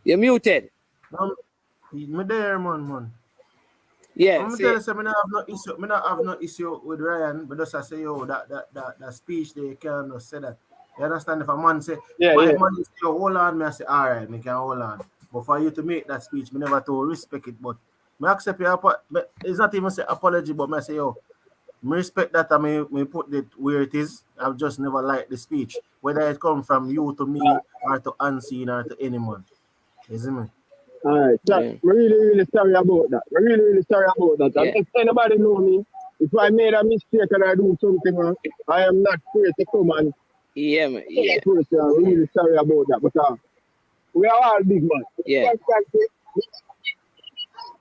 You're muted. Me there, man. Yeah. I'm tell you, so me not have no issue with Ryan, but just I say yo that speech they can just say that. You understand? If a man say man say yo, hold on, me I say alright, me can hold on. But for you to make that speech, me never to respect it. But me accept your it's not even say apology, but me say yo, me respect that and me put it where it is. I've just never liked the speech. Whether it come from you to me or to Unseen or to anyone. You see me? All right, I'm really sorry about that. I'm really sorry about that. And if anybody know me, if I made a mistake and I do something wrong, I am not free to come and man. Yeah. I'm really sorry about that because we are all big man. Yeah.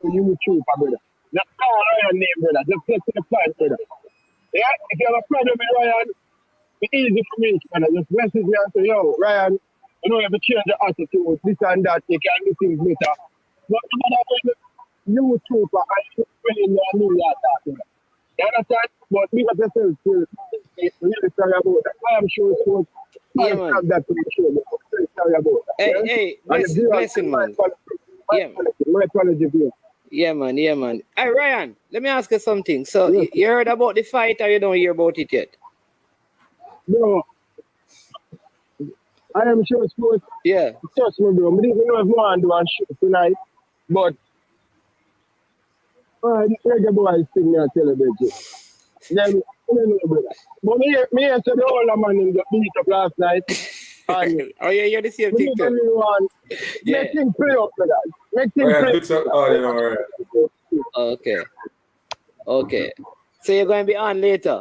You true, brother. Not all Ryan name, brother. Just get to the point, brother. Yeah, if you have a problem with Ryan, it's easy for me, brother. Just message me and say, yo, Ryan, you know, you have to change your attitude, this and that, you can do things better. But no matter when you trooper and you really know you are talking about. You understand? But me as yourself, really sorry about that. I am sure it's good. I have that to be sure. Really sorry about that. Hey, listen, man. My apology, bro. Yeah, man. Hey, Ryan, let me ask you something. So, you heard about the fight or you don't hear about it yet? No. I am sure it's good. Yeah. Trust me, bro. I didn't know if I want to do a show tonight, but the reggae boys sing me a television. Then, brother. But me and the older man in the beat up last night. And oh, yeah, you're the same thing too. Make things play up, brother. Make things play up. Okay. So you're going to be on later?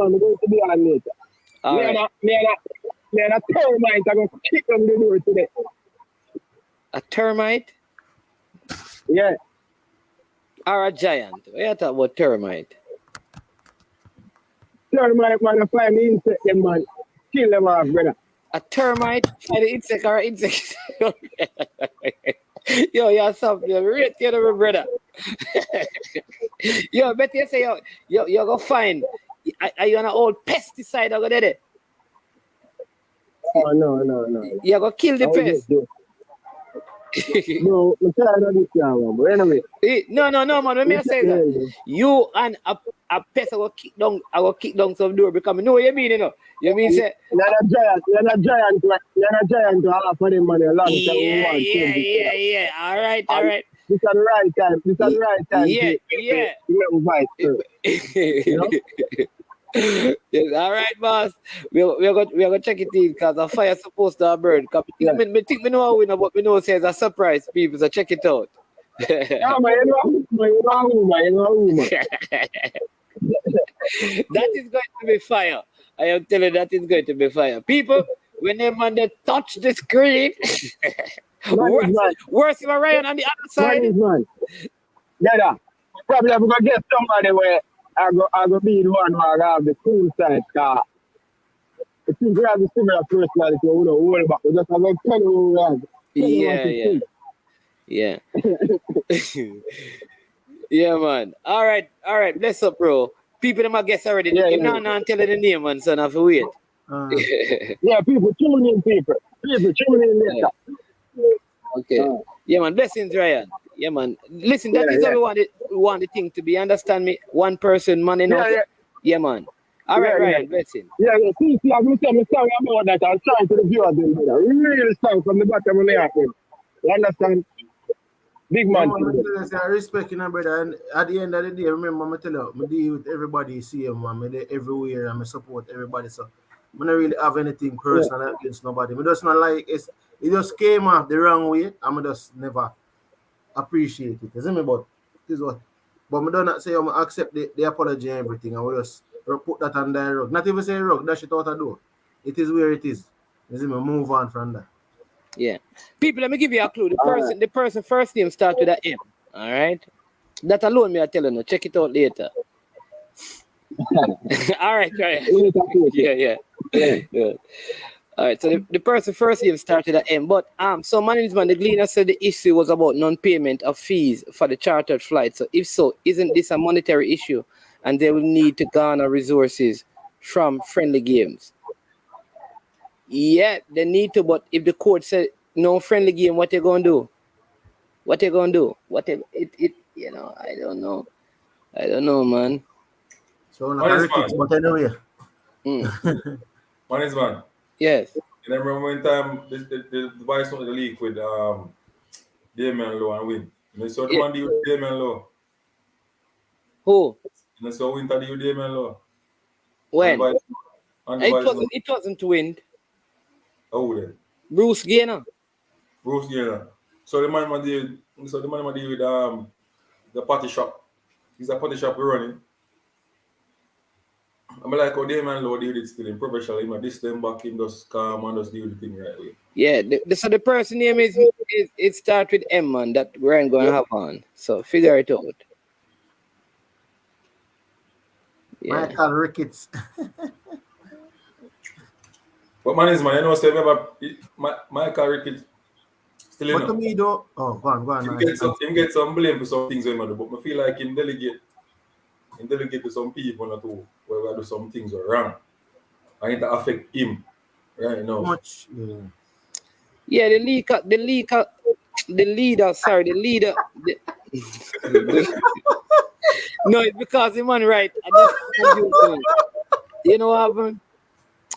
I'm going to be on later. All right. Me and a termite, I'm going to kick them the door today. A termite? Yeah. Or a giant? What are you talking about termite? Termite, man, I find the insect, them, man. Kill them off, brother. A termite? Find the insect or insect? Yo, you're something. You're right, my brother. Yo, bet you say, you're going to find. Are you on an old pesticide over there? Oh, no. You're going to kill the pest. No, I'm tired of this now, but anyway. No, man. Let me say that. You and a pest I will kick down some door because I know what you mean, you know. You mean say you're not giant to half of them money a long time. Yeah. All right. This is the right time. Yeah. To invite, you know? Yes, all right, boss. We're gonna check it in because the fire supposed to have burned. Me think me know how we know, but me know says a surprise people, so check it out. Yeah, man, you know. That is going to be fire. I am telling you, that is going to be fire. People, when they man they touch the screen, worse than Ryan on the other side. Yeah, probably I'm gonna get somebody where I go be the one who I have the cool side car. I think we have the similar personality, we don't worry about it. Just I'm gonna tell you who we have. Yeah. Yeah, man. All right. Bless up, bro. People them I guess already. Now tell the name, man, son. I have to wait. Yeah, people tune in, people tune in later. Okay. Yeah, man. Blessings, Ryan. Yeah, man. Listen, that is how we want the thing to be. Understand me? One person, man enough. Yeah, man. All right, Ryan. Blessings. Yeah. See, I'm sorry about that. I'm sorry to the viewers, brother. Really sorry from the bottom of my heart. You understand? Big man. I respect you, brother. And at the end of the day, remember, I tell you, I deal with everybody, see him, man. I there everywhere and I support everybody. So I don't really have anything personal against nobody. I just not like it just came off the wrong way. I just never appreciate it. You see me? But this is what But I do not say I accept the apology and everything. I will just put that on the rug. Not even say rug, dash it out the door. It is where it is. You see me, move on from that. Yeah. People, let me give you a clue. The person first name starts with an M. All right. That alone, me I tell you no. Check it out later. All right. Yeah. All right, so the person first name started at M, but so management, the Gleaner said the issue was about non-payment of fees for the chartered flight. So if so, isn't this a monetary issue, and they will need to garner resources from friendly games? Yeah, they need to, but if the court said no friendly game, what they gonna do? What they gonna do? You know, I don't know, man. So like a rickets, but anyway. Man. Yes. And I remember one time the vice of the league with Damian Lowe and Wint. You know, the man deal with Damian Lowe. Who? You know, so Wint deal with Damian Lowe. When? It wasn't Wint. Oh, then. Bruce Gaynor. So the man deal with the party shop. He's a party shop we're running. I'm like, how Damian Lowe deal with it still in professional. You know, this time back him just calm and just deal with the thing right away. Yeah, so the person name is it starts with M, man, that we're going to have on. So figure it out. Yeah. Michael Ricketts. But man, you know, say remember Michael Ricketts still in. But to me though, go on. He get some blame for some things when but I feel like he delegate to some people not to where we do some things are wrong. And it affect him right now. Much, yeah, the leader. No, it's because the man right. You know what happened?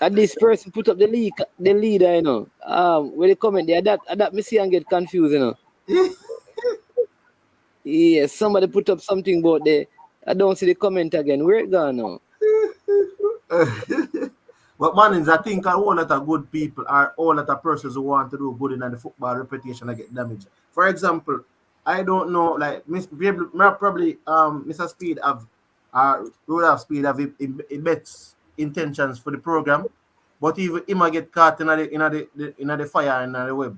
And this person put up the leader, you know. When they comment there, that me see and get confused, you know. Yeah, somebody put up something about the. I don't see the comment again. Where it gone now? But man, I think a whole lot of good people are all lot of persons who want to do good in the football reputation and get damaged. For example, I don't know, like probably Mr. Speed would have Speed have bets intentions for the program, but even him get caught in the fire and the web.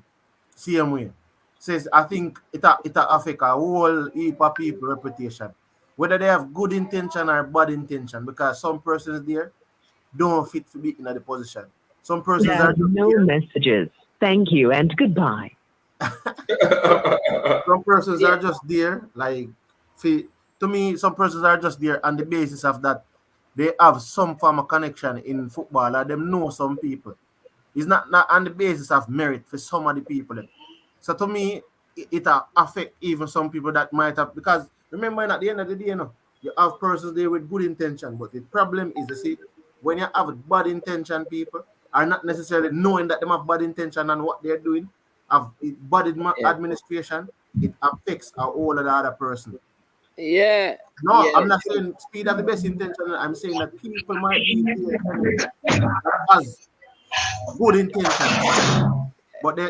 Same way. Says I think it affect a whole heap of people reputation. Whether they have good intention or bad intention, because some persons there don't fit to be in the position. Some persons are no messages. Thank you and goodbye. Some persons are just there, like to me, some persons are just there on the basis of that they have some form of connection in football, or them know some people. It's not on the basis of merit for some of the people. So to me, it affect even some people that might have, because remember at the end of the day, you have persons there with good intention, but the problem is, when you have bad intention, people are not necessarily knowing that they have bad intention and what they're doing, have bad administration, it affects a whole other person. Yeah. No, yeah. I'm not saying Speed have the best intention. I'm saying that people might be there that has good intention, but they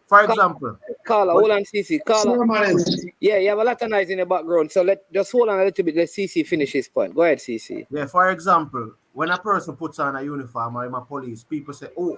for example, Carla, hold on, CC. Carla, yeah, you have a lot of noise in the background, so just hold on a little bit. Let CC finish his point. Go ahead, CC. Yeah, for example, when a person puts on a uniform or in a police, people say, "Oh,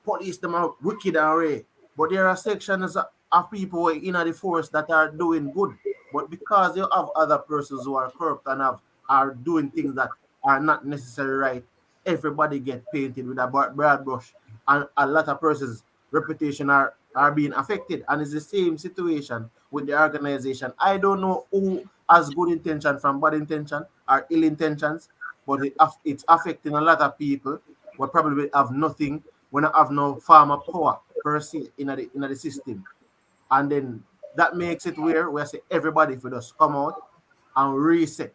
police them are wicked and rare." But there are sections of people in the force that are doing good, but because you have other persons who are corrupt and are doing things that are not necessarily right, everybody get painted with a broad brush, and a lot of persons' reputation are being affected. And it's the same situation with the organization. I don't know who has good intention from bad intention or ill intentions, but it's affecting a lot of people who probably have nothing, when I have no form of power per se in the system. And then that makes it where we say everybody for just come out and reset.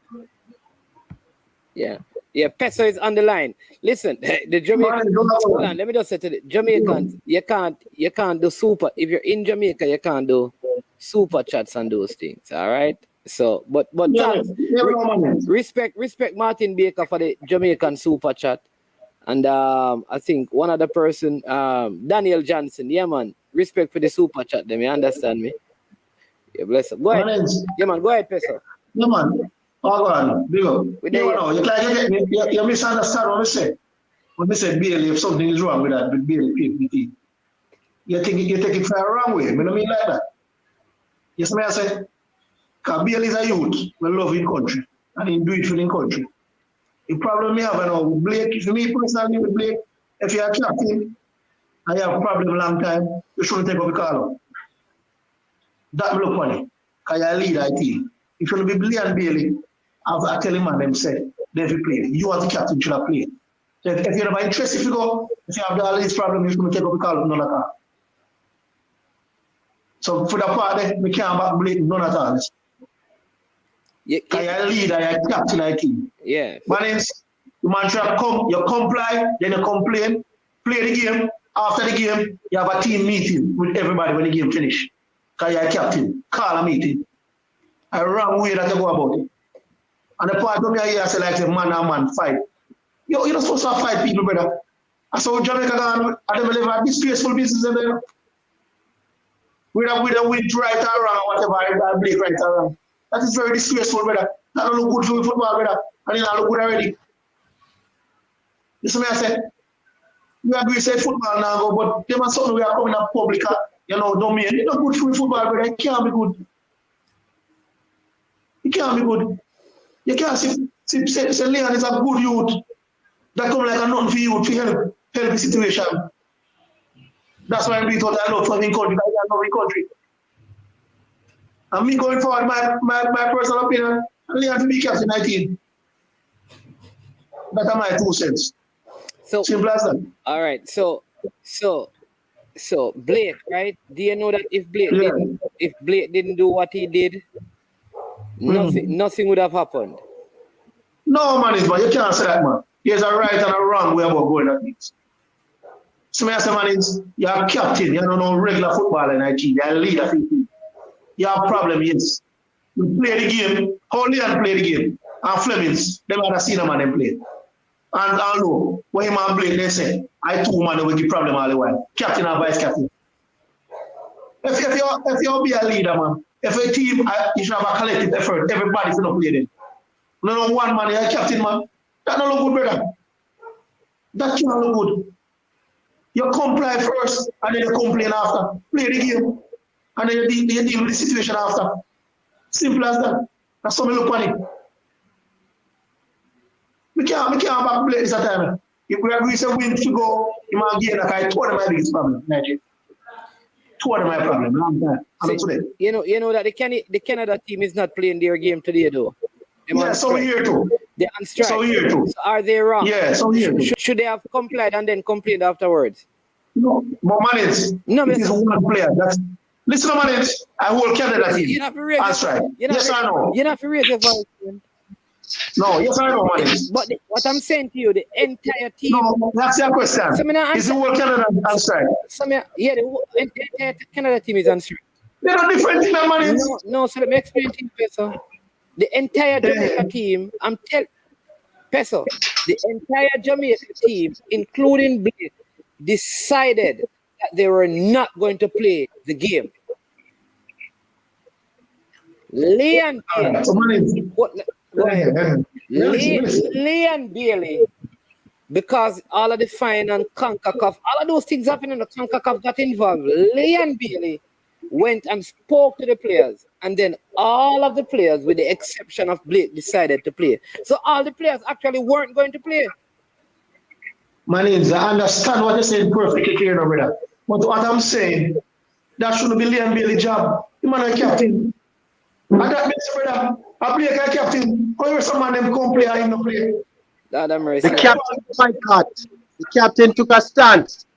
Yeah. Yeah, Peso is on the line. Listen, the Jamaicans, hold on, let me just say to the Jamaicans, you can't do super. If you're in Jamaica, you can't do super chats and those things. All right. So, but respect Martin Baker for the Jamaican super chat. And I think one other person, Daniel Johnson, yeah man, respect for the super chat. Them, you understand me? Yeah, bless him. Go ahead. Yeah man, go ahead, Peso. Yeah, man. Oh, God. Big up. You misunderstand what I said. When I said Bailey, if something is wrong with that, with Bailey, PPT, you take it for a wrong way. I don't mean like that. Yes, I say, because Bailey is a youth, we love in country, and he do it for the country. The problem we have now with Blake, for me personally with Blake, if you're a captain, and you have a problem a long time, you shouldn't take up the call. That look funny, because you're a leader, I think. If you're going to be Blake and Bailey, I tell him, man, them say, they will play. You as the captain should have played. So if you're not interested, if you have all these problems, you're going to take up the call, none at all. So for the part there, we can't back Blake, none at all. Because you're a leader, you're a captain, I think. Yeah. Man, you man try to come, you comply, then you complain, play the game. After the game, you have a team meeting with everybody when the game finish. Because you're a captain, call a meeting. A wrong way that you go about it. And the part of me here, I say like a man and man fight. You're not supposed to fight people, brother. I saw Jamaica gone, and them live a disgraceful business in there. We don't win right or wrong, or whatever, I Blake right or wrong. That is very disgraceful, brother. That don't look good for football, brother. And it don't look good already. Listen me, I say, we agree say football now go, but them are something we are coming up public, domain. It's not good for football, brother. It can't be good. It can't be good. You can't say Leon is a good youth that come like a nothing for youth to help the situation. That's why we thought I love for the country, because I love the country. And me going forward, my personal opinion, Leon to be captain 19. That's my 2 cents. So simple as that. All right. So Blake, right? Do you know that if Blake didn't do what he did, nothing would have happened? No, man, you can't say that, man. There's a right and a wrong way about going at things. So I say, man, you're a captain, you don't know regular football in IT, you're a leader. You have a problem, yes. You play the game, how Leon play the game? And Flemings, them had seen a man them play. And I know, when him and Blake, they say, I two man with the problem all the while. Captain and vice captain. If you be a leader, man, if a team, you should have a collective effort, everybody should not play them. No one man, you're a captain, man. That don't look good, brother. That can't look good. You comply first, and then you complain after. Play the game, and then you deal with the situation after. Simple as that. That's how we look on it. We can't back play this at time. If we agree to Wint to go, you might get like I told them my biggest problem, Nigeria. Two of my problem, long time. See, you know that the Canada team is not playing their game today, though. Yeah, so we're here too. They're on strike. So we're here too. So are they wrong? Yeah, so we're here too. Should they have complied and then complained afterwards? No, but Manage, it is one player. Listen to Manage, I hold Canada team. You have to raise That's right. Yes or no? You have to raise your voice. No, yes or no, Manage? But what I'm saying to you, the entire team. No, that's your question. Is the whole Canada on strike? Yeah, the entire Canada team is on strike. They're not different team, Manage. No, so let me explain to you, Peso. The entire Jamaica team, Peso, the entire Jamaica team, including Blake, decided that they were not going to play the game. Leon Bailey, because all of the fine and CONCACAF, all of those things happening, the CONCACAF got involved. Leon Bailey went and spoke to the players, and then all of the players, with the exception of Blake, decided to play. So all the players actually weren't going to play. Manins, I understand what you're saying perfectly clear, no, brother. But what I'm saying, that shouldn't be Leon Bailey's job. The man is captain. And that means, brother, a player can captain. How you someone them come play and him no play? The captain boycott. The captain took a stance.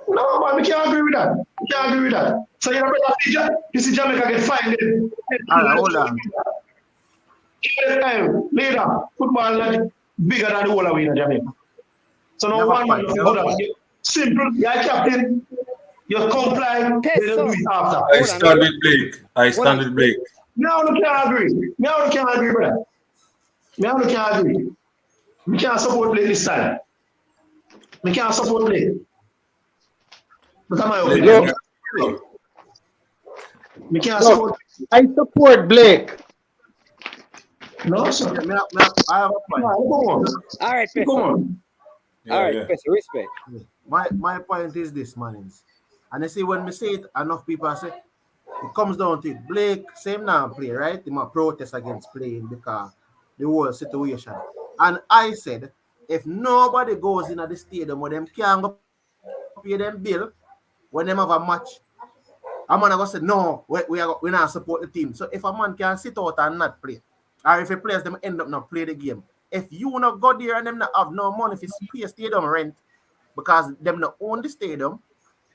No, man, we can't agree with that. We can't agree with that. So you know, brother, you see Jamaica get fined. Hold on. Later, football is bigger than the whole of we in Jamaica. So no one man, hold on. Simple, you're a captain. You comply, then you do it after. I stand with Blake. I stand with Blake. Now we can't agree. Now we can't agree, brother. Now we can't agree. We can't support Blake this time. We can't support Blake. But am I opinion? We can't support. I support Blake. No, sir. I have a point. Go on. All right, Go Professor. on. All right, Professor, respect. My point is this, Mannings. And I see when we say it, enough people say it comes down to it. Blake, same now play, right? They might protest against playing because the whole situation. And I said, if nobody goes in at the stadium where them can't go pay them bill when them have a match, a man gonna say no, we not support the team. So if a man can sit out and not play, or if he plays them end up not play the game. If you not go there and them not have no money if pay stadium rent because them not own the stadium,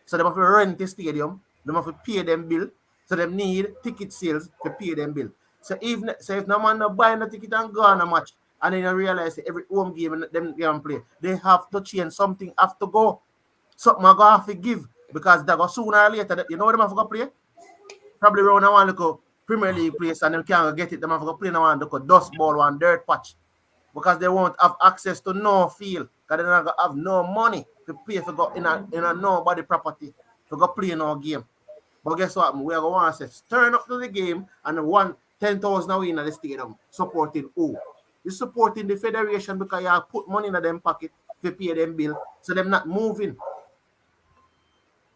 so they have to rent the stadium, they have to pay them bill, so them need ticket sales to pay them bill. So if no man not buy no ticket and go on a match, and then you realize every home game and them can play, they have to change something, have to go. Something I go have to give because they go sooner or later. You know what them have to play? Probably around one look Premier League place and them can't get it. Them have to play now one look dust ball, one dirt patch. Because they won't have access to no field. Because they don't have no money to pay for go in a nobody property to go play no game. But guess what? We are going to say turn up to the game and 10,000 now in the stadium supporting who? You're supporting the federation because you have put money in them pocket to pay them bill. So them not moving.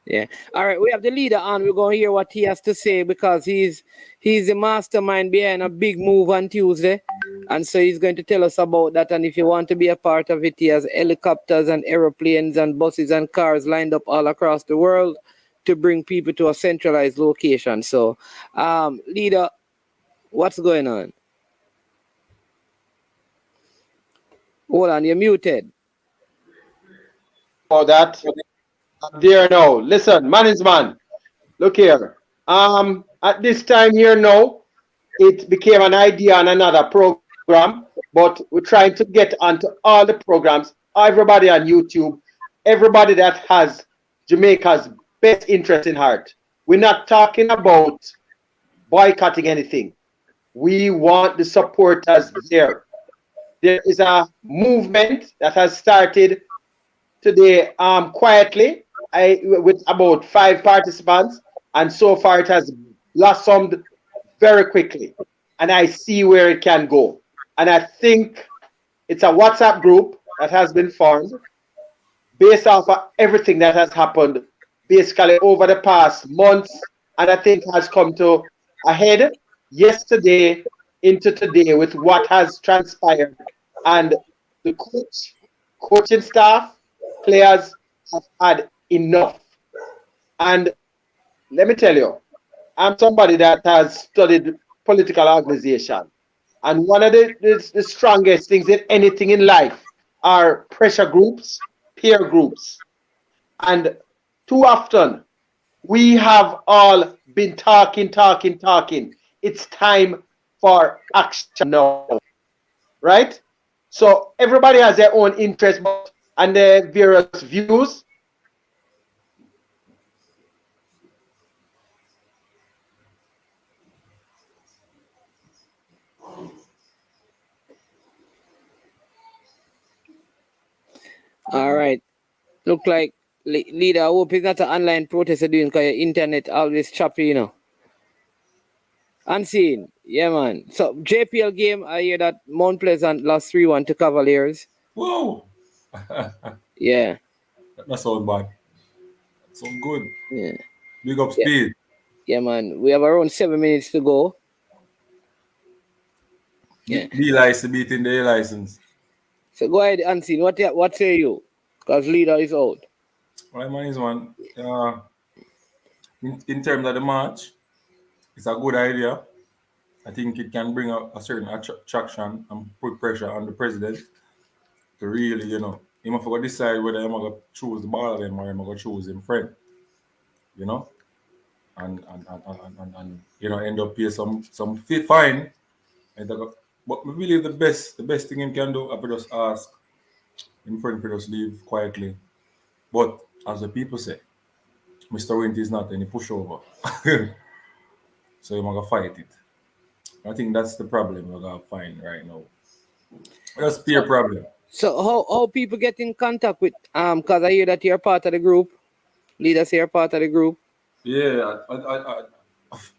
Yeah. All right, we have the leader on. We're going to hear what he has to say because he's the mastermind behind a big move on Tuesday. And so he's going to tell us about that. And if you want to be a part of it, he has helicopters and aeroplanes and buses and cars lined up all across the world to bring people to a centralized location. So, leader, what's going on? Hold on, you're muted. Oh, that. There now. Listen, man is man. Look here. At this time here now, it became an idea on another program, but we're trying to get onto all the programs, everybody on YouTube, everybody that has Jamaica's best interest in heart. We're not talking about boycotting anything. We want the supporters there. There is a movement that has started today quietly with about 5 participants, and so far it has blossomed very quickly, and I see where it can go. And I think it's a WhatsApp group that has been formed based off of everything that has happened basically over the past months, and I think has come to a head yesterday into today with what has transpired. And the coaching staff, players have had enough. And let me tell you, I'm somebody that has studied political organization. And one of the strongest things in anything in life are pressure groups, peer groups. And too often, we have all been talking. It's time for action now, right? So everybody has their own interest and their various views. All right. Look like, leader, I hope it's not an online protest you're doing because your internet always choppy, you know. Unseen. Yeah, man. So, JPL game, I hear that Mount Pleasant lost 3-1 to Cavaliers. Whoa. Yeah. That's all bad. So good. Yeah. Big up speed. Yeah, man. We have around 7 minutes to go. Yeah. B license beating the A license. So go ahead, Unseen. What say you? Because leader is out. Right, man, is one. In terms of the match, it's a good idea. I think it can bring a certain attraction and put pressure on the president to really, he must go decide whether he's going to choose the ball game or he's going to choose him friend, and end up pay some fine. But we believe the best thing he can do, I could just ask in front for just leave quietly. But as the people say, Mr. Wint is not any pushover. So you're going to fight it. I think that's the problem we're going to find right now. That's peer problem. So how people get in contact with, because I hear that you're part of the group. Leaders here part of the group. Yeah,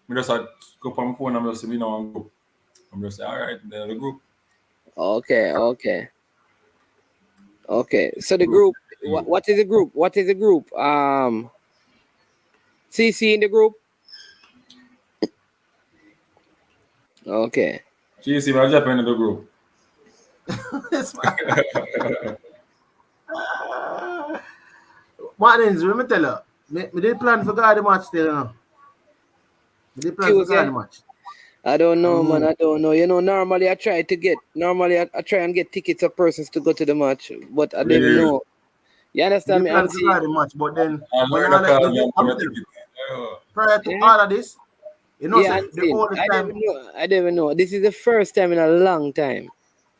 I just had go on my phone and just say, you know, I'm just say, all right, then the group. Okay. So the group. What is the group? What is the group? CC in the group. Okay. GC, I'll jump into the group. Martins, let me tell you, me did plan for God the match still, you know. Me did plan for God the match. I don't know, man. I don't know. You know, normally I try and get tickets of persons to go to the match, but I didn't know. You understand me? I'm saying the match, but then prior to all of this, you know, yeah, the whole time. I didn't know. This is the first time in a long time.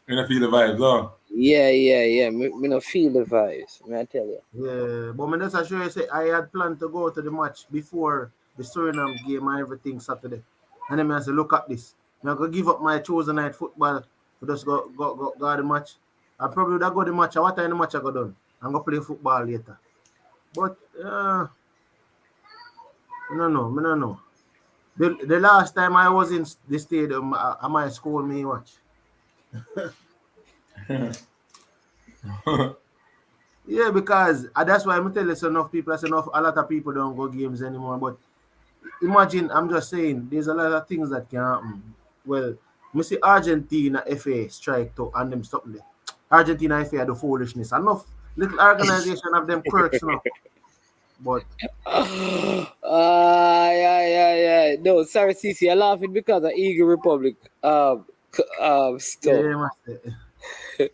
You don't feel the vibes, huh? Yeah. Me not feel the vibes. I tell you. Yeah, but me just assure you, say I had planned to go to the match before the Suriname game and everything Saturday, and then I say, look at this. I'm gonna give up my Tuesday night football to just go the match. I probably would have go the match. What time the match I go done? I'm gonna play football later. But I don't know. The last time I was in the stadium, at my school, me watch. Yeah, because that's why I'm telling you, enough people, a lot of people don't go games anymore. But imagine, I'm just saying, there's a lot of things that can happen. Well, I see Argentina FA strike to and them something there. Argentina FA do foolishness. Enough little organization of them quirks now. But yeah. No, sorry, CC, I'm laughing because of Eagle Republic stuff. Yeah,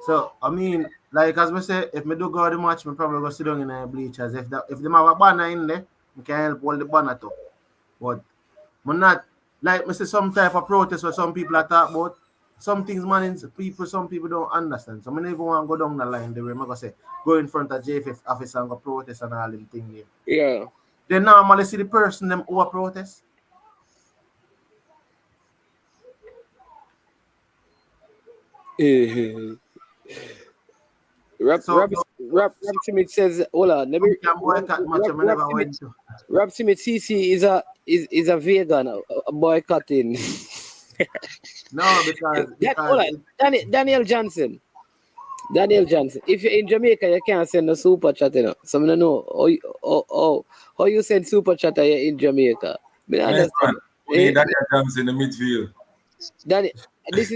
so I mean, like as I say, if me do go to the match, me probably go sit down in the bleachers. If them have a banner in there, I can help hold the banner too. But I'm not like me say some type of protest where some people are talking about. Some things, man, some people don't understand. So I never want to go down the line the way I'm gonna say go in front of JFF office and go protest and all them things there. Yeah. Then normally see the person them who are protest. Rob Smith says, hold on, let me Rob Smith CC is a vegan boycotting. No, because Daniel Johnson. If you're in Jamaica, you can't send a super chat, you know. So I don't know how you send super chat you're in Jamaica. I understand. Daniel Johnson in the midfield. This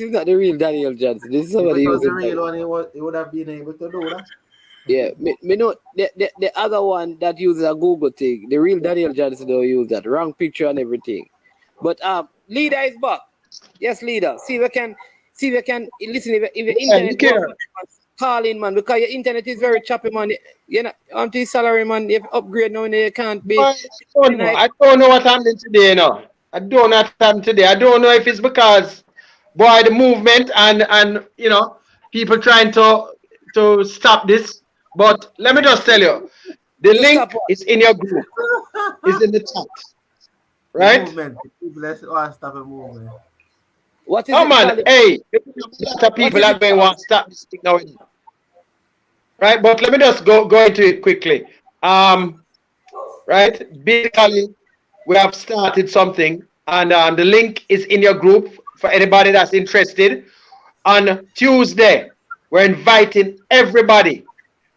is not the real Daniel Johnson. This is somebody who was the real one. He would have been able to do that. Yeah, me know the other one that uses a Google thing. The real Daniel Johnson don't use that. Wrong picture and everything. But leader is back. Yes, leader. See if we can listen if your internet call in, man, because your internet is very choppy, man. You know, until your salary, man, you upgrade now, you can't be. I don't know what happening today, no. I don't know what happened today. I don't know if it's because the movement and you know people trying to stop this. But let me just tell you, the link is in your group. It's in the chat. Right? Movement. People stop a movement. What is man, hey, a lot of people are going to want to stop this thing now. Right, but let me just go into it quickly. Right, basically, we have started something, and the link is in your group for anybody that's interested. On Tuesday, we're inviting everybody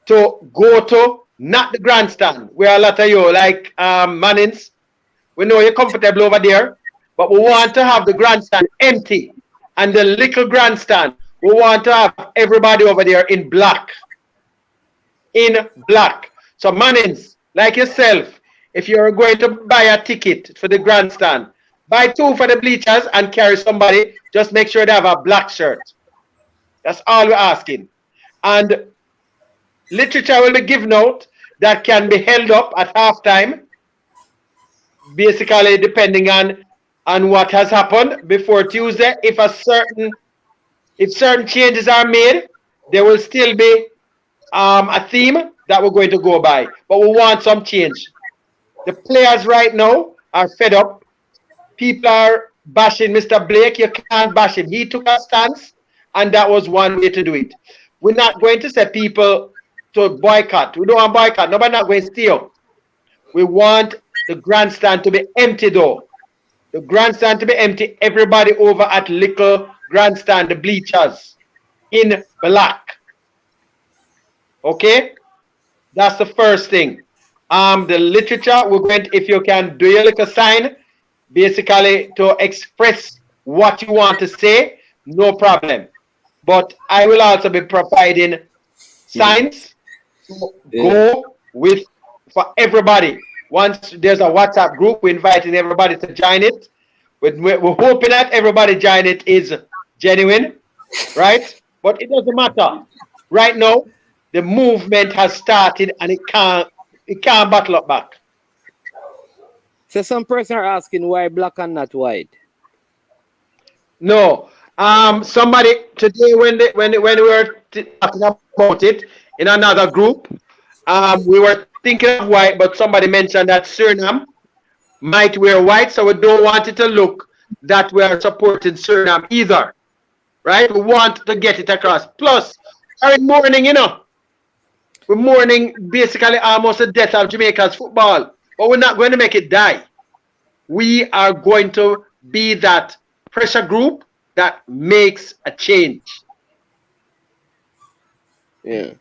to go to not the grandstand, where a lot of you like Mannings. We know you're comfortable over there. But we want to have the grandstand empty. And the little grandstand, we want to have everybody over there in black. In black. So, Mannings, like yourself, if you're going to buy a ticket for the grandstand, buy 2 for the bleachers and carry somebody. Just make sure they have a black shirt. That's all we're asking. And literature will be given out that can be held up at halftime. Basically, depending on what has happened before Tuesday. If certain changes are made, there will still be a theme that we're going to go by. But we want some change. The players right now are fed up. People are bashing Mr. Blake. You can't bash him. He took a stance, and that was one way to do it. We're not going to say people to boycott. We don't want boycott. Nobody's not going to steal. We want the grandstand to be empty though. The grandstand to be empty. Everybody over at Little Grandstand, the bleachers, in black. Okay? That's the first thing. The literature, we're going to, if you can do your little sign, basically to express what you want to say, no problem. But I will also be providing signs to go with for everybody. Once there's a WhatsApp group, we're inviting everybody to join it. We're hoping that everybody join it is genuine, right? But it doesn't matter. Right now, the movement has started and it can't battle up back. So some person are asking why black and not white. No. Somebody today when we were talking about it in another group, we were thinking of white, but somebody mentioned that Suriname might wear white, so we don't want it to look that we are supporting Suriname either. Right? We want to get it across. Plus, we're in mourning, you know. We're mourning basically almost the death of Jamaica's football. But we're not going to make it die. We are going to be that pressure group that makes a change. Yeah.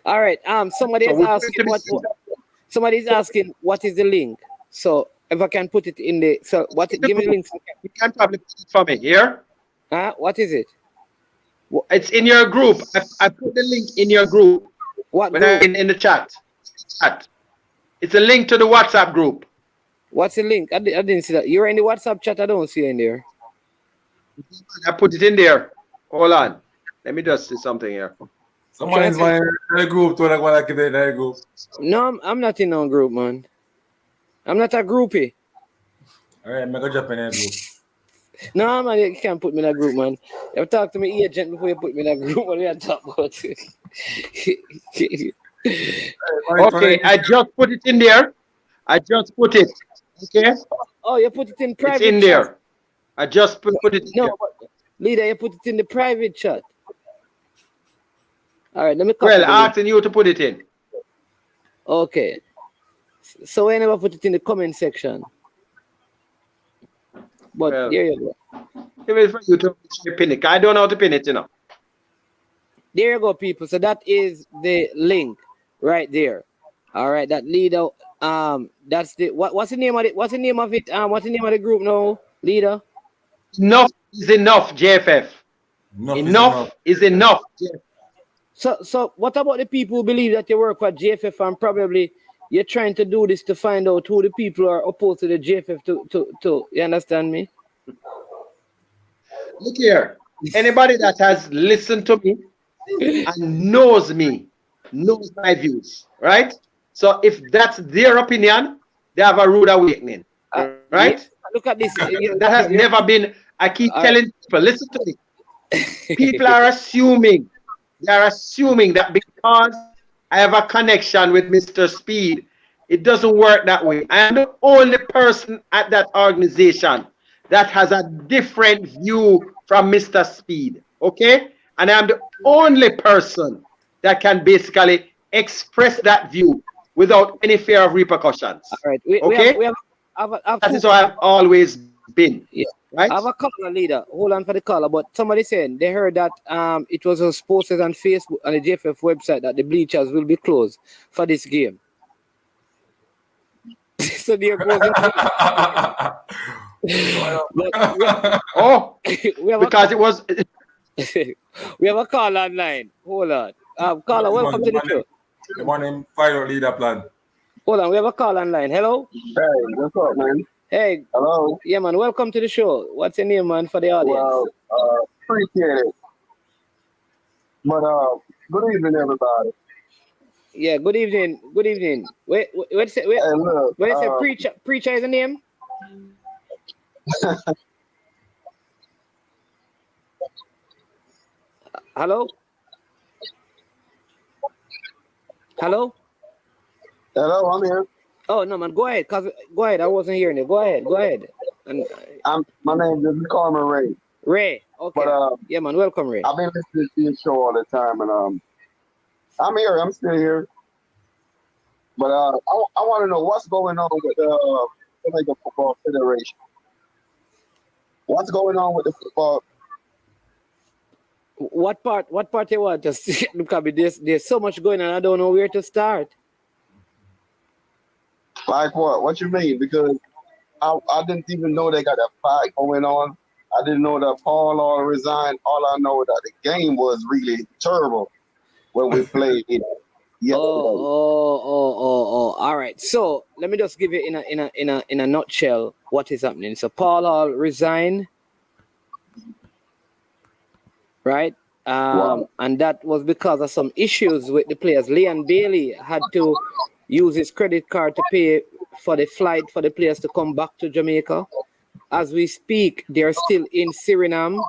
All right. Somebody's asking what is the link. So if I can put it in the give me the link. You can probably put it for me here. What is it? It's in your group. I put the link in your group. What when group? in the chat. It's a link to the WhatsApp group. What's the link? I didn't see that. You're in the WhatsApp chat. I don't see it in there. I put it in there. Hold on. Let me just see something here. Someone is in the group. Group. No, I'm not in no group, man. I'm not a groupie. All right, I'm going to jump in a group. No, man, you can't put me in a group, man. You have to talk to me agent before you put me in a group when we are talking about it. Okay, I just put it in there. I just put it. Okay. Oh, you put it in private. It's in there. Chat. I just put it in there. But, leader, you put it in the private chat. All right, let me. Well, asking you to put it in. Okay. So I never put it in the comment section. But there you go. It is for you to pin it. I don't know how to pin it, you know. There you go, people. So that is the link right there. All right, that leader. That's the what's the name of it? What's the name of it? What's the name of the group now, leader? Enough is enough, JFF. Enough is enough. So what about the people who believe that you work for JFF and probably you're trying to do this to find out who the people are opposed to the JFF to you understand me? Look here. Anybody that has listened to me and knows my views, right? So if that's their opinion, they have a rude awakening, right? Yeah, look at this. That has never been. I keep telling people, listen to me. People are assuming. They are assuming that because I have a connection with Mr. Speed, it doesn't work that way. I am the only person at that organization that has a different view from Mr. Speed, okay? And I'm the only person that can basically express that view without any fear of repercussions. All right. Okay? That is how I've always been. Yeah. Right? I have a caller, leader. Hold on for the caller, but somebody saying they heard that it was posted on Facebook and the JFF website that the bleachers will be closed for this game. So there goes because it was. We have a call online. Hold on. Caller, welcome to the show. The one in fire leader plan. Hold on, we have a call online. Hello? Hey, what's up, man? Hey. Hello? Yeah, man, welcome to the show. What's your name, man, for the audience? Well, appreciate it. But, good evening, everybody. Yeah, good evening. Good evening. Wait, say preacher is the name? Hello? Hello? Hello, I'm here. Oh no, man, go ahead. Go ahead. I wasn't hearing it. Go ahead. And my name is Carmen Ray. Ray. Okay. But, yeah, man. Welcome, Ray. I've been listening to your show all the time, and I'm here. I'm still here. But I want to know what's going on with the Jamaica Football Federation. What's going on with the football? What part you want to see? Because there's so much going on, I don't know where to start. Like what? What you mean? Because I didn't even know they got a fight going on. I didn't know that Paul all resigned. All I know that the game was really terrible when we played it yesterday. Oh. All right. So let me just give you in a nutshell what is happening. So Paul Hall resigned, right? Wow. And that was because of some issues with the players. Leon Bailey had to use his credit card to pay for the flight for the players to come back to Jamaica. As we speak, they're still in Suriname,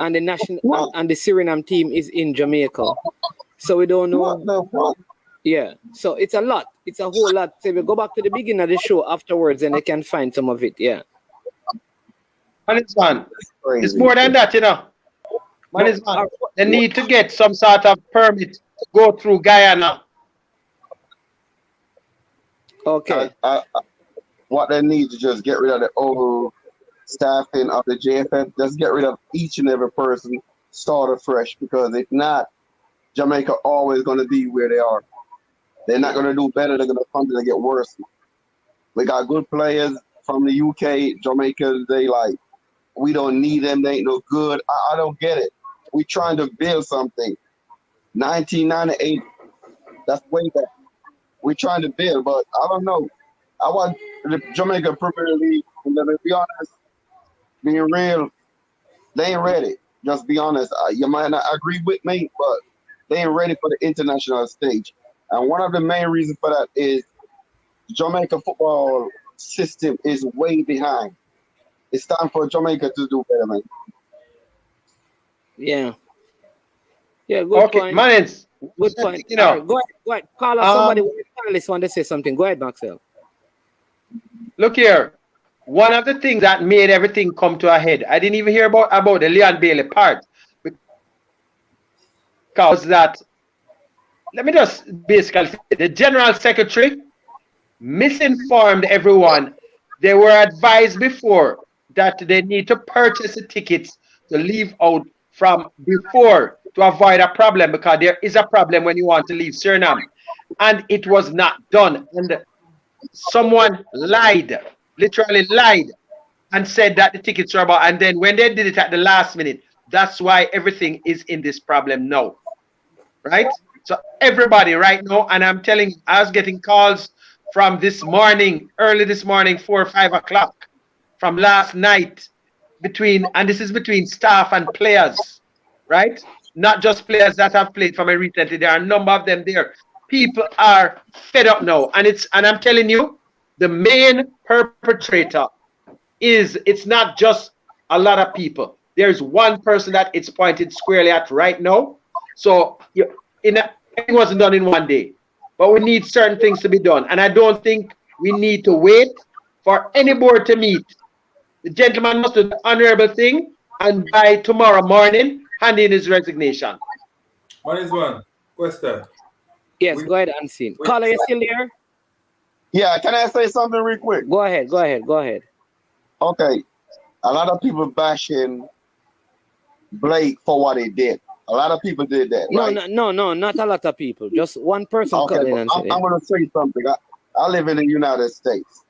and the national and the Suriname team is in Jamaica. So we don't know. Yeah. So it's a lot. It's a whole lot. So we go back to the beginning of the show afterwards, and they can find some of it. Yeah. Man, it's more than that, you know. Man, they need to get some sort of permit to go through Guyana. Okay. What they need to just get rid of the old staffing of the JFF. Just get rid of each and every person, start afresh. Because if not, Jamaica always going to be where they are. They're not going to do better. They're going to come to get worse. We got good players from the UK, Jamaica. They like, we don't need them. They ain't no good. I don't get it. We trying to build something. 1998, that's way back. We trying to build, but I don't know. I want the Jamaica Premier League, and to be honest, being real, they ain't ready. Just be honest. You might not agree with me, but they ain't ready for the international stage. And one of the main reasons for that is Jamaica football system is way behind. It's time for Jamaica to do better, man. Yeah. Yeah, good point. Manins, good point. You know, right, go ahead. Call us somebody with the panelists want to say something. Go ahead, Maxwell. Look here. One of the things that made everything come to a head, I didn't even hear about the Leon Bailey part. Because that, let me just basically say, the General Secretary misinformed everyone. They were advised before that they need to purchase the tickets to leave out from before to avoid a problem, because there is a problem when you want to leave Suriname. And it was not done. And someone lied, literally lied, and said that the tickets were about. And then when they did it at the last minute, that's why everything is in this problem now. Right? So everybody right now, and I'm telling you, I was getting calls from this morning, early this morning, 4 or 5 o'clock, from last night, and this is between staff and players, right? Not just players that have played for me recently. There are a number of them there. People are fed up now, and I'm telling you, the main perpetrator it's not just a lot of people. There's one person that it's pointed squarely at right now. So it wasn't done in one day, but we need certain things to be done, and I don't think we need to wait for any board to meet. The gentleman must do the honorable thing, and by tomorrow morning, hand in his resignation. What is one question? Yes, go ahead, Unseen. Caller, you still there? Yeah, can I say something real quick? Go ahead. Okay. A lot of people bashing Blake for what he did. A lot of people did that. No, right? no, not a lot of people. Just one person Okay, coming and saying. I'm going to say something. I live in the United States.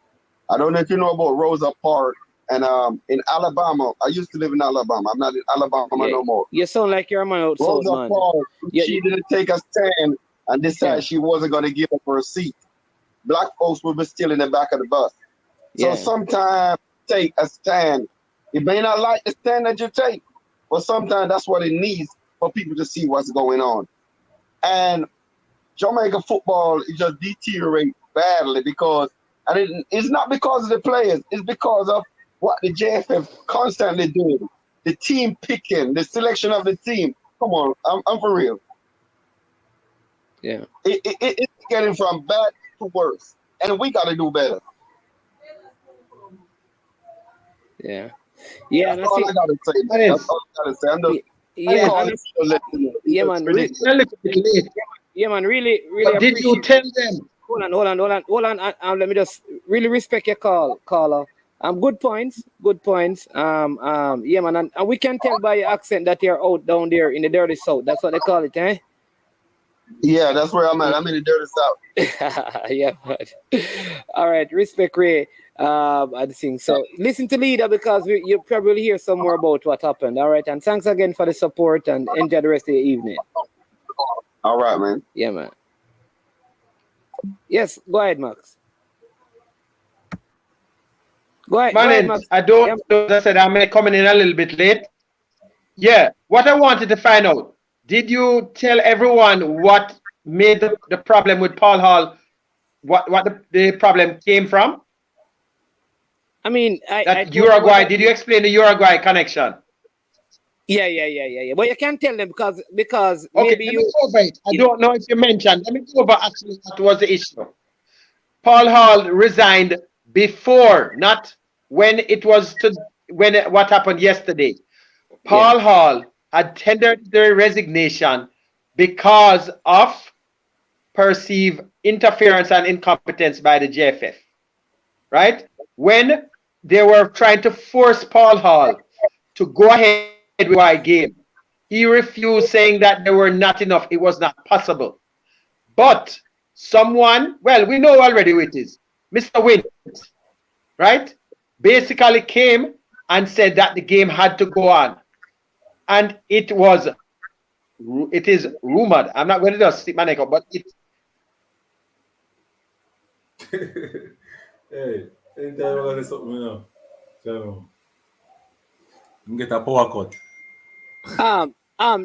I don't know if you know about Rosa Parks. And in Alabama, I used to live in Alabama. I'm not in Alabama no more. You sound like you're a man outside, Rosa man. Parks, she didn't take a stand and decided she wasn't going to give up her seat. Black folks will be still in the back of the bus. So sometimes take a stand. You may not like the stand that you take, but sometimes that's what it needs for people to see what's going on. And Jamaica football is just deteriorate badly because, and it's not because of the players, it's because of what the JFF constantly doing. The team picking, the selection of the team. Come on, I'm for real. Yeah. It's getting from bad to worse. And we got to do better. Yeah. That's all I got to say. That's all I got to say. Yeah, man. Really, But did you tell them Hold on. Let me just really respect your caller. Good points. Yeah, man, and we can tell by your accent that you're out down there in the dirty south. That's what they call it, eh? Yeah, that's where I'm at. I'm in the dirty south. Yeah, man. All right, respect, Ray. I think so. Listen to Leader because you probably hear some more about what happened. All right, and thanks again for the support and enjoy the rest of the evening. All right, man. Yeah, man. Yes, go ahead, Max. Go ahead, Max. I don't know. As I said, I'm coming in a little bit late. Yeah, what I wanted to find out, did you tell everyone what made the problem with Paul Hall, what the problem came from? I mean, Uruguay, did you explain the Uruguay connection? Yeah. But you can't tell them because okay, maybe let me go over it. I don't know if you mentioned. Let me go over actually what was the issue. Paul Hall resigned before, not when it was what happened yesterday. Paul Hall had tendered their resignation because of perceived interference and incompetence by the JFF. Right? When they were trying to force Paul Hall to go ahead with the game, he refused, saying that there were not enough. It was not possible. But someone, well, we know already who it is. Mr. Wint, right? Basically came and said that the game had to go on. And it is rumored. I'm not going to just stick my neck up, but Hey, anytime I'm gonna say something, you know. Get a power cut.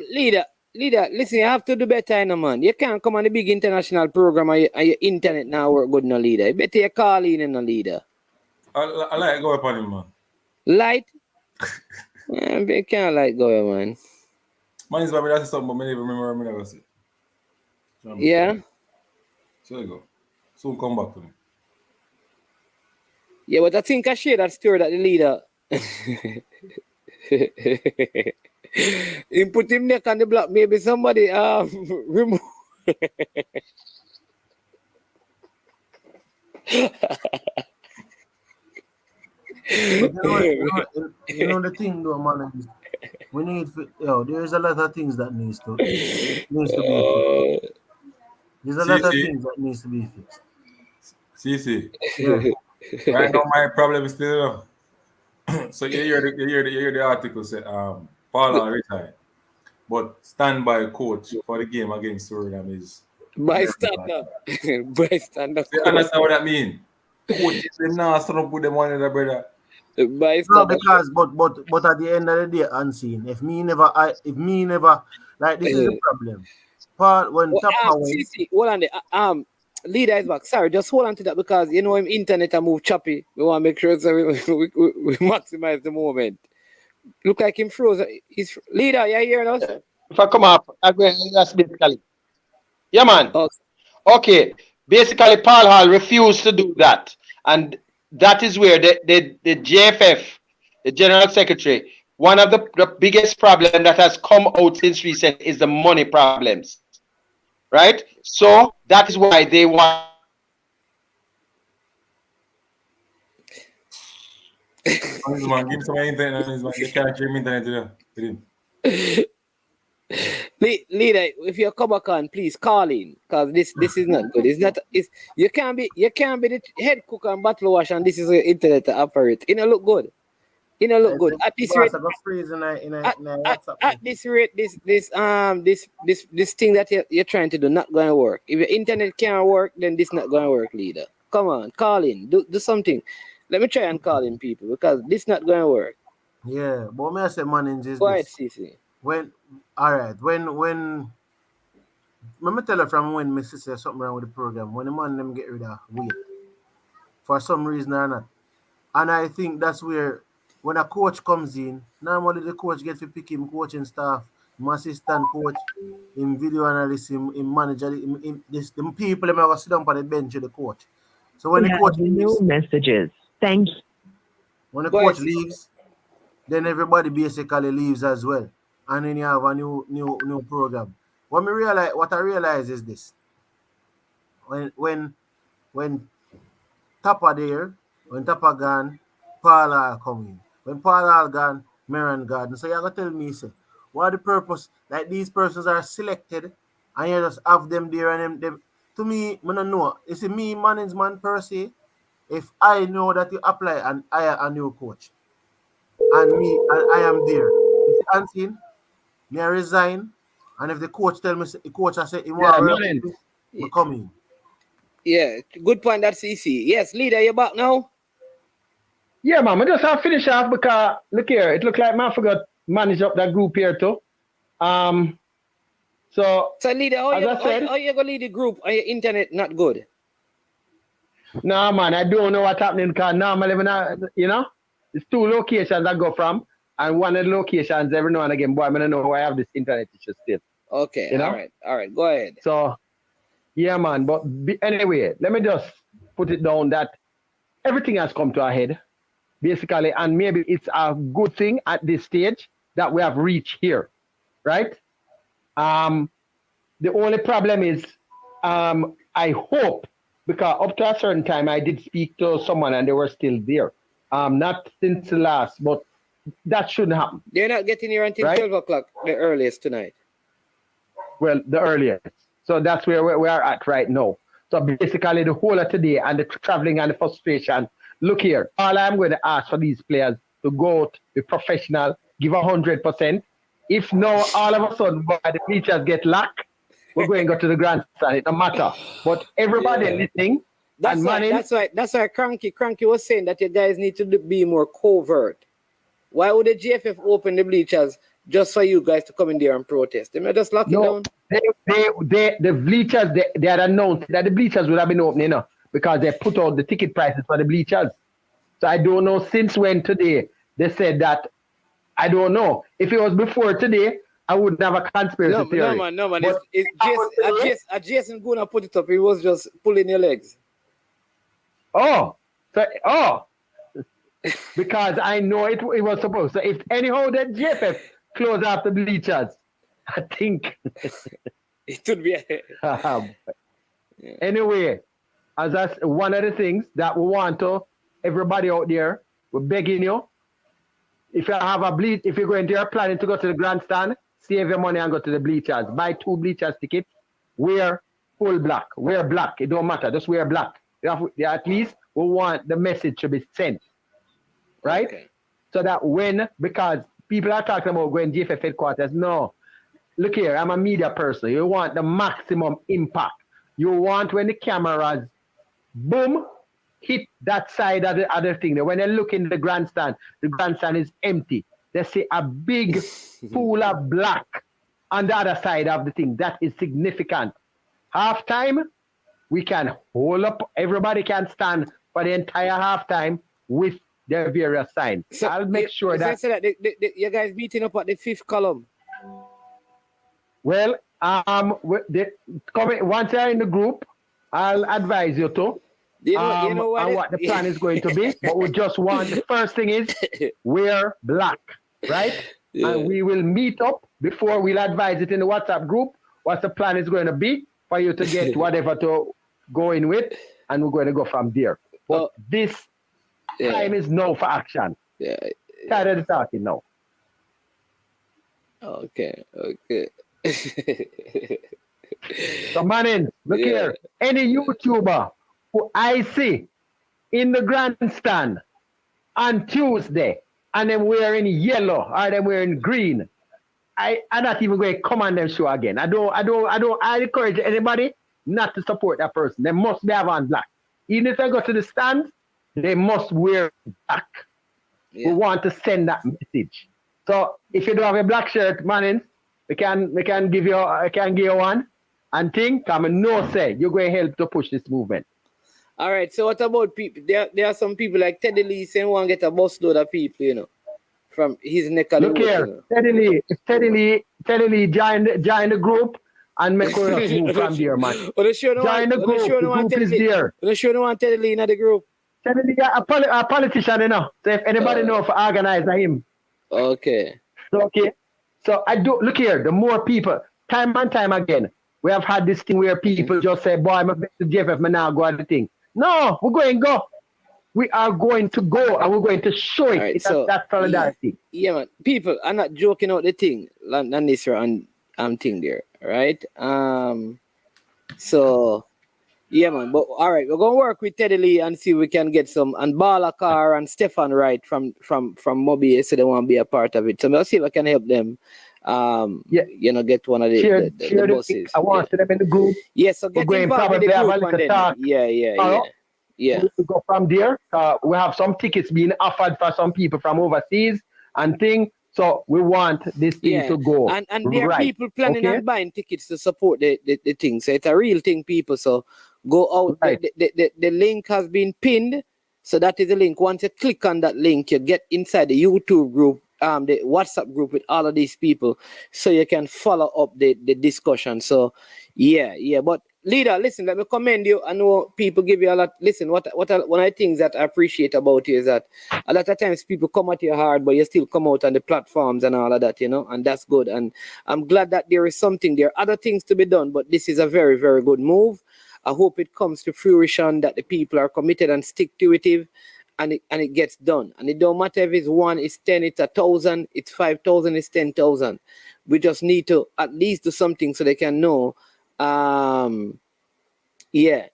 Leader, listen, you have to do better, you know, man. You can't come on the big international program and your internet now work good, no, leader. You better you call in, no, leader. I like go upon him, man. Light? You can't like go, man. Man is probably that's something, but I never remember what I never say. Yeah? So you go. Soon come back to me. Yeah, but I think I share that story that the leader he put him neck on the block. Maybe somebody remove. You know the thing though, man, is we need there's a lot of things that needs to be fixed. There's a lot of things that needs to be fixed. See. Yeah. Right now my problem is still so you hear the article say Paul retired. But standby coach for the game against Suriname is bystander. Bystander. You understand what that means? Coach is not strong with them one of the brother. No, because but at the end of the day, unseen. If me never like this is the problem. Paul when Tapa went. Hold on there. Leader is back. Sorry, just hold on to that because you know him internet and move choppy. We want to make sure so we maximize the moment. Look like him froze. He's leader, you hearing us? If I come up, that's basically. Yeah, man. Okay. Basically, Paul Hall refused to do that. And that is where the JFF, the General Secretary, one of the biggest problem that has come out since recent is the money problems. Right? So that is why they want. Man, give some internet on man. They can't stream internet today. Leader, if you come back on, please call in because this is not good. You can't be the head cook and bottle wash and this is the internet to operate. It don't look good. It don't look good. At this rate, at this rate, this thing that you're trying to do not going to work. If your internet can't work, then this not going to work, leader. Come on, call in, do something. Let me try and call in people because this not going to work. Yeah, but me I say manage is go ahead, this. CC. When let me tell her from when my sister something wrong with the program, when the man them get rid of Wint for some reason or not. And I think that's where when a coach comes in, normally the coach gets to pick him coaching staff, him assistant coach, him video analyst, him manager, the people them ever sit down on the bench with the coach. So when the coach leaves, messages. Thank you. When the coach leaves, then everybody basically leaves as well. And then you have a new program. What I realize is this. When when Tapper there, when Tapper gone, Paul Hall come in. When Paul Hall gone, Maron Garden. So you gotta tell me, say, what the purpose? Like these persons are selected and you just have them there and them to me, I don't know. You see, me, management per se, if I know that you apply and hire a new coach and me and I am there, you see, unseen, me I resign, and if the coach tell me, the coach I say, he want Yeah, to work man. with me, I come in. Yeah, good point. That's CC. Yes, leader, you back now? Yeah, man. I just have to finish off because look here, it look like man forgot manage up that group here too. So leader, as I said, how you gonna lead the group? Are your internet not good? nah, man, I don't know what's happening because normally when it's two locations I go from, and one of the locations every now and again, boy, I don't know why I have this internet issue still. Okay, You know? all right, go ahead. So, yeah, man, but anyway, let me just put it down that everything has come to a head, basically, and maybe it's a good thing at this stage that we have reached here, right? The only problem is, I hope, because up to a certain time I did speak to someone and they were still there. Not since the last, but that shouldn't happen. They're not getting here until 12 o'clock, the earliest tonight. Well, the earliest. So that's where we are at right now. So basically the whole of today and the traveling and the frustration. Look here, all I'm going to ask for these players to go out, be professional, give 100%. If now all of a sudden the bleachers get locked, we're going to go to the grandstand. It don't matter. But everybody listening That's and why, manning. that's why Cranky was saying that you guys need to be more covert. Why would the JFF open the bleachers just for you guys to come in there and protest? They may just lock it down. The bleachers, they had announced that the bleachers would have been opening because they put out the ticket prices for the bleachers. So I don't know since when today they said that. I don't know. If it was before today, I wouldn't have a conspiracy theory. No, man. Jason gonna put it up. He was just pulling your legs. Because I know it was supposed. So if anyhow the JFF close off the bleachers, I think it would be. Anyway, as that's one of the things that we want to everybody out there, we're begging you. If you have a bleach, if you're going to your planning to go to the grandstand, save your money and go to the bleachers. Buy 2 bleachers tickets. Wear full black. Wear black. It don't matter. Just wear black. At least we want the message to be sent. Right? Okay. So that because people are talking about going JFF headquarters. No. Look here, I'm a media person. You want the maximum impact. You want when the cameras, boom, hit that side of the other thing. When they look in the grandstand is empty. They see a big pool of black on the other side of the thing. That is significant. Halftime, we can hold up. Everybody can stand for the entire halftime with their various signs. So I'll make sure that you guys beating up at the 5th column. Well, once you're in the group, I'll advise you to. You know what the plan is going to be. But we just want, the first thing is wear black, right? Yeah. And we will meet up before we'll advise it in the WhatsApp group what the plan is going to be for you to get whatever to go in with, and we're going to go from there. But this time is now for action. Yeah. Tired of talking now. Okay. So, man, look here. Any YouTuber who I see in the grandstand on Tuesday and them wearing yellow or them wearing green, I'm not even going to come on them show again. I encourage anybody not to support that person. They must be on black. Even if they go to the stand, they must wear black. Yeah. We want to send that message. So if you don't have a black shirt, man, we can give you one and think, say you're going to help to push this movement. All right. So what about people? There are some people like Teddy Lee saying want to get a busload of people, from his neck of the woods. Look here, Teddy Lee join the group and make us move from there, man. Join the group is there. The show no want Teddy Lee in the group. Teddy Lee a politician, So if anybody know for organize him. Okay. So I do look here. The more people, time and time again, we have had this thing where people just say, "Boy, I'm a bit to JFF, man, now go at the thing." No, we're going to go. We are going to go and we're going to show it. Alright, It's so that solidarity. yeah, man. People, I'm not joking out the thing, and this and thing there, right? So yeah, man. But all right, we're gonna work with Teddy Lee and see if we can get some and Balakar and Stefan Wright from Mobi, so they want to be a part of it. So I'll see if I can help them. You know, get one of Share the the buses. link. I want to them in the group. Yeah, so We're get going involved in probably the have a group and little then talk. yeah. We go from there. We have some tickets being offered for some people from overseas and things. So we want this thing to go and there are right. people planning Okay? on buying tickets to support the thing. So it's a real thing, people. So go out. Right. The link has been pinned. So that is the link. Once you click on that link, you get inside the YouTube group, the WhatsApp group with all of these people, so you can follow up the discussion. So yeah. But leader, listen, let me commend you. I know people give you a lot. Listen, one of the things that I appreciate about you is that a lot of times people come at you hard, but you still come out on the platforms and all of that, you know, and that's good. And I'm glad that there is something there. Other things to be done, but this is a very, very good move. I hope it comes to fruition, that the people are committed and stick to it, and it gets done. And it don't matter if it's 1, it's 10, it's 1,000, it's 5,000, it's 10,000. We just need to at least do something so they can know. Yeah,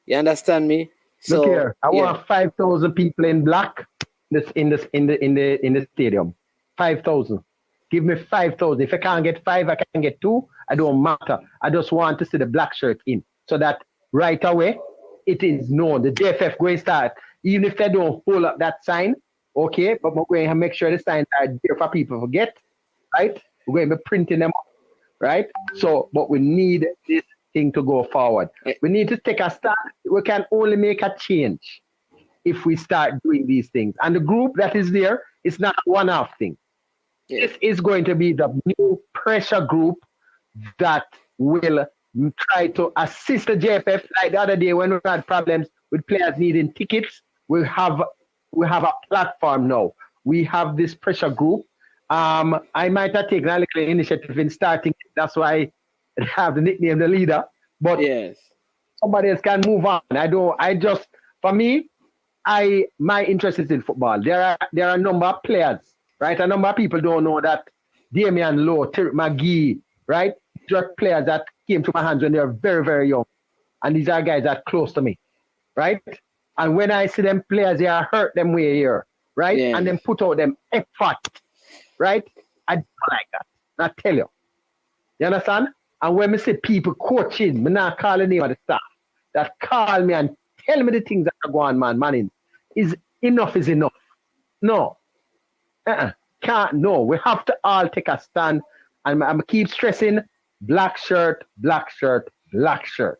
you understand me? So Look here, I want 5,000 people in black in the stadium. 5,000. Give me 5,000. If I can't get 5, I can get 2. I don't matter. I just want to see the black shirt in, so that right away it is known. The JFF going to start, even if they don't hold up that sign, okay. But we're going to make sure the signs are there for people to forget, right? We're going to be printing them up, right? So, but we need this thing to go forward. We need to take a start. We can only make a change if we start doing these things. And the group that is there is not a one-off thing. This is going to be the new pressure group that will try to assist the JFF. Like the other day when we had problems with players needing tickets, we have a platform now. We have this pressure group. I might have taken a little initiative in starting. That's why I have the nickname the leader. But somebody else can move on. For me, my interest is in football. There are a number of players, right? A number of people don't know that Damian Lowe, Terry McGee, right? These are players that came to my hands when they were very, very young. And these are guys that are close to me, right? And when I see them players, they are hurt them way here, right? Yeah. And then put out them effort, right? I don't like that. I tell you. You understand? And when we see people coaching, me not call the name of the staff, that call me and tell me the things that are going on, man. Is enough. No. Can't, no. We have to all take a stand. And I'm keep stressing black shirt, black shirt, black shirt.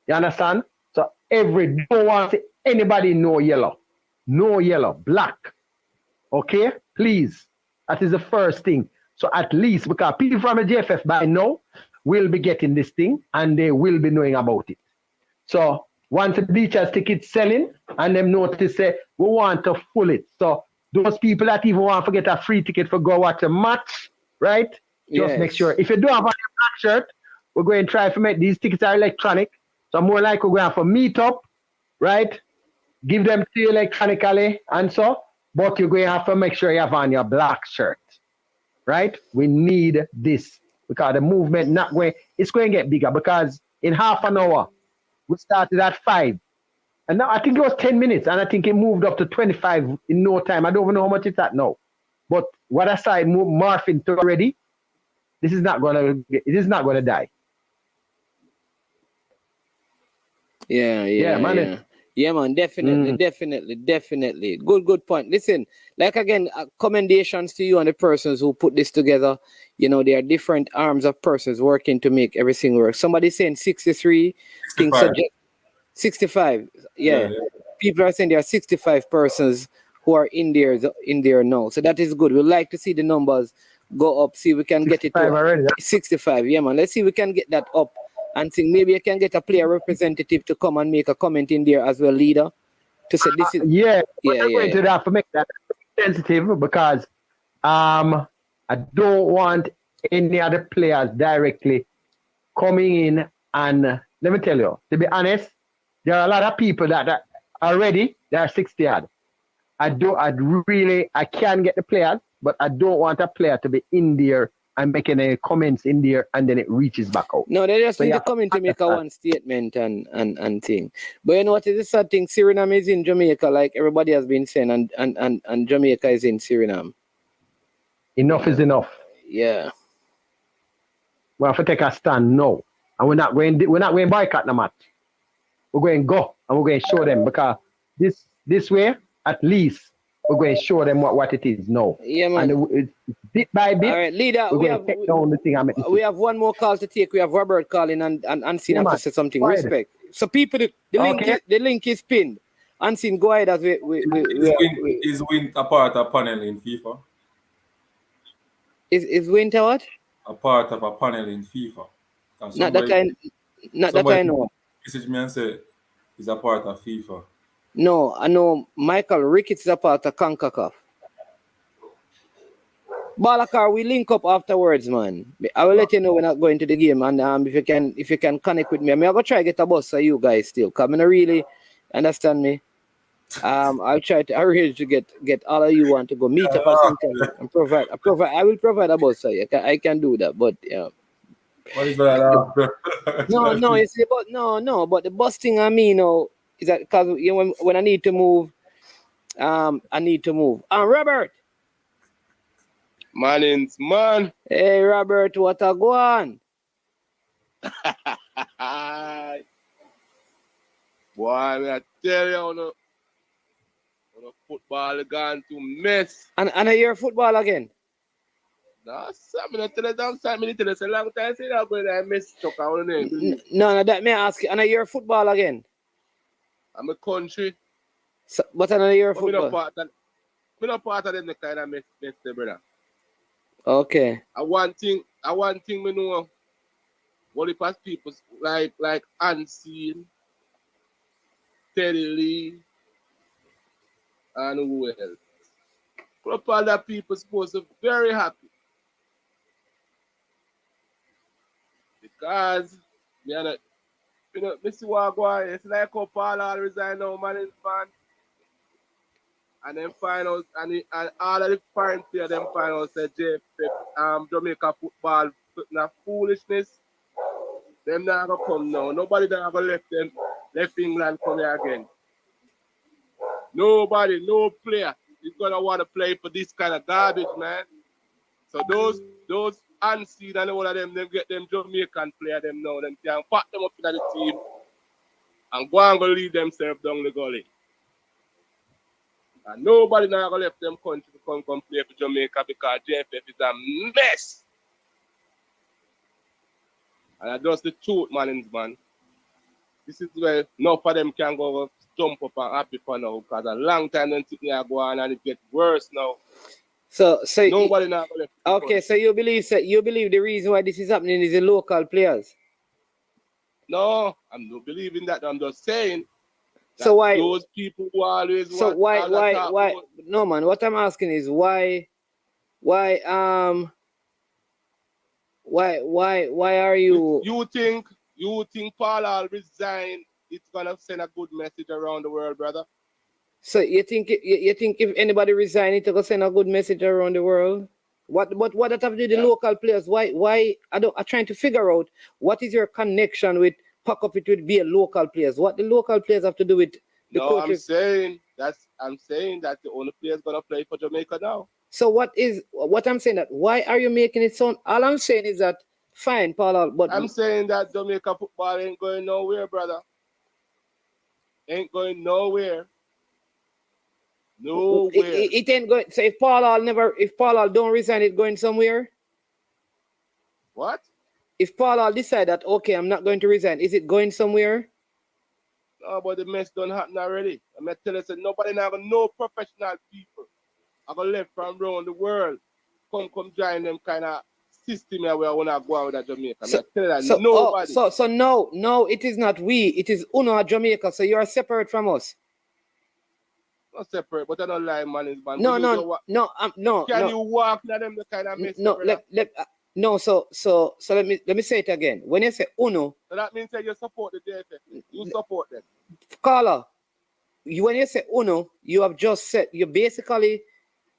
You understand? So don't want to see anybody no yellow. No yellow, black. Okay? Please. That is the first thing. So at least, because people from the JFF by now will be getting this thing and they will be knowing about it. So once the bleachers tickets selling and them notice say we want to full it. So those people that even want to get a free ticket for go watch a match, right? Just make sure. If you don't have a black shirt, we're going to try to make these tickets are electronic. So more like we're going for meetup, right? Give them to you electronically and so, but you're going to have to make sure you have on your black shirt, right? We need this because the movement it's going to get bigger because in half an hour, we started at 5. And now I think it was 10 minutes and I think it moved up to 25 in no time. I don't even know how much it's at now. But what I saw it morphing to already, it is not going to die. Yeah, man, definitely. Good point. Listen, like again, commendations to you and the persons who put this together. You know, there are different arms of persons working to make everything work. Somebody saying 63, 65. Yeah. People are saying there are 65 persons who are in there now. So that is good. We'd like to see the numbers go up, see if we can get it to already. 65. Yeah, man. Let's see if we can get that up. And think maybe you can get a player representative to come and make a comment in there as well, leader, to say this is going to have to make that sensitive because I don't want any other players directly coming in and let me tell you, to be honest, there are a lot of people that are already they are 60 odd. I can get the players, but I don't want a player to be in there and making any comments in there and then it reaches back out. No, they just So need you to have to come in to make a understand. one statement and thing. But you know what is the sad thing? Suriname is in Jamaica, like everybody has been saying, and Jamaica is in Suriname. Enough is enough. Yeah. We have to take a stand now. And we're not going boycott the match. We're going to go and we're going to show them because this way, at least, we're going to show them what it is now. Yeah, man. And bit by bit, All right, leader, we're going to take down the thing and make we have one more call to take. We have Robert calling and Unseen Yeah, have to man. say something. Go ahead. Respect. So people, the link is pinned. Unseen, go ahead as Is Wint a part of a panel in FIFA? Is Wint a what? A part of a panel in FIFA. And Not that I know. Message me and say is a part of FIFA. No, I know Michael Ricketts is a part of CONCACAF. Balakar, we link up afterwards, man. I will let you know when I'm going to the game, and if you can connect with me, I'm gonna try to get a bus for you guys still. Cause I really understand me. I'll try to arrange to get all of you want to go meet up or something and provide. I will provide a bus for you. I can do that, but yeah. What is that? No, you see, but the bus thing I mean, is that because when I need to move, I need to move. Robert. Mannings, man. Hey, Robert, what a go on? Boy, I tell you, on the football gone to mess. And I hear football again. No, I'm not telling you, damn side, I'm telling you, a long time since I'm going to miss stuck on the name. No, that may I ask you, and I hear football again. I'm a country. So, but I hear football. I'm not part of them kind of mess the brother. Okay. I one thing we know. What if as people like Unseen, Teddy Lee, and who else? But other people supposed to be very happy. Because Mr. Wagwan, it's like how Paul all resign now, man. And then find out, and all of the foreign players them find out that JFF Jamaica football na foolishness. Them not gonna come now. Nobody not gonna left England come here again. Nobody, no player is gonna want to play for this kind of garbage, man. So those Unseen and all of them get them Jamaican player them now. Them can pack them up in the team and go and go lead themselves down the gully. And nobody now gonna left them country to come play for Jamaica because JFF is a mess. And that's the truth, man. This is where enough of them can go jump up and happy for now because a long time then sit there go on and it gets worse now. So nobody now gonna left. Okay, so you believe the reason why this is happening is the local players? No, I'm not believing that. I'm just saying. So why those people who always why no man, what I'm asking is why are you you think Paul will resign, it's gonna send a good message around the world, brother? So you think if anybody resign it's gonna send a good message around the world? What that have to do with the local players? Why I'm trying to figure out what is your connection with pack up it would be a local players. What the local players have to do with the coaches? I'm saying that the only players gonna play for Jamaica now. So what I'm saying that why are you making it sound? All I'm saying is that fine, Paul, but I'm saying that Jamaica football ain't going nowhere, brother. Ain't going nowhere. Nowhere. It ain't going. So if Paul don't resign, it going somewhere? What? If Paul decide that okay, I'm not going to resign, is it going somewhere? No, but the mess done happen already. I'm gonna tell you, so nobody now gonna know professional people. I gonna left from around the world. Come join them kind of system here where I wanna go out with Jamaica. I'm tell you, nobody. So no, it is not we. It is Uno Jamaica. So you are separate from us. Not separate, but I don't lie, man. No. Can you walk in them the kind of mess? No, No, so let me say it again. When you say uno, So that means that you support the JFF. You support them. caller, when you say uno, you have just said you're basically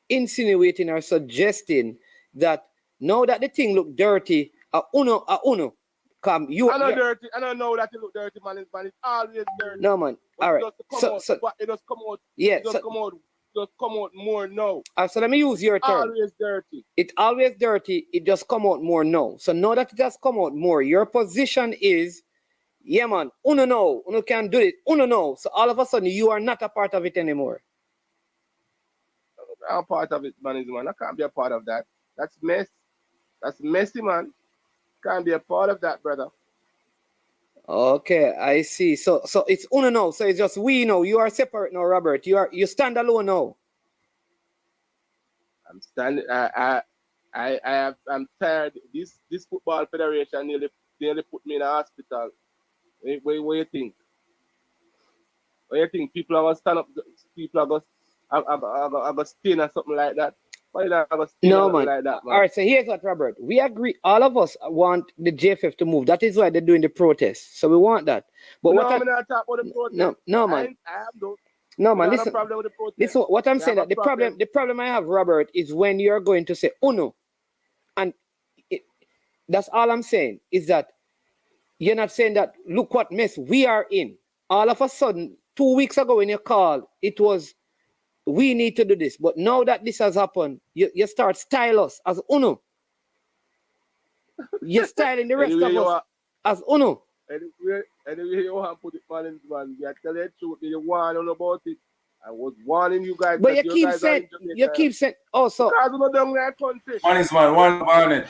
insinuating or suggesting that now that the thing look dirty, a uno. Come, I know dirty. I don't know that it look dirty, man. It's always dirty. No, man. But All right. it does come out. Yeah. It does come out more now. So let me use your term. Always dirty. It's always dirty. It just come out more now. So now that it has come out more, your position is, yeah, man. Uno no, uno can't do it. Uno no. So all of a sudden you are not a part of it anymore. I'm part of it, man. I can't be a part of that. That's mess. That's messy, man. Can't be a part of that, brother. Okay, I see. So it's uno now. So it's just we now. You are separate now, Robert. You stand alone now. I'm standing. I'm tired. This football federation nearly put me in a hospital. What do you think? What do you think? People are gonna stand up. People are gonna stain or something like that. No, man. Like that, man. All right, so here's what, Robert. We agree. All of us want the JFF to move. That is why they're doing the protest. So we want that. But no, what I'm not talking about the protest. No, man. I have no. No, man. Listen. Problem with the protest. Listen. What I'm saying that the problem I have, Robert, is when you're going to say uno, and that's all I'm saying is that you're not saying that. Look what mess we are in. All of a sudden, 2 weeks ago when you called, it was, we need to do this. But now that this has happened, you start style us as uno. You're styling the rest of us as uno. Anyway, you want to put it, man. You tell the truth. You warn all about it. I was warning you guys. But you keep saying, also. Because we don't like country. One barnet.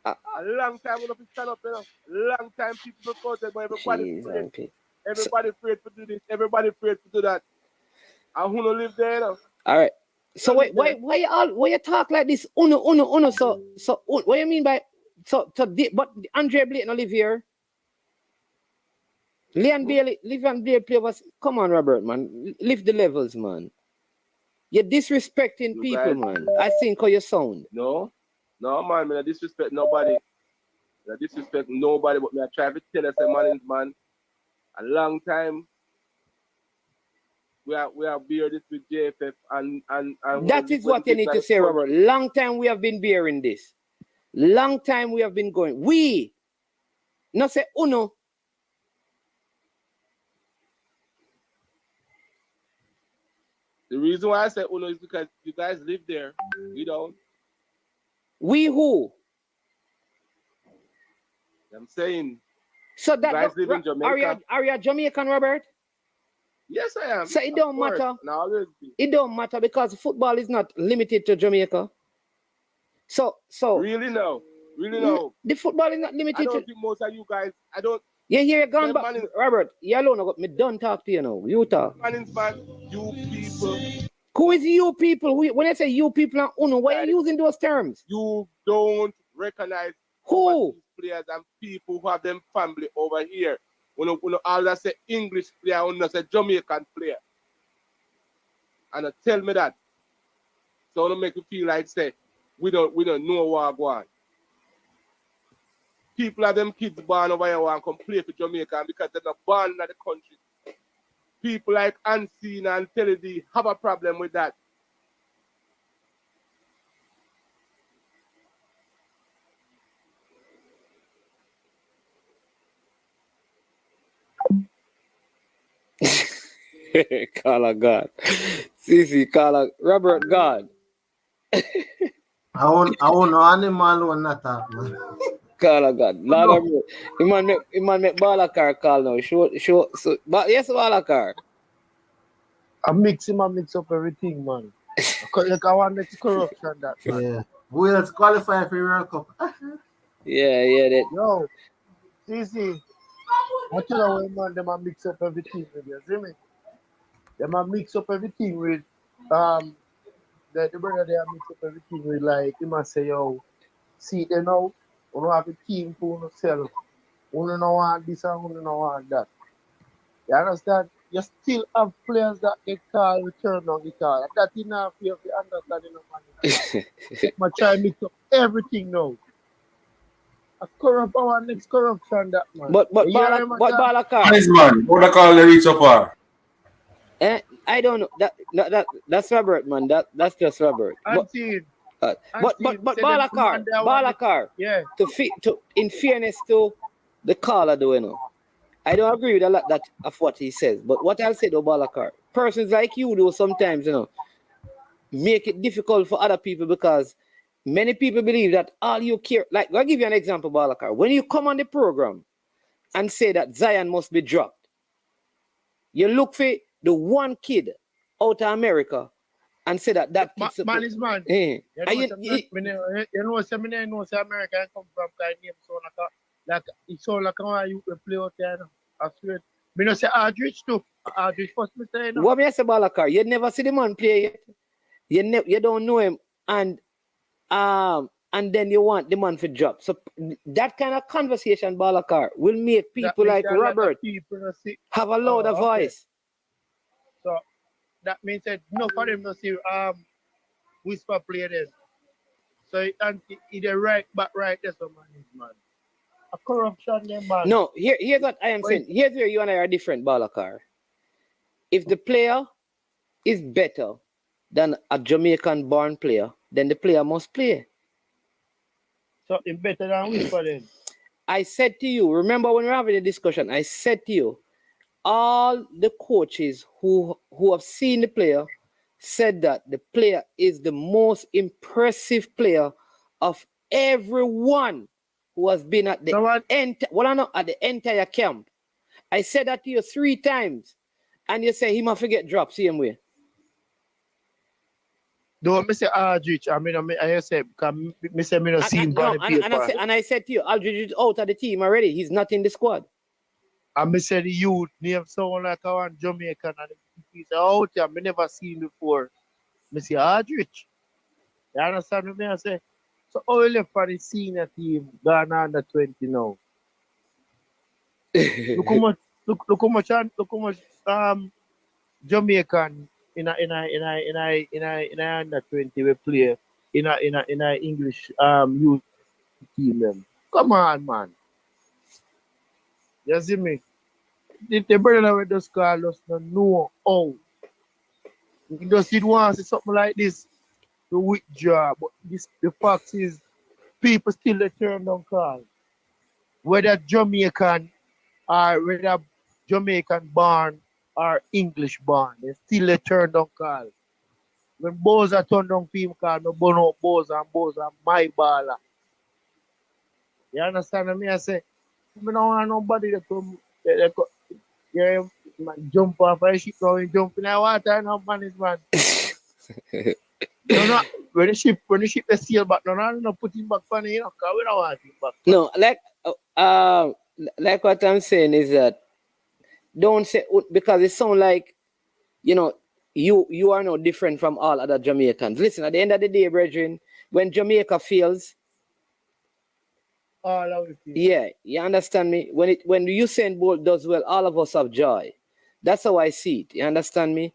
A long time we don't stand up, you know. Long time people protest, but everybody afraid. Everybody afraid to do this. Everybody afraid to do that. And who don't live there, you know? All right. So why you talk like this? Uno. So what you mean by but Andre Blake not live here? Leon Bailey play was. Come on, Robert, man. Lift the levels, man. You're disrespecting people, man. I think how you sound. No, man. I disrespect nobody. I disrespect nobody, but me I try to tell us, man. A long time. We have bear this with JFF and that is what you need to say, Robert. Long time we have been bearing this. Long time we have been going. We not say uno. The reason why I say uno is because you guys live there. We don't. We who? I'm saying. So that you guys live in Jamaica. Are you a Jamaican, Robert? Yes, I am. So it don't matter. No, it don't matter because football is not limited to Jamaica. So really no. The football is not limited. I don't think most of you guys. I don't. Yeah, here you gone back, Robert. You alone. Me don't talk to you now. You talk. Man, you people. Who is you people? When I say you people and uno, why are you using those terms? You don't recognize who players and people who have them family over here. When all that say English player, when say Jamaican player. And tell me that. So don't make you feel like say we don't know what going on. People have them kids born over here and come play for Jamaica because they're not born in the country. People like Unseen and Telly have a problem with that. Call of God. Sisi, call of Robert God. I want no animal or not that, man. Call of God. Lord of it man make Balakar call now. Show so but yes, Balakar. I mix up everything, man. Like I want next corruption that, man. Yeah. Who else qualify for World Cup? Yeah, that. Yo, CC. What you know, man, them a mix up everything with you, see me? Them a mix up everything with the brother they a mix up everything with like he must say, yo, see they know, we don't have a team for yourself. We don't want this and we don't want that. You understand? you still have players that they call return on the call. That enough you understand, man. I try to mix up everything now. A corrupt our next corruption that man. But Balakar. Nice man. What I call the reach up for? I don't know. That's Robert, man. That's just Robert. But Balakar. Yeah. To in fairness to the caller, though, you know, I don't agree with a lot of what he says. But what I'll say to Balakar, persons like you do sometimes, you know, make it difficult for other people because many people believe that all you care. Like, I'll give you an example, Balakar. When you come on the program and say that Zion must be dropped, you look for the one kid out of America and say that kid. Man is man. Eh. You know, America come from kind name so like it's all like how you play out there. I swear. Me no say Aldrich too. Aldrich first me say no. What me say Balakar? You never see the man play yet. You don't know him, and then you want the man for drop. So that kind of conversation, Balakar, will make people like Robert have a louder voice. So that means that no for them to see whisper play then. So it right back right there, so man. A corruption them man. No, here's what I am saying. Here's where you and I are different, Balakar. If the player is better than a Jamaican born player, then the player must play. So it's better than whisper then. I said to you, remember when we were having a discussion, I said to you, all the coaches who have seen the player said that the player is the most impressive player of everyone who has been at the at the entire camp. I said that to you 3 times, and you say he must forget drop same way. Don't me say Aldrich. I say because me say me not see him on the paper. And I said to you, Aldrich is out of the team already. He's not in the squad. And me say the youth name someone like one Jamaican and he's out there. Me never seen before. Me say Aldrich. You understand what I say? So all left for the senior team, Ghana under 20 now. look how much Jamaican in a under 20 we play in a English youth team them. Come on, man. You see me? The brother with those call us don't know how. You just did want to see something like this to withdraw, but the fact is people still turn down call. Whether Jamaican or whether Jamaican born or English born, they still turn down call. When Boza turn down film call, no burn out Boza my baller. You understand what I say? I don't want nobody to come jump off a ship now and jump in the water and have management. No, when the ship they sail back, no put him back on because we don't want him back. No, like what I'm saying is that don't say, because it sounds like, you know, you are no different from all other Jamaicans. Listen, at the end of the day, brethren, when Jamaica fails, all of it. Yeah, you understand me? When Usain Bolt does well, all of us have joy. That's how I see it. You understand me?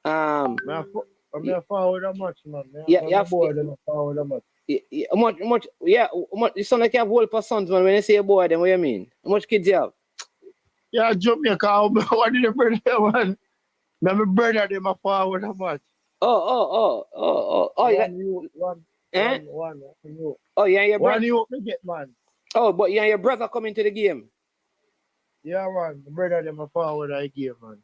I'm forward a much, man. Forward a much. You sound like you have whole per sons, man. When you say a boy, then what you mean? How much kids you have? Yeah, Jamaica. What did the brother man? My brother, them a forward a much. Oh, One. Oh, yeah, your brother. One you me get, man. Oh, but you and your brother come into the game. Yeah, man. The brother, them a forward a game, man.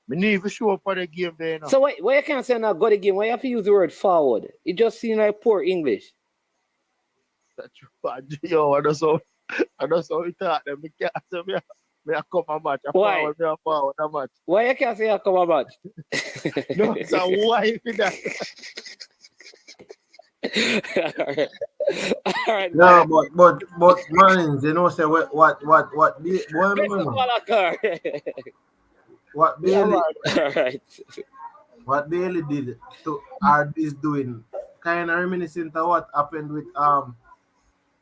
Me need to show up for the game there, you know. So why you can't say not go the game? Why you have to use the word forward? It just seems like poor English. That's bad. Yo, I don't know we talk them. Me can't say me a come a match. Why? Me a forward a match. Why you can't say I come a match? No, so why for that? All right. No, but man, you know, say what what Bailey, All right. what Bailey did to is doing kind of reminiscent of what happened with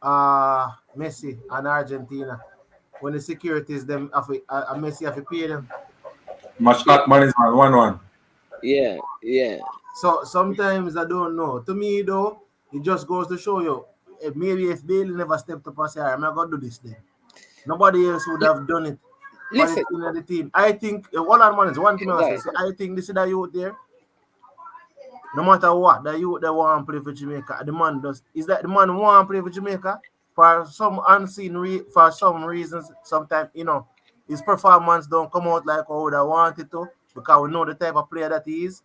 Messi and Argentina. when the securities them have a Messi have to pay them. Match at management 1-1. Yeah, yeah. So sometimes I don't know. To me though, it just goes to show you maybe if Bailey never stepped up and say, I'm not gonna do this then. Nobody else would have done it. But Listen. it's in the team. I think one on one is one thing I Guys. say. I think this is the youth there. No matter what, the youth they want to play for Jamaica. The man does. Is that the man want to play for Jamaica for some unseen for some reasons? Sometimes his performance don't come out like how they want it to because we know the type of player that he is.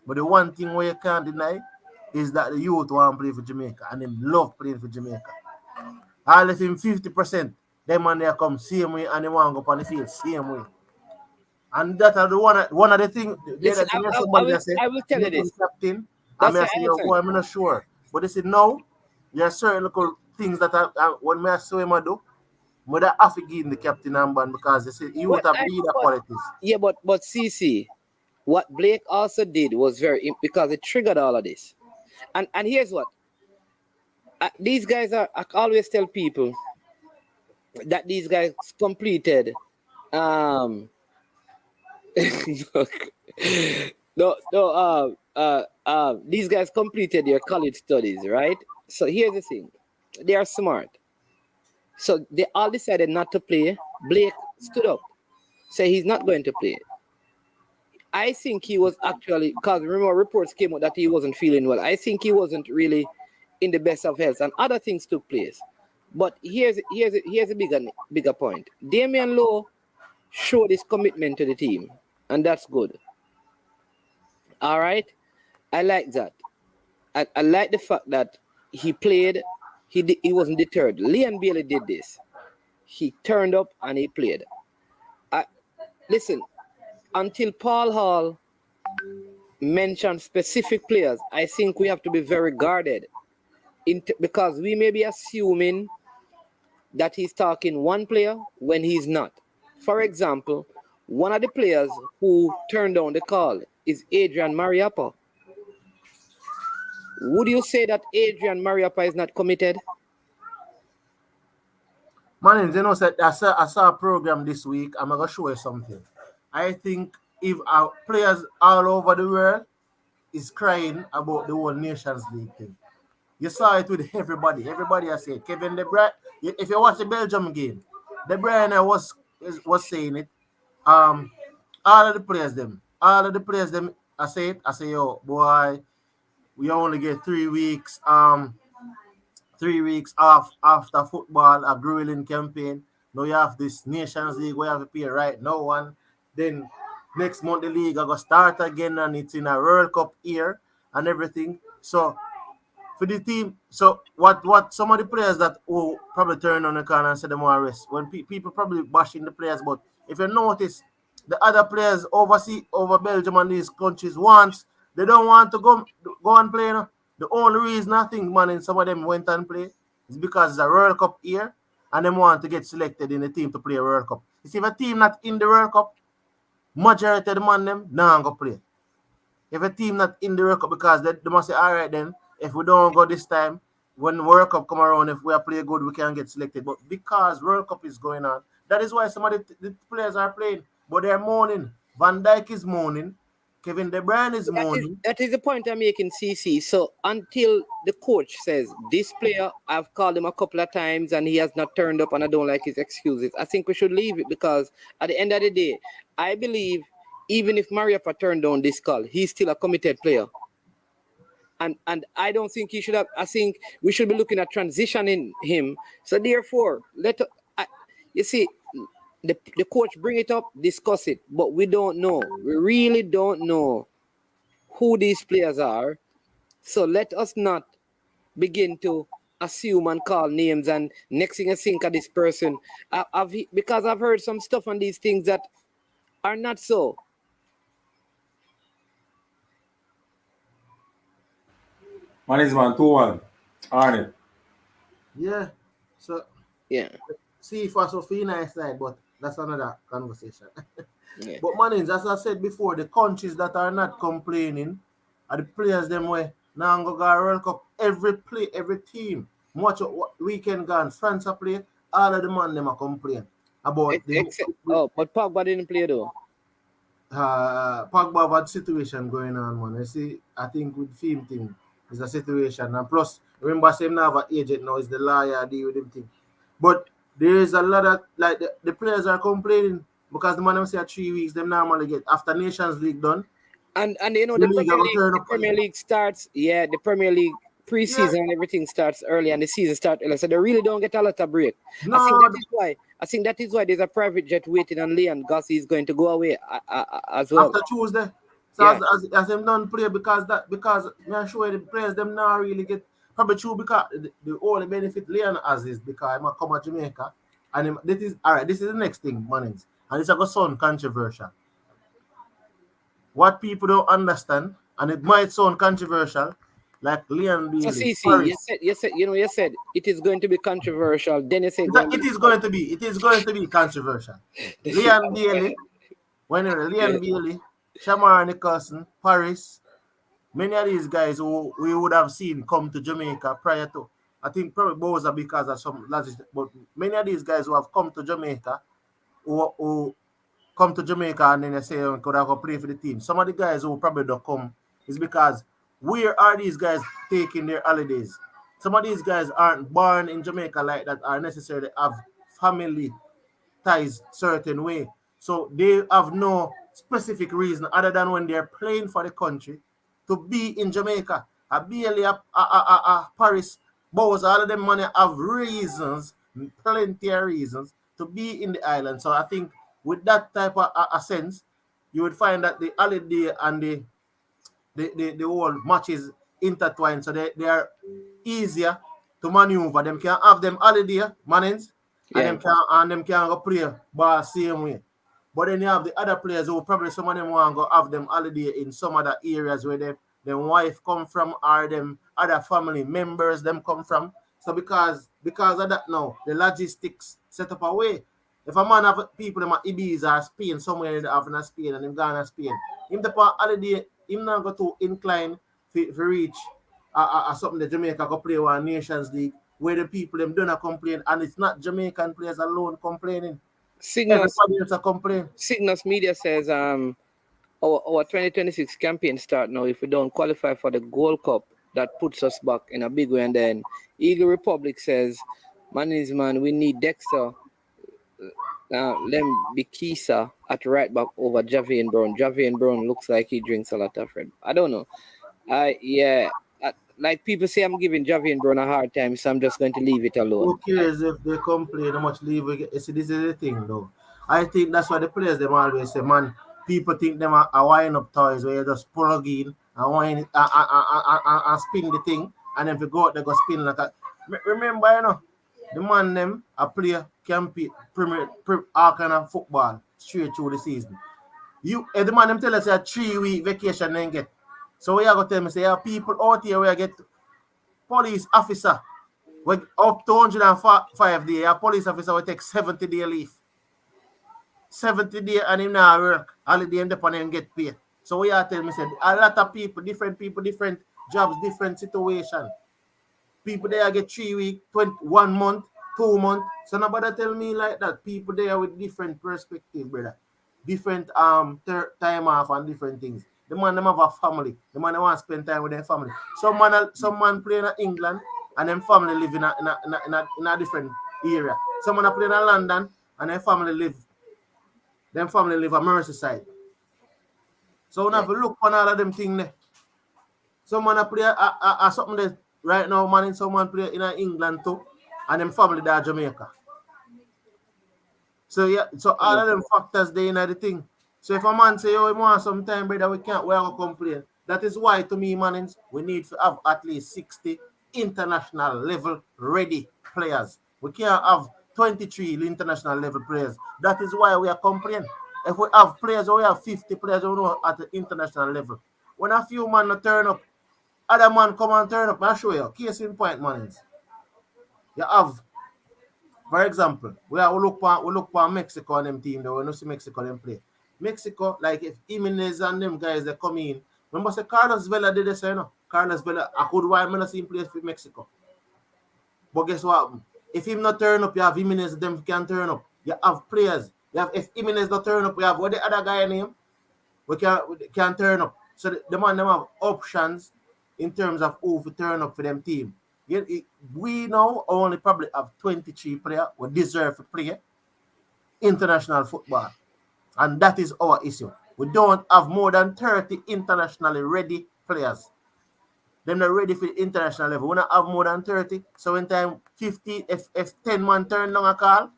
But the one thing we can't deny is that the youth want to play for Jamaica and them love playing for Jamaica. All of him 50%, them man they come same way and they want to go on the field same way. And that are the one of the things. Listen, I will tell you this. Captain, That's I the say, answer. I'm not sure. But they say no. There are certain little things that when I saw him do, I have to give the captain armband because they say you would have leader qualities. Yeah, but CC, what Blake also did was because it triggered all of this. And here's what. These guys I always tell people that these guys completed these guys completed their college studies, right? So here's the thing. They are smart. So they all decided not to play. Blake stood up, said he's not going to play. I think he was actually, because remember reports came out that he wasn't feeling well. I think he wasn't really in the best of health and other things took place. But here's a bigger point. Damian Lowe showed his commitment to the team, and that's good. All right? I like that. I like the fact that he played, he wasn't deterred. Leon Bailey did this. He turned up and he played. Listen, until Paul Hall mentioned specific players, I think we have to be very guarded because we may be assuming that he's talking one player when he's not. For example, one of the players who turned down the call is Adrian Mariappa. Would you say that Adrian Mariappa is not committed? Man, you know, I saw a program this week. I'm going to show you something. I think if our players all over the world is crying about the whole Nations League thing. You saw it with everybody. Everybody has said Kevin De Bruyne. If you watch the Belgium game, De Bruyne was saying it. All of the players them, I say it. I say, yo, boy, we only get 3 weeks. 3 weeks off after football, a grueling campaign. Now you have this Nations League where you have to pay right now one. Then next month the league are gonna start again and it's in a World Cup year and everything. So for the team, so what some of the players that will probably turn on the corner and say them want rest. When people probably bashing the players, but if you notice, the other players over Belgium and these countries they don't want to go and play. The only reason I think, man, and some of them went and play is because it's a World Cup year and they want to get selected in the team to play a World Cup. You see, if a team not in the World Cup, majority of the man them not go play. If a team not in the World Cup, because they must say, all right then, if we don't go this time, when World Cup come around, if we are play good, we can get selected. But because World Cup is going on, that is why some of the players are playing. But they're mourning. Van Dijk is mourning. Kevin De Bruyne is mourning. That is the point I'm making, CC. So until the coach says, this player, I've called him a couple of times and he has not turned up and I don't like his excuses, I think we should leave it because at the end of the day, I believe even if Mariappa turned down this call, he's still a committed player. And I don't think he should have. I think we should be looking at transitioning him. So therefore, you see, the coach bring it up, discuss it, but we don't know. We really don't know who these players are. So let us not begin to assume and call names and next thing I think of this person. Because I've heard some stuff on these things that are not so. Management 2-1. Arnie. Yeah. So yeah. See for Sofina side, but that's another conversation. Yeah. But man, as I said before, the countries that are not complaining are the players them way. Now go World Cup. Every team. Much weekend gone, France are play, all of the man them are complaining. about but Pogba didn't play though. Pogba had situation going on, man. I think with film thing is a situation, and plus remember same now have an agent now is the lawyer deal with him thing. But there is a lot of like the players are complaining because the man them say 3 weeks them normally get after Nations League done. And you know the Premier League starts, the Premier League preseason and everything starts early and the season starts early. So they really don't get a lot of break. No, I think that is why there's a private jet waiting on Leon Gossi is going to go away as well. After Tuesday. So as them don't play because I'm sure the players them now really get probably true because the only benefit Leon has is because I'm come to Jamaica and this is the next thing, man. And it's a sound controversial. What people don't understand, and it might sound controversial, like Leon Bailey. So CC, you said it is going to be controversial. Then you said it is going to be controversial. Leon Bailey, Bailey, Shamar Nicholson, Paris, many of these guys who we would have seen come to Jamaica prior to, I think probably Boza because of some logistics, but many of these guys who have come to Jamaica, who come to Jamaica and then they say, could I go play for the team? Some of the guys who probably don't come is because where are these guys taking their holidays? Some of these guys aren't born in Jamaica like that, are necessarily have family ties certain way. So they have no specific reason other than when they're playing for the country to be in Jamaica. A Bailey, Paris, Bowes, all of them money have reasons, plenty of reasons to be in the island. So I think with that type of a sense, you would find that the holiday and the whole matches intertwined, so they are easier to maneuver. Them can have them holiday manage, and them can go play ball same way. But then you have the other players who probably some of them want to go have them holiday in some other areas where their wife come from or them other family members them come from. So because of that now, the logistics set up a way. If a man have people in Ibiza or Spain, somewhere in Spain and him gone to Spain, him the holiday, him not go to incline for reach something the Jamaica go play one Nations League where the people them don't complain, and it's not Jamaican players alone complaining. Cygnus complain. Cygnus Media says our 2026 campaign start now. If we don't qualify for the Gold Cup, that puts us back in a big way. And then Eagle Republic says, man, we need Dexter. Lem Bikisa at right back over Javian Brown. Javian Brown looks like he drinks a lot of red. I don't know. Like people say, I'm giving Javian Brown a hard time, so I'm just going to leave it alone. Who cares if they complain how much leave we get? See, this is the thing, though. I think that's why the players them always say, man, people think them are wind up toys where you just plug in and wind it and spin the thing, and then if you go out, they go spin like that. Remember, you know, the man them a player can be all kind of football straight through the season. The man them tell us a 3-week vacation then get. So we are going to tell me, say, people out here where get police officer with up to 105 days, a police officer will take 70 day leave. 70 days and him now work. Holiday end up and him get paid. So we are telling me, say, a lot of people, different jobs, different situation. People there get 3 weeks, 1 month, 2 months. So nobody tell me like that. People there with different perspective, brother. Different time off and different things. The man them have a family. The man want to spend time with their family. Some man play in England and them family live in a different area. Someone play in London and their family live. Them family live at Merseyside. So we have to look on all of them things there. Someone play something there right now, man. Someone play in England too, and them family there Jamaica. So all of them factors there in the thing. So if a man say, oh, he want some time, brother, we are going to complain. That is why, to me, man, we need to have at least 60 international level ready players. We can't have 23 international level players. That is why we are complaining. If we have players, or we have 50 players who know at the international level. When a few man turn up, other man come and turn up, I'll show you. Case in point, man. You have, for example, we look for Mexico and them team, though we don't see Mexico them play. Mexico, like if Jimenez and them guys they come in. Remember, say Carlos Vela did this, you know. Carlos Vela, I could why I'm not seeing place for Mexico. But guess what? If him not turn up, you have Jimenez, them can turn up. You have players. You have if Jimenez not turn up, we have what the other guy name. We can turn up. So the man them have options in terms of who to turn up for them team. We now only probably have 23 players who deserve to play international football. And that is our issue. We don't have more than 30 internationally ready players. They're not ready for the international level. We don't have more than 30. So when time 50, if 10 man turn down a call,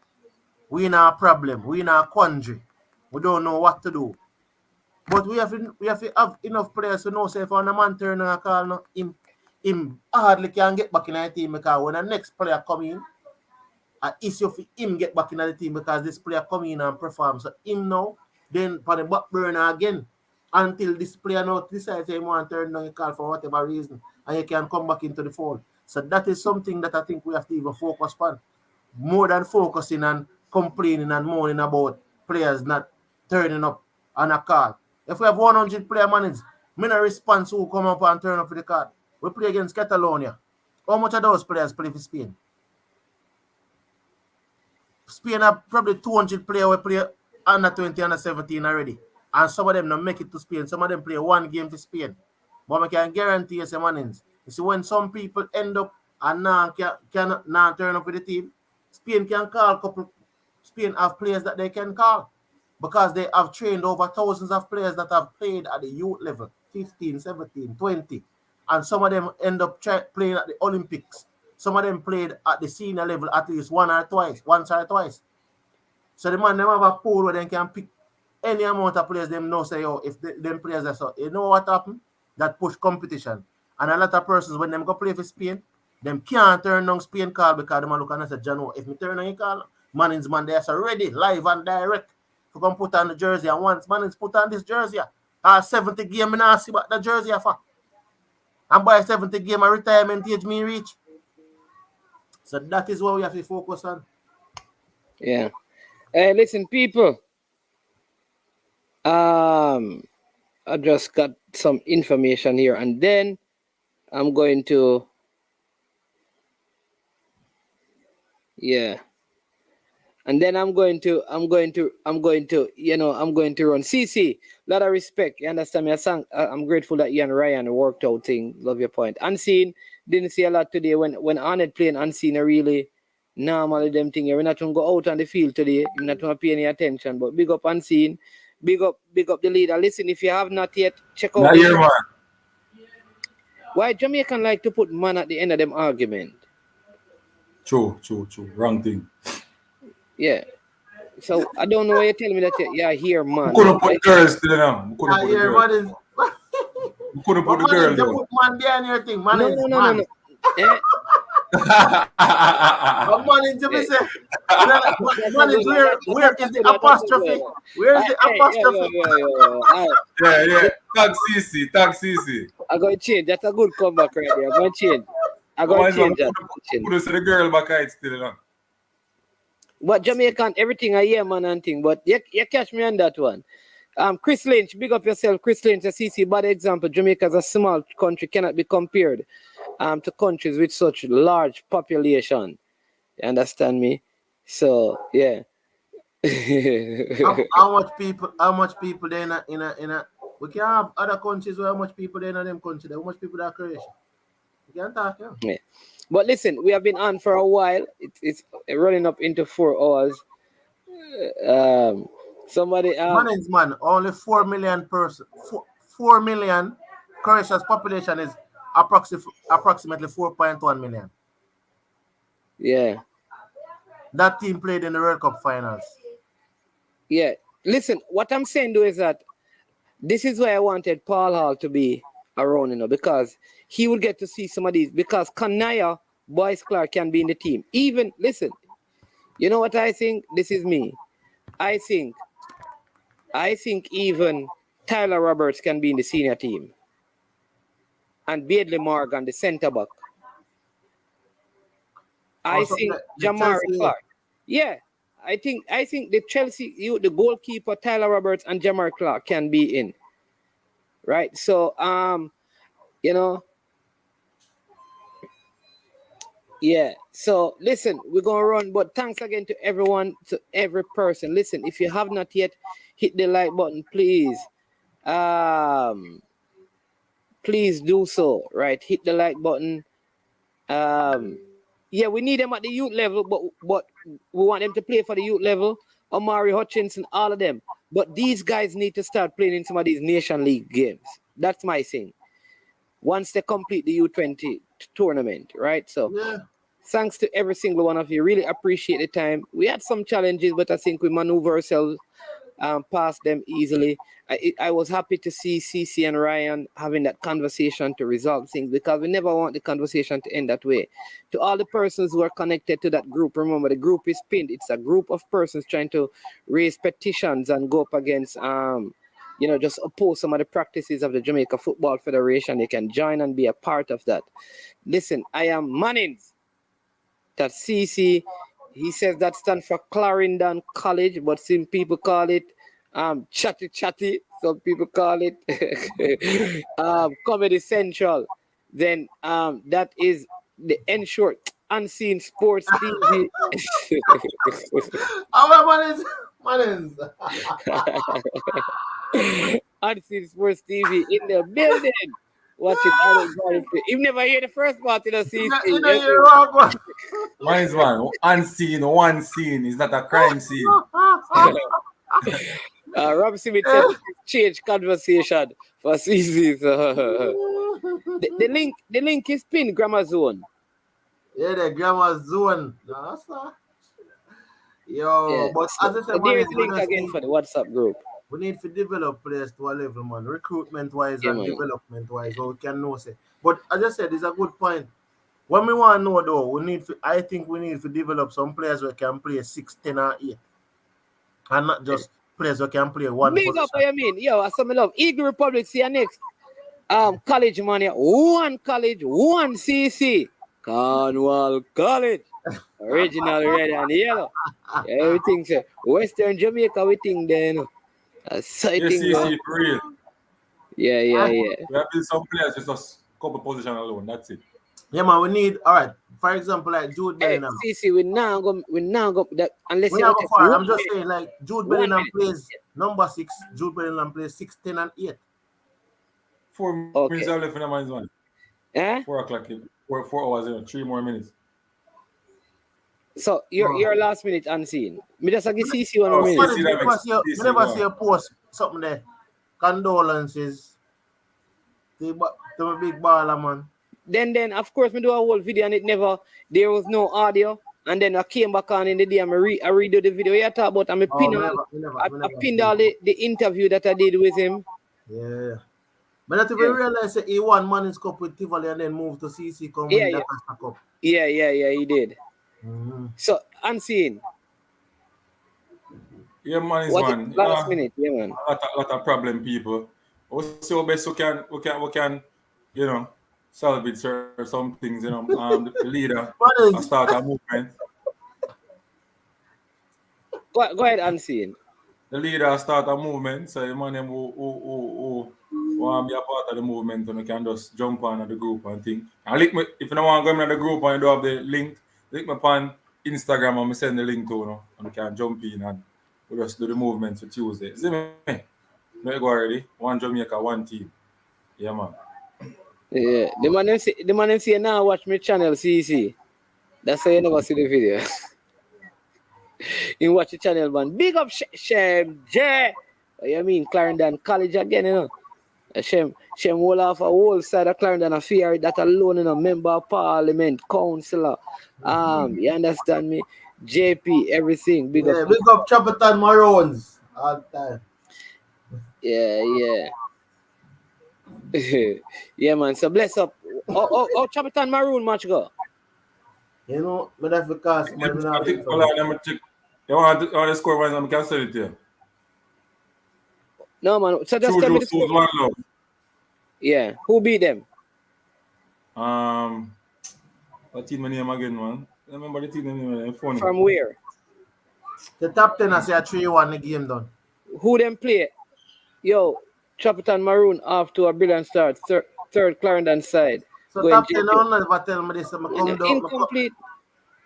we in a problem. We in a quandary. We don't know what to do. But we have to have enough players to know say if a man turn down a call, no, him hardly can get back in the team because when the next player come in, an issue for him get back in the team because this player come in and perform. So him now, then for the back burner again until this player now decides he want to turn down a call for whatever reason and you can come back into the fold. So that is something that I think we have to even focus on. More than focusing and complaining and moaning about players not turning up on a call. If we have 100 player managers, many response who come up and turn up for the card. We play against Catalonia. How much of those players play for Spain? Spain have probably 200 players who play under 20, under 17 already. And some of them don't make it to Spain. Some of them play one game for Spain. But I can guarantee you some managers. You see, when some people end up and now can turn up with the team, Spain can call a couple. Spain have players that they can call because they have trained over thousands of players that have played at the youth level, 15, 17, 20. And some of them end up playing at the Olympics. Some of them played at the senior level at least once or twice. So the man them have a pool where they can pick any amount of players them know say, oh, if them players are so, you know what happened? That push competition. And a lot of persons when them go play for Spain, them can't turn down Spain call because them look and say, John, if me turn down a call, Manning's man there so ready, live and direct to come put on the jersey. And once Manning's put on this jersey, 70 game, I not see what the jersey for. And by 70 game, a retirement age me reach. So that is what we have to focus on. Yeah. Hey, listen, people. I just got some information here, and then I'm going to, and then I'm going to run. CC, lot of respect. You understand me? I'm grateful that you and Ryan worked out thing. Love your point. Unseen, didn't see a lot today when Arnett playing Unseen are really normally them thing. We're not going to go out on the field today. We're not going to pay any attention, but big up Unseen. Big up the leader. Listen, if you have not yet, check out man. Why Jamaican like to put man at the end of them argument? True. Wrong thing. Yeah. So I don't know why you tell me that you're here, man. We couldn't put girls still now. We couldn't put the girls. We couldn't put the girls down. Put man behind your thing. Man is no. But man is to be said. Man is where is the apostrophe? Where is the apostrophe? Yeah. Tag CC. I'm going to change. That's a good comeback right there. I'm going to change. I'm going to change that. Put the girl back out still now. But Jamaican, everything I hear, man, and thing. But you catch me on that one. Chris Lynch, big up yourself. Chris Lynch, a CC, bad example. Jamaica is a small country, cannot be compared to countries with such large population. You understand me? So, yeah. how much people there in a we can have other countries where how much people there in them countries, how much people there are Croatia. We can talk, yeah. But listen, we have been on for a while. It's running up into 4 hours. Somebody man, only 4 million person. 4 million. Croatia's population is approximately 4.1 million. Yeah. That team played in the World Cup finals. Yeah. Listen, what I'm saying though is that this is why I wanted Paul Hall to be around, because he would get to see some of these. Because Kanaya, Boyce Clark can be in the team. Even, listen, you know what I think? This is me. I think even Tyler Roberts can be in the senior team. And Beardley Morgan, the centre back. I think Jamari Clark. Yeah. I think the Chelsea, the goalkeeper, Tyler Roberts and Jamari Clark can be in. Right? So, Yeah. So listen, we're gonna run, but thanks again to everyone, to every person. Listen, if you have not yet hit the like button, please. Please do so. Right. Hit the like button. Yeah, we need them at the youth level, but we want them to play for the youth level. Omari Hutchinson, all of them. But these guys need to start playing in some of these Nation League games. That's my thing. Once they complete the U20 tournament, right? So thanks to every single one of you. Really appreciate the time. We had some challenges, but I think we maneuver ourselves past them easily. I was happy to see CC and Ryan having that conversation to resolve things, because we never want the conversation to end that way. To all the persons who are connected to that group, remember the group is pinned. It's a group of persons trying to raise petitions and go up against just oppose some of the practices of the Jamaica Football Federation. You can join and be a part of that. Listen, I am Mannings. That CC, he says that stands for Clarendon College, but some people call it Chatty. Some people call it Comedy Central. Then that is the Ensure Unseen Sports TV. Our Mannings. Unseen Sports TV in the building. Watching Alex Gordon play. You've never heard the first part in the CC. Mine is one unseen, one scene. It's not a crime scene. Rob Smith said change conversation for CC. The link is pinned, Grammar Zone. Yeah, the Grammar Zone. Yo, but as I said, there's the link again for the WhatsApp group. We need to develop players to a level, man. Recruitment wise and development wise, so we can know say. But as I said, it's a good point. What we want to know though, I think we need to develop some players who can play 6, 10, or 8. And not just players who can play one Big position. up what you mean. Yo, I love Eagle Republic. See you next. College man here. One college, one CC. Cornwall College. Original red and yellow. Everything say Western Jamaica we think then. Exciting. CC for real. Yeah. We have been some players just a couple position alone. That's it. Yeah, man. We need for example, like Jude Bellingham. CC, we now go that unless we you have a far. I'm just minute. saying, like Jude Bellingham plays number 6. Jude Bellingham plays 6, 10, and 8. 4 minutes are left in the man's one. Yeah. 4 o'clock. 4 hours. 3 more minutes. So your last minute unseen. Me just give CC 1 more minute. You never see a post something there. Condolences. The big baller, man. Then of course me do a whole video and there was no audio, and then I came back on in the day and I redo the video. You talk about I pinned all the interview that I did with him. Yeah. But not even realize that he won Mannings Cup with Tivoli and then moved to CC come win the Cup. Yeah, he did. So unseen. Yeah, man, is one. Last minute, yeah, man. A lot of problem, people. We see how best we can, salvage some things, the leader start a movement. Go ahead, unseen. The leader start a movement, so the man who want to be a part of the movement, and we can just jump on the group and think. And if you don't want to go in the group and you don't have the link me on Instagram and I send the link to you, and we can jump in and we just do the movement for Tuesday. See me? No go already. One Jamaica, one team. Yeah, man. Yeah, the man say now watch my channel CC. That's why you never see the video. You watch the channel, man. Big up Shem J. You mean Clarendon College again, Shem will have a whole side of Clarendon affair that alone, member of parliament, councillor. You understand me? JP, everything. Big up Chapperton Maroons all the time. Yeah. Yeah, man. So bless up. Oh, Chapperton Maroon match go. But that's because you want to score one, I can sell it here. No, man. So just tell me the score. Yeah. Who beat them? What team name again, man? I remember the team name. Funny. From where? The top 10 I say a 3-1 the game done. Who them play? Yo, Chapperton Maroon off to a brilliant start. Third Clarendon side. So going top 10 JFF. don't never tell me this. I'm come down. Incomplete.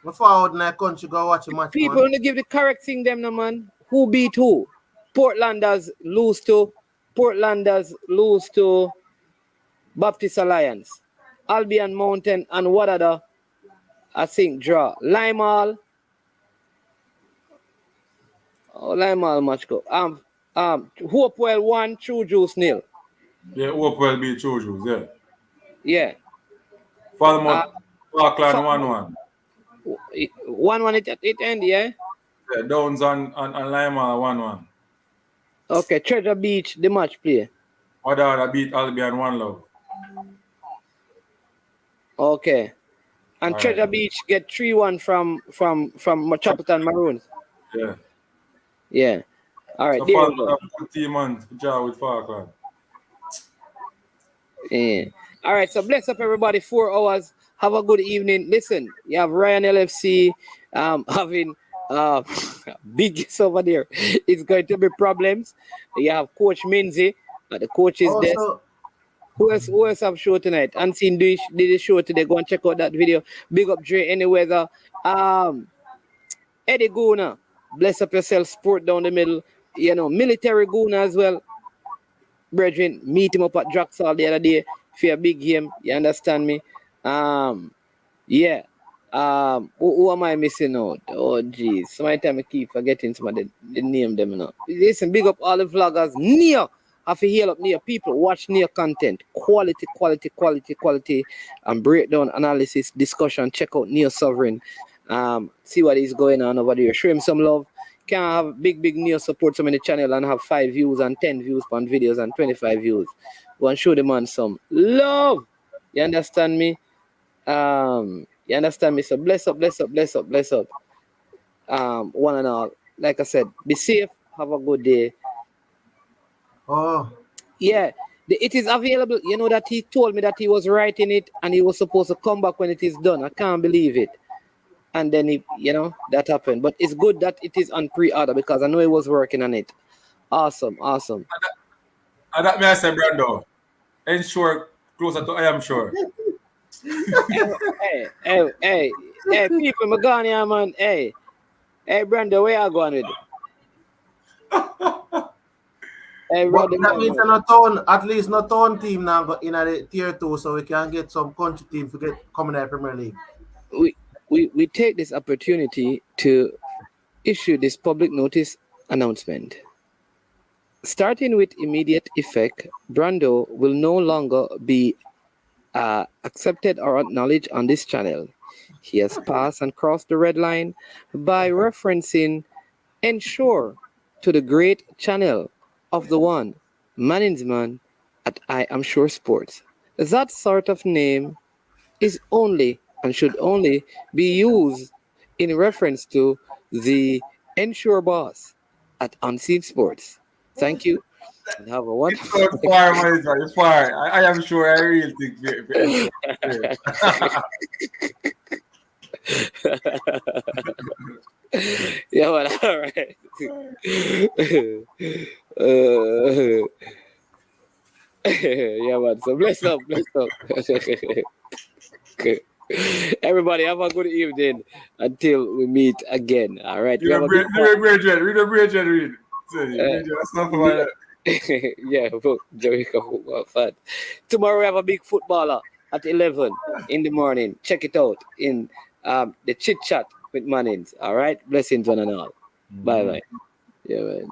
I forward in the country go watch a match. People Man. only give the correct thing them, no man. Who beat who? Portlanders lose to Baptist Alliance. Albion Mountain and what other? I think draw. Limal. Oh, Limal match go. Hopewell 1, True Juice 0. Yeah, Hopewell beat True Juice, yeah. Yeah. Falmouth, Parkland 1-1. 1-1 it end, yeah? Yeah, Downs and Lima 1-1. Okay, Treasure Beach, the match play. Wadada beat Albion 1-0. Okay. And All Treasure right. Beach get 3-1 from Metropolitan Maroons. Yeah. Yeah. All right, So there you Falmouth go. have a good team on draw with Parkland. Yeah. All right, so bless up everybody. 4 hours. Have a good evening. Listen, you have Ryan LFC having big guests over there. It's going to be problems. You have Coach Minzy at the coach's desk. Who else have show tonight? Unseen did the show today. Go and check out that video. Big up Dre Any Weather. Eddie Guna. Bless up yourself. Sport down the middle. You know, Military Guna as well. Brethren, meet him up at Draxall the other day for a big game. You understand me? Yeah. Who am I missing out? Oh, geez. Sometimes I keep forgetting some of the name them now. Listen, big up all the vloggers near. Have to heal up near people. Watch near content. Quality. And breakdown, analysis, discussion. Check out Near Sovereign. See what is going on over there. Show him some love. Can't have big Near support some in the channel and have 5 views and 10 views on videos and 25 views. Go and show the man some love. You understand me? So bless up. One and all. Like I said, be safe. Have a good day. Oh. Yeah. It is available. You know that he told me that he was writing it and he was supposed to come back when it is done. I can't believe it. And then that happened. But it's good that it is on pre-order because I know he was working on it. Awesome. And that may I say, Brando, ensure closer to I am sure. hey, people, my gone here, man. Hey, Brando, where you going with it? Hey, but that means at least not town team now got in the tier 2, so we can get some country team to get coming out Premier League. We take this opportunity to issue this public notice announcement. Starting with immediate effect, Brando will no longer be accepted or acknowledged on this channel. He has passed and crossed the red line by referencing ensure to the great channel of the one Management at I Am Sure Sports. That sort of name is only and should only be used in reference to the Ensure boss at Unseen Sports. Thank you. And have a wonderful It's far, it's far. I am sure I really think yeah, well, all right. Yeah, man. So bless up. Everybody, have a good evening until we meet again. All right. Read the bridge. That's not for yeah, Jamaica football fan. Tomorrow we have a big footballer at 11 in the morning. Check it out in the chit chat with Mannings. All right. Blessings one and all. Bye. Yeah, man.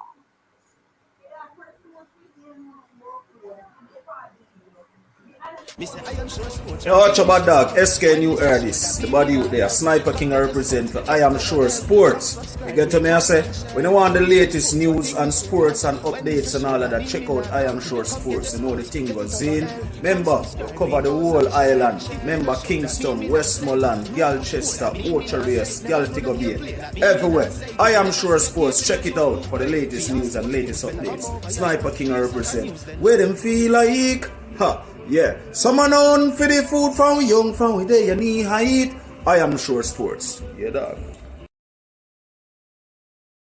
Yo, watch your bad dog, SK New Erdis, the body out there, Sniper King I represent for I Am Sure Sports. You get to me, I say, when you want the latest news and sports and updates and all of that, check out I Am Sure Sports. You know the thing goes in. Remember, cover the whole island. Remember Kingston, Westmoreland, Galchester, Ocho-Race, Galtigo Bay, everywhere. I Am Sure Sports, check it out for the latest news and latest updates. Sniper King I represent. Where them feel like, yeah, someone on for the food from young, from where they knee height. I Am Sure Sports. Yeah, dog.